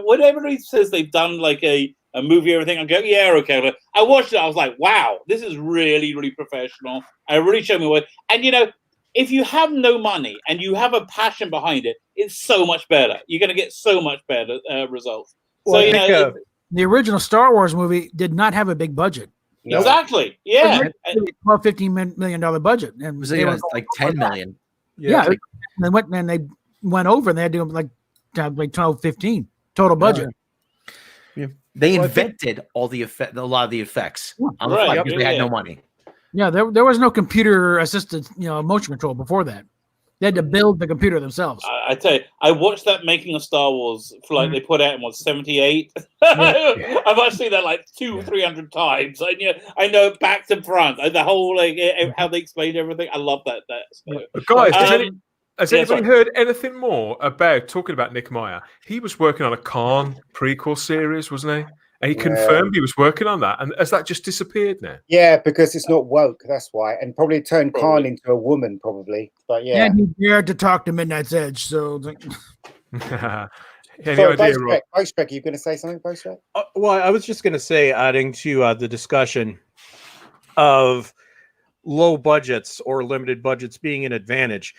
Whatever he says they've done a movie, everything, I go, yeah, okay. I watched it. I was like, wow, this is really, really professional. And it really showed me what. And if you have no money and you have a passion behind it, it's so much better. You're going to get so much better results. Well, so the original Star Wars movie did not have a big budget. No. Exactly. Yeah. $12-15 million budget, and was it like $10 million? Yeah. They went over, and they had to do 12, 15 total budget. Yeah. They invented a lot of the effects on the fly because they had no money. Yeah, there was no computer assisted, motion control before that. They had to build the computer themselves. I tell you, I watched that Making of Star Wars they put out in 78. I've actually seen that 200-300 times. I know back to front, the whole how they explained everything. I love that. Guys, has anybody heard anything more about talking about Nick Meyer? He was working on a Khan prequel series, wasn't he? And he confirmed he was working on that. And has that just disappeared now? Yeah, because it's not woke. That's why. And probably turned Khan into a woman, probably. But yeah. And he dared to talk to Midnight's Edge. So. Bowelstrek, are you going to say something, Bowelstrek? Well, I was just going to say, adding to the discussion of low budgets or limited budgets being an advantage.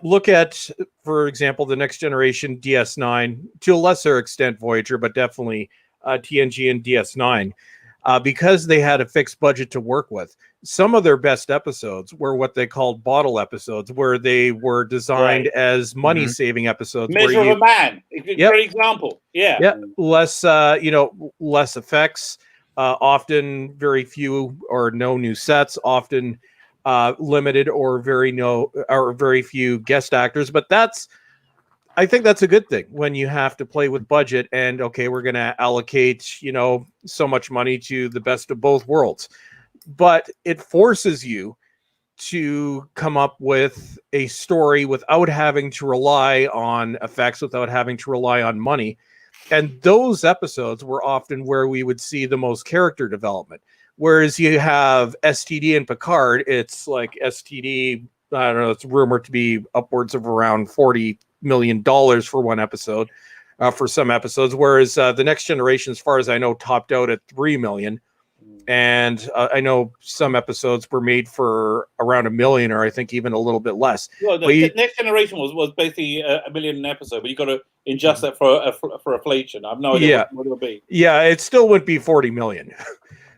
Look at, for example, the Next Generation DS9, to a lesser extent Voyager, but definitely TNG and DS9. because they had a fixed budget to work with. Some of their best episodes were what they called bottle episodes, where they were designed as money-saving episodes. Measure of a Man, great example. Yeah, less, less effects, often very few or no new sets, often limited or very few guest actors. But I think that's a good thing when you have to play with budget and, okay, we're going to allocate, so much money to the best of both worlds. But it forces you to come up with a story without having to rely on effects, without having to rely on money. And those episodes were often where we would see the most character development. Whereas you have STD and Picard, it's like STD, I don't know, it's rumored to be upwards of around $40 million for one episode, for some episodes. Whereas the Next Generation, as far as I know, topped out at $3 million. And I know some episodes were made for around $1 million, or I think even a little bit less. Well, the Next Generation was basically $1 million an episode, but you got to adjust that for inflation. I have no idea what it'll be. Yeah, it still wouldn't be 40 million.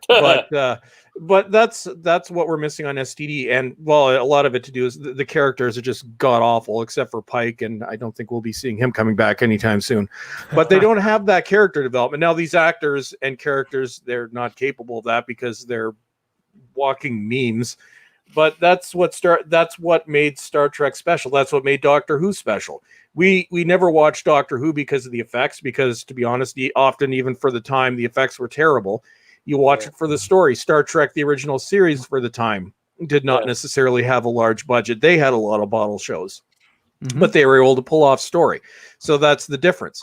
But that's what we're missing on STD, and well, a lot of it to do is the characters are just god awful, except for Pike, and I don't think we'll be seeing him coming back anytime soon. But they don't have that character development. Now these actors and characters, they're not capable of that because they're walking memes. But that's what made Star Trek special. That's what made Doctor Who special. We never watched Doctor Who because of the effects, because to be honest, often even for the time the effects were terrible. You watch it for the story. Star Trek, the original series for the time, did not necessarily have a large budget. They had a lot of bottle shows, but they were able to pull off story. So that's the difference.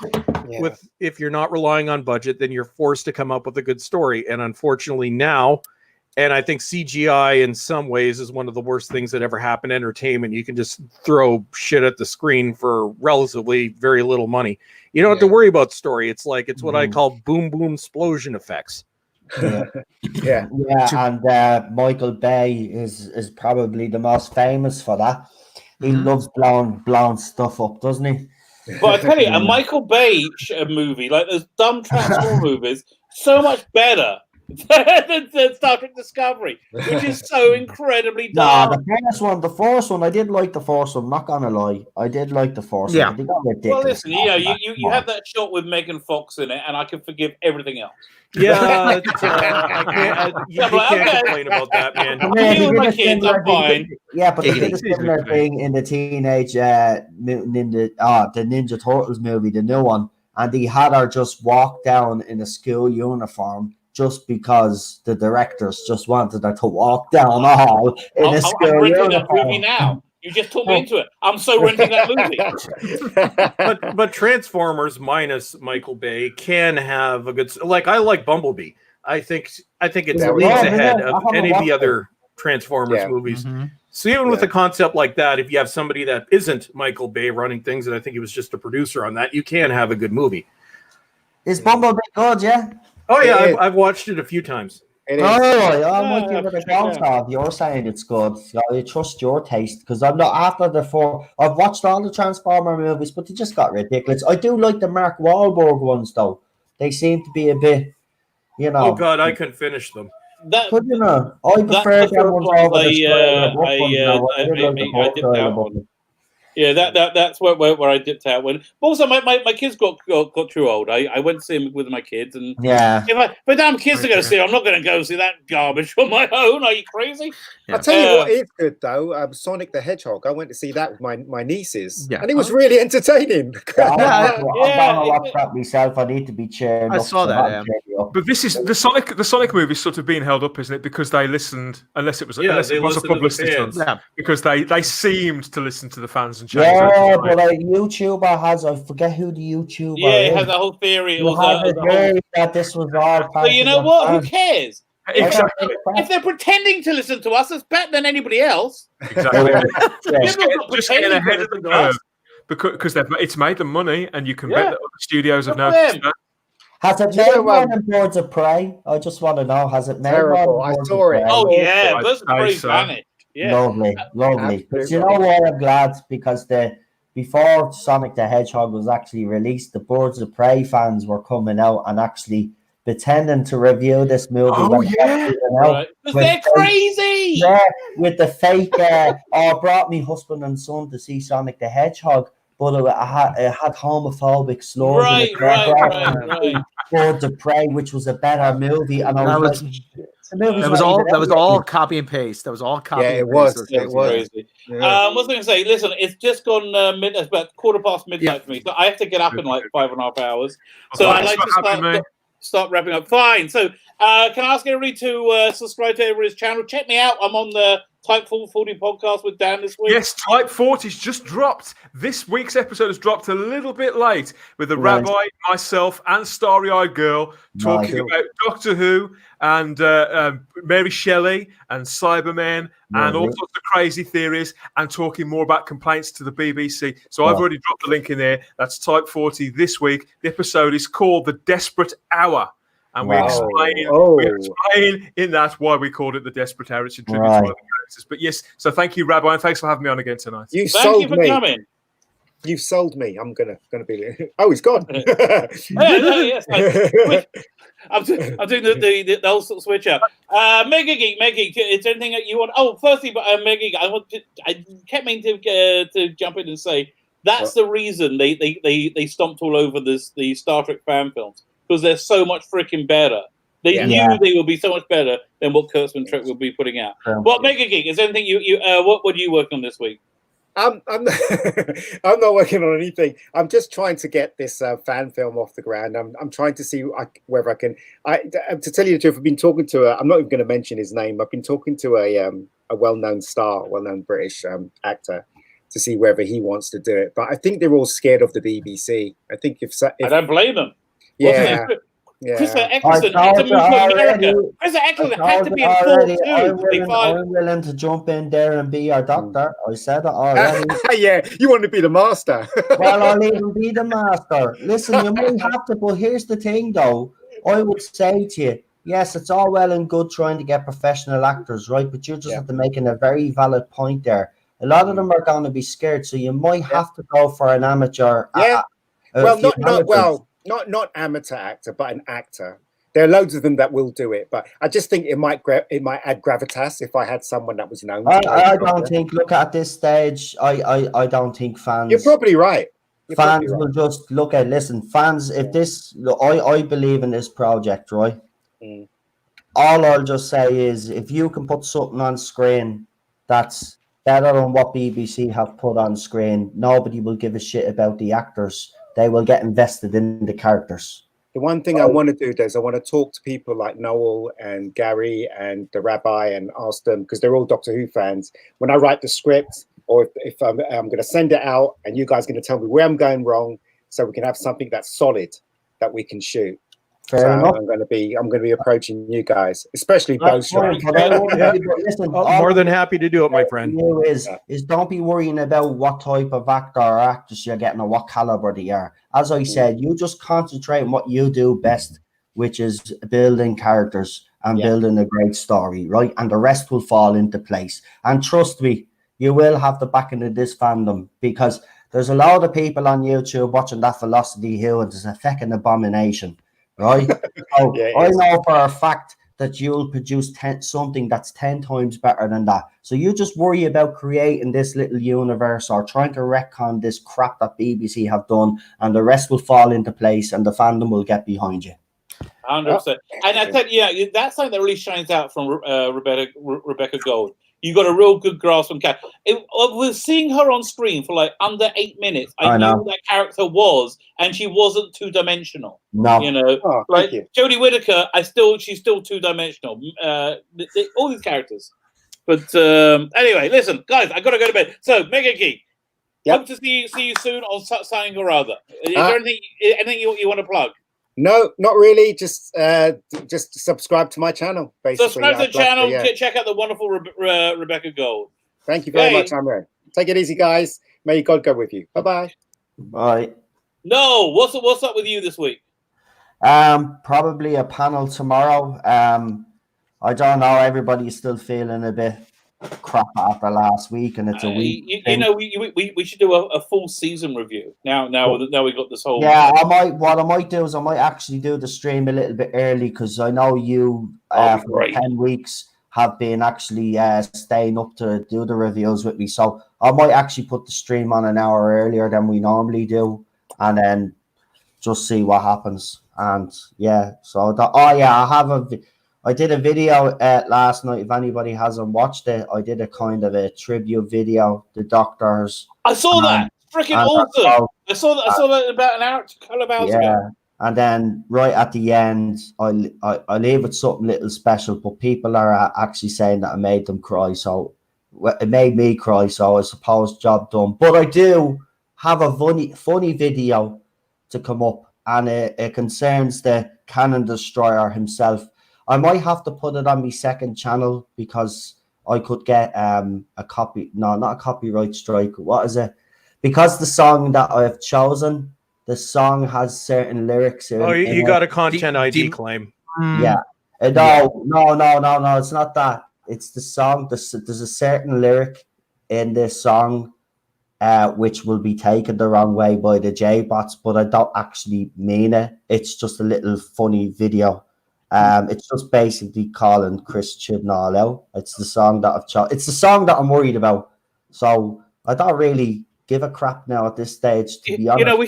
Yeah. If you're not relying on budget, then you're forced to come up with a good story. And unfortunately now, and I think CGI in some ways is one of the worst things that ever happened in entertainment. You can just throw shit at the screen for relatively very little money. You don't have to worry about story. It's what I call boom, boom, explosion effects. Yeah, and Michael Bay is probably the most famous for that. He loves blowing stuff up, doesn't he? But I tell you, a Michael Bay movie, like those dumb Transformers movies, so much better than Star Trek Discovery, which is so incredibly dumb. The first one, I did like the first one. Not gonna lie, I did like the first one. Well, listen, you have that shot with Megan Fox in it, and I can forgive everything else. Yeah, you can't complain about that, man. My kids, I'm fine. Yeah, but they did a similar thing in the Teenage Mutant Ninja, the Ninja Turtles movie, the new one, and they had her just walk down in a school uniform just because the directors just wanted her to walk down the hall in a school I'm renting uniform. that movie now. You just took me into it. I'm so renting that movie. but Transformers minus Michael Bay can have a good. I like Bumblebee. I think it's leagues ahead of any of the other Transformers movies. So even with a concept like that, if you have somebody that isn't Michael Bay running things, and I think he was just a producer on that, you can have a good movie. Is Bumblebee good? Yeah. Oh yeah, I've watched it a few times. I might give it a go. You're saying it's good. So I trust your taste because I'm not after the four. I've watched all the Transformer movies, but they just got ridiculous. I do like the Mark Wahlberg ones though. They seem to be a bit, Oh God, I couldn't finish them. I prefer them ones over the ones. Yeah, that's where I dipped out. When also my kids got too old. I went to see them with my kids, and if my damn kids are going to see it, I'm not going to go see that garbage on my own. Are you crazy? Yeah. I'll tell you what is good though. Sonic the Hedgehog. I went to see that with my nieces, and it was really entertaining. I'm gonna watch that myself. I need to be cheered. I saw that. But this is the Sonic movie is sort of being held up, isn't it? Because they listened, unless it was a publicity stunt, because they seemed to listen to the fans and change. Yeah, but a YouTuber has, I forget who the YouTuber is. Yeah, it has a whole theory. That this was all. So you know what? Who cares? If they're pretending to listen to us, it's better than anybody else. Exactly. Just get ahead of the curve because it's made them money, and you can bet that other studios have noticed that. Has it made more than Birds of Prey? I just want to know. Has it made more? I saw it. Oh yeah, Birds of Prey vanished. Yeah. Lovely. But you know what? I'm glad because before Sonic the Hedgehog was actually released, the Birds of Prey fans were coming out and actually pretending to review this movie. Oh, yeah. Right. They're crazy. Yeah, with the fake. I brought me husband and son to see Sonic the Hedgehog, but it had homophobic slurs. Right. Birds of Prey, which was a better movie, and I was that was all copy and paste. That was all copy. Yeah, and it was. paste. It was. Crazy. What was I going to say? Listen, it's just gone it's about midnight for me, so I have to get up in like 5.5 hours. So I'd like to start wrapping up. Fine. So can I ask everybody to subscribe to everybody's channel? Check me out. I'm on the Type 40 podcast with Dan this week. Yes, Type 40's just dropped. This week's episode has dropped a little bit late with the Rabbi, myself, and Starry-Eyed Girl talking about Doctor Who and Mary Shelley and Cybermen and all sorts of crazy theories, and talking more about complaints to the BBC. So I've already dropped the link in there. That's Type 40 this week. The episode is called The Desperate Hour. And we explain in that why we called it The Desperate Hour. It's a tribute to one of the characters. But yes, so thank you, Rabbi, and thanks for having me on again tonight. Thank you for coming. You've sold me. I'm gonna be. Oh, he's gone. Yes. I'm doing the whole sort of switch up. Mega Geek. Is there anything that you want? Oh, firstly, but Mega Geek, I kept meaning to jump in and say that's the reason they stomped all over the Star Trek fan films. Because they're so much freaking better. They knew they would be so much better than what Kurtzman Trek would be putting out. What Mega Geek? Is there anything what are you working on this week? I'm not working on anything. I'm just trying to get this fan film off the ground. I'm trying to see whether I can. To tell you the truth, I've been talking to I'm not even going to mention his name. I've been talking to a well-known British actor to see whether he wants to do it. But I think they're all scared of the BBC. I think if I don't blame them. Yeah. Chris Eccleston had to move to America. Chris Eccleston had to be in 4-2. I'm willing to jump in there and be your doctor. I said it already. Yeah, you want to be the master. Well, I'll even be the master. Listen, you might have to, but here's the thing, though. I would say to you, yes, it's all well and good trying to get professional actors, right? But you're just have to making a very valid point there. A lot of them are going to be scared, so you might have to go for an amateur. Not amateur actor, but an actor. There are loads of them that will do it, but I just think it might add gravitas if I had someone that was known. I don't think. Look at this stage. I don't think fans. You're probably right. Fans will just look at. Listen, fans. If this, I believe in this project, right? All I'll just say is, if you can put something on screen that's better than what BBC have put on screen, nobody will give a shit about the actors. They will get invested in the characters. The one thing I want to do is I want to talk to people like Noel and Gary and the Rabbi and ask them, because they're all Doctor Who fans. When I write the script, or if I'm going to send it out, and you guys are going to tell me where I'm going wrong, so we can have something that's solid that we can shoot. Fair enough. I'm going to be approaching you guys, especially Bowelstrek. More than happy to do it, my friend. Is don't be worrying about what type of actor or actress you're getting or what caliber they are. As I said, you just concentrate on what you do best, which is building characters and building a great story, right? And the rest will fall into place. And trust me, you will have the backing of this fandom, because there's a lot of people on YouTube watching that Velocity Hill, and it's a fucking abomination. Right? So I know for a fact that you'll produce something that's 10 times better than that. So you just worry about creating this little universe or trying to retcon this crap that BBC have done, and the rest will fall into place and the fandom will get behind you. 100%. And I tell you, that's something that really shines out from Rebecca Gold. You got a real good grasp on character. We're seeing her on screen for like under 8 minutes. I knew who that character was, and she wasn't two-dimensional. No, you know, like Jodie Whittaker. She's still two-dimensional. All these characters. But anyway, listen, guys, I got to go to bed. So, Mega Geek, hope to see you soon on something or other. Is there anything you want to plug? No, not really. Just subscribe to my channel. Basically, subscribe to the channel. Check out the wonderful Rebecca Gold. Thank you very much, Amro. Take it easy, guys. May God go with you. Bye-bye. Bye. No, what's up with you this week? Probably a panel tomorrow. I don't know. Everybody's still feeling a bit crap after last week, and it's a week. You know, we should do a full season review now we got this whole. Yeah, what I might do is I might actually do the stream a little bit early, because I know you for 10 weeks have been actually staying up to do the reviews with me, so I might actually put the stream on an hour earlier than we normally do, and then just see what happens. And yeah, so I did a video last night. If anybody hasn't watched it, I did a kind of a tribute video. The doctors. I saw that. Freaking awesome! I saw that about an hour, a couple of hours ago. And then right at the end, I leave it something little special. But people are actually saying that I made them cry, so it made me cry. So I suppose job done. But I do have a funny video to come up, and it concerns the Cannon Destroyer himself. I might have to put it on my second channel, because I could get not a copyright strike. What is it? Because the song that I've chosen, the song has certain lyrics. You got a content ID claim. Yeah. No, it's not that. It's the song. There's a certain lyric in this song which will be taken the wrong way by the J-bots, but I don't actually mean it. It's just a little funny video. It's just basically calling Chris Chibnall out. It's the song that I've chosen. It's the song that I'm worried about. So I don't really give a crap now at this stage, to be honest. You know, we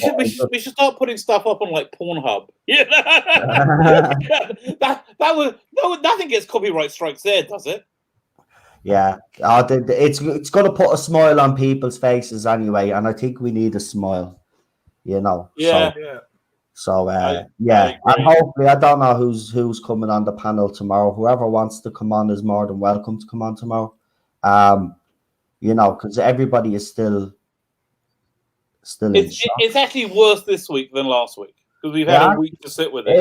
should start putting stuff up on like Pornhub. Yeah, nothing gets copyright strikes there, does it? Yeah, it's going to put a smile on people's faces anyway, and I think we need a smile. You know. Yeah. So and hopefully, I don't know who's coming on the panel tomorrow. Whoever wants to come on is more than welcome to come on tomorrow. You know, because everybody is still in shock. It's actually worse this week than last week, because we've had a week to sit with it.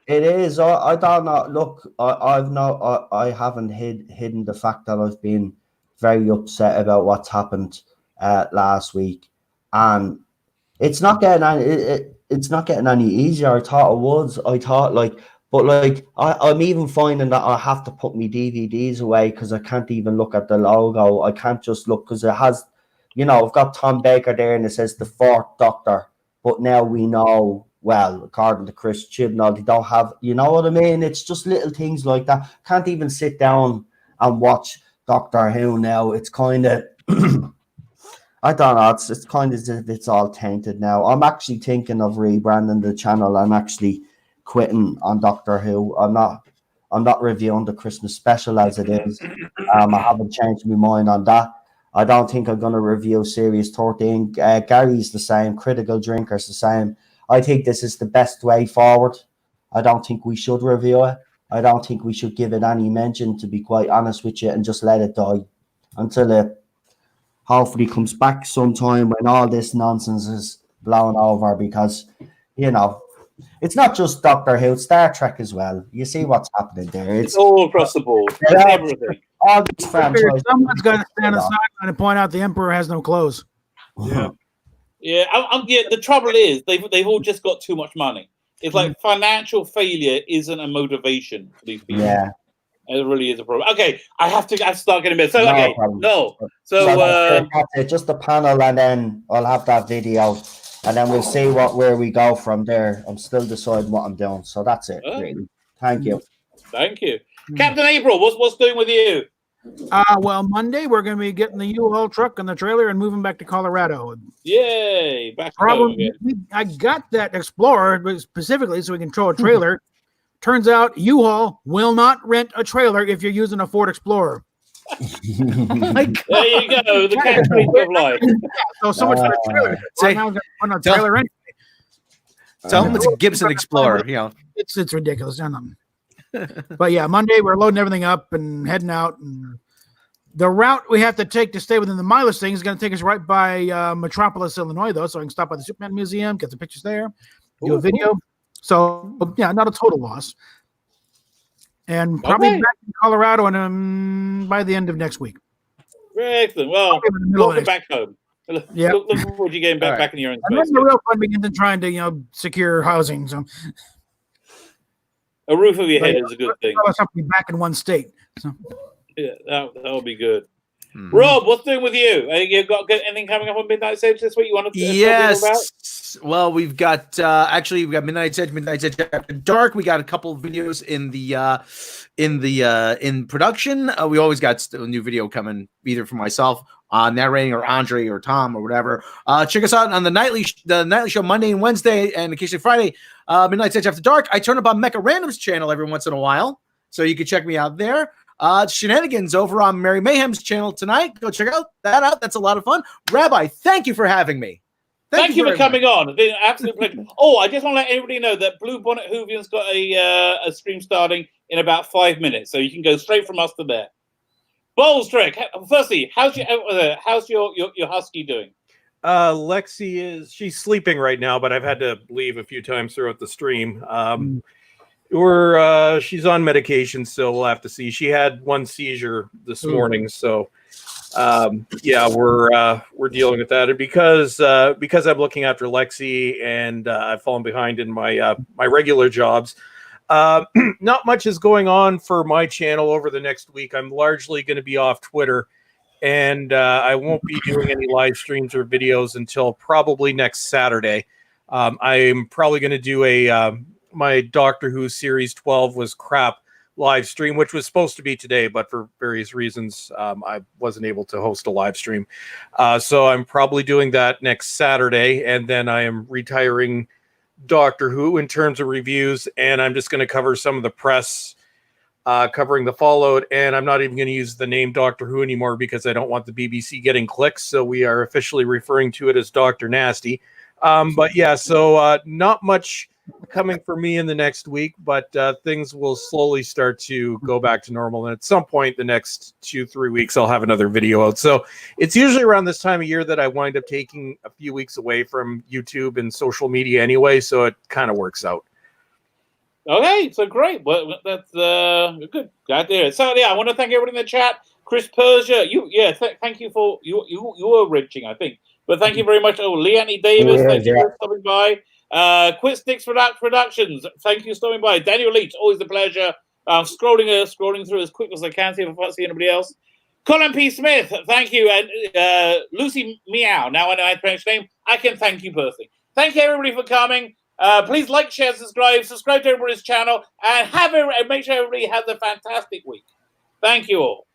It is. I don't know. Look, I haven't hidden the fact that I've been very upset about what's happened last week, and it's not getting any easier. I thought it was. I'm even finding that I have to put my DVDs away, because I can't even look at the logo. I can't just look, because it has, you know, I've got Tom Baker there and it says the Fourth Doctor, but now we know, well, according to Chris Chibnall, they don't have, you know what I mean? It's just little things like that. Can't even sit down and watch Doctor Who now. It's kind of, I don't know, it's kind of as if it's all tainted now. I'm actually thinking of rebranding the channel. I'm actually quitting on Doctor Who. I'm not reviewing the Christmas special as it is. I haven't changed my mind on that. I don't think I'm going to review Series 13. Gary's the same. Critical Drinker's the same. I think this is the best way forward. I don't think we should review it. I don't think we should give it any mention, to be quite honest with you, and just let it die until it hopefully comes back sometime when all this nonsense is blown over, because, you know, it's not just Doctor Who, Star Trek as well. You see what's happening there. It's all across the board. Everything. All these franchises. Someone's got to stand aside and point out the Emperor has no clothes. Yeah. The trouble is they've all just got too much money. It's like financial failure isn't a motivation for these people. Yeah. It really is a problem. Okay, I have to start getting better. So that's it, just the panel, and then I'll have that video, and then we'll see where we go from there. I'm still deciding what I'm doing, so that's it. Really. Thank you. Captain April, what's doing with you? Well, Monday we're going to be getting the U-Haul truck and the trailer and moving back to Colorado. Yay! Back Probably, I got that Explorer, but specifically so we can control a trailer. Turns out U-Haul will not rent a trailer if you're using a Ford Explorer. There you go, the catchphrase of life. So much for the trailer. Now I'm going to put a trailer in. Tell them it's a Gibson Explorer. You know, it's ridiculous. But yeah, Monday we're loading everything up and heading out. And the route we have to take to stay within the mileage thing is going to take us right by Metropolis, Illinois, though. So I can stop by the Superman Museum, get some pictures there, do a video. So yeah, not a total loss. And probably back in Colorado and by the end of next week. Excellent. Well, welcome back home. Yeah. Look forward to getting back in your own space. And then the real fun begins in trying to secure housing. So a roof over your head is a good thing. I was back in one state. So. Yeah, that would be good. Rob, what's doing with you? You got anything coming up on Midnight Edge this week? You want to tell people about? Well, we've got Midnight Edge After Dark. We got a couple of videos in production. We always got a new video coming, either from myself narrating, or Andre, or Tom, or whatever. Check us out on the nightly show Monday and Wednesday, and occasionally Friday. Midnight Edge After Dark. I turn up on Mecha Random's channel every once in a while, so you can check me out there. Shenanigans over on Mary Mayhem's channel tonight. Go check that out. That's a lot of fun. Rabbi, thank you for having me. Thank you for coming on. It's been an absolute pleasure. Oh, I just want to let everybody know that Blue Bonnet Hoovian's got a stream starting in about 5 minutes, so you can go straight from us to there. Bowelstrek, firstly, how's your husky doing? Lexi she's sleeping right now, but I've had to leave a few times throughout the stream. She's on medication, so we'll have to see. She had one seizure this morning, so we're dealing with that. And because I'm looking after Lexi and I've fallen behind in my regular jobs, not much is going on for my channel over the next week. I'm largely going to be off Twitter, and I won't be doing any live streams or videos until probably next Saturday. I'm probably going to do my Doctor Who Series 12 was crap live stream, which was supposed to be today, but for various reasons, I wasn't able to host a live stream. So I'm probably doing that next Saturday, and then I am retiring Doctor Who in terms of reviews, and I'm just going to cover some of the press covering the Fallout, and I'm not even going to use the name Doctor Who anymore because I don't want the BBC getting clicks, so we are officially referring to it as Dr. Nasty. So not much coming for me in the next week, but things will slowly start to go back to normal. And at some point, the next 2-3 weeks, I'll have another video out. So it's usually around this time of year that I wind up taking a few weeks away from YouTube and social media anyway. So it kind of works out. Okay, so great. Well, that's good. Glad to hear it. So yeah, I want to thank everybody in the chat. Chris Persia, thank you for you were wrenching, I think, but thank you very much. Oh, Leanne Davis, thank you for stopping by. Quit Sticks Productions, thank you for stopping by. Daniel Leach, always a pleasure. Scrolling through as quick as I can, see if I can't see anybody else. Colin P. Smith, thank you. And Lucy Meow, now I know how to pronounce your name. I can thank you personally. Thank you, everybody, for coming. Please like, share, subscribe to everybody's channel, and make sure everybody has a fantastic week. Thank you all.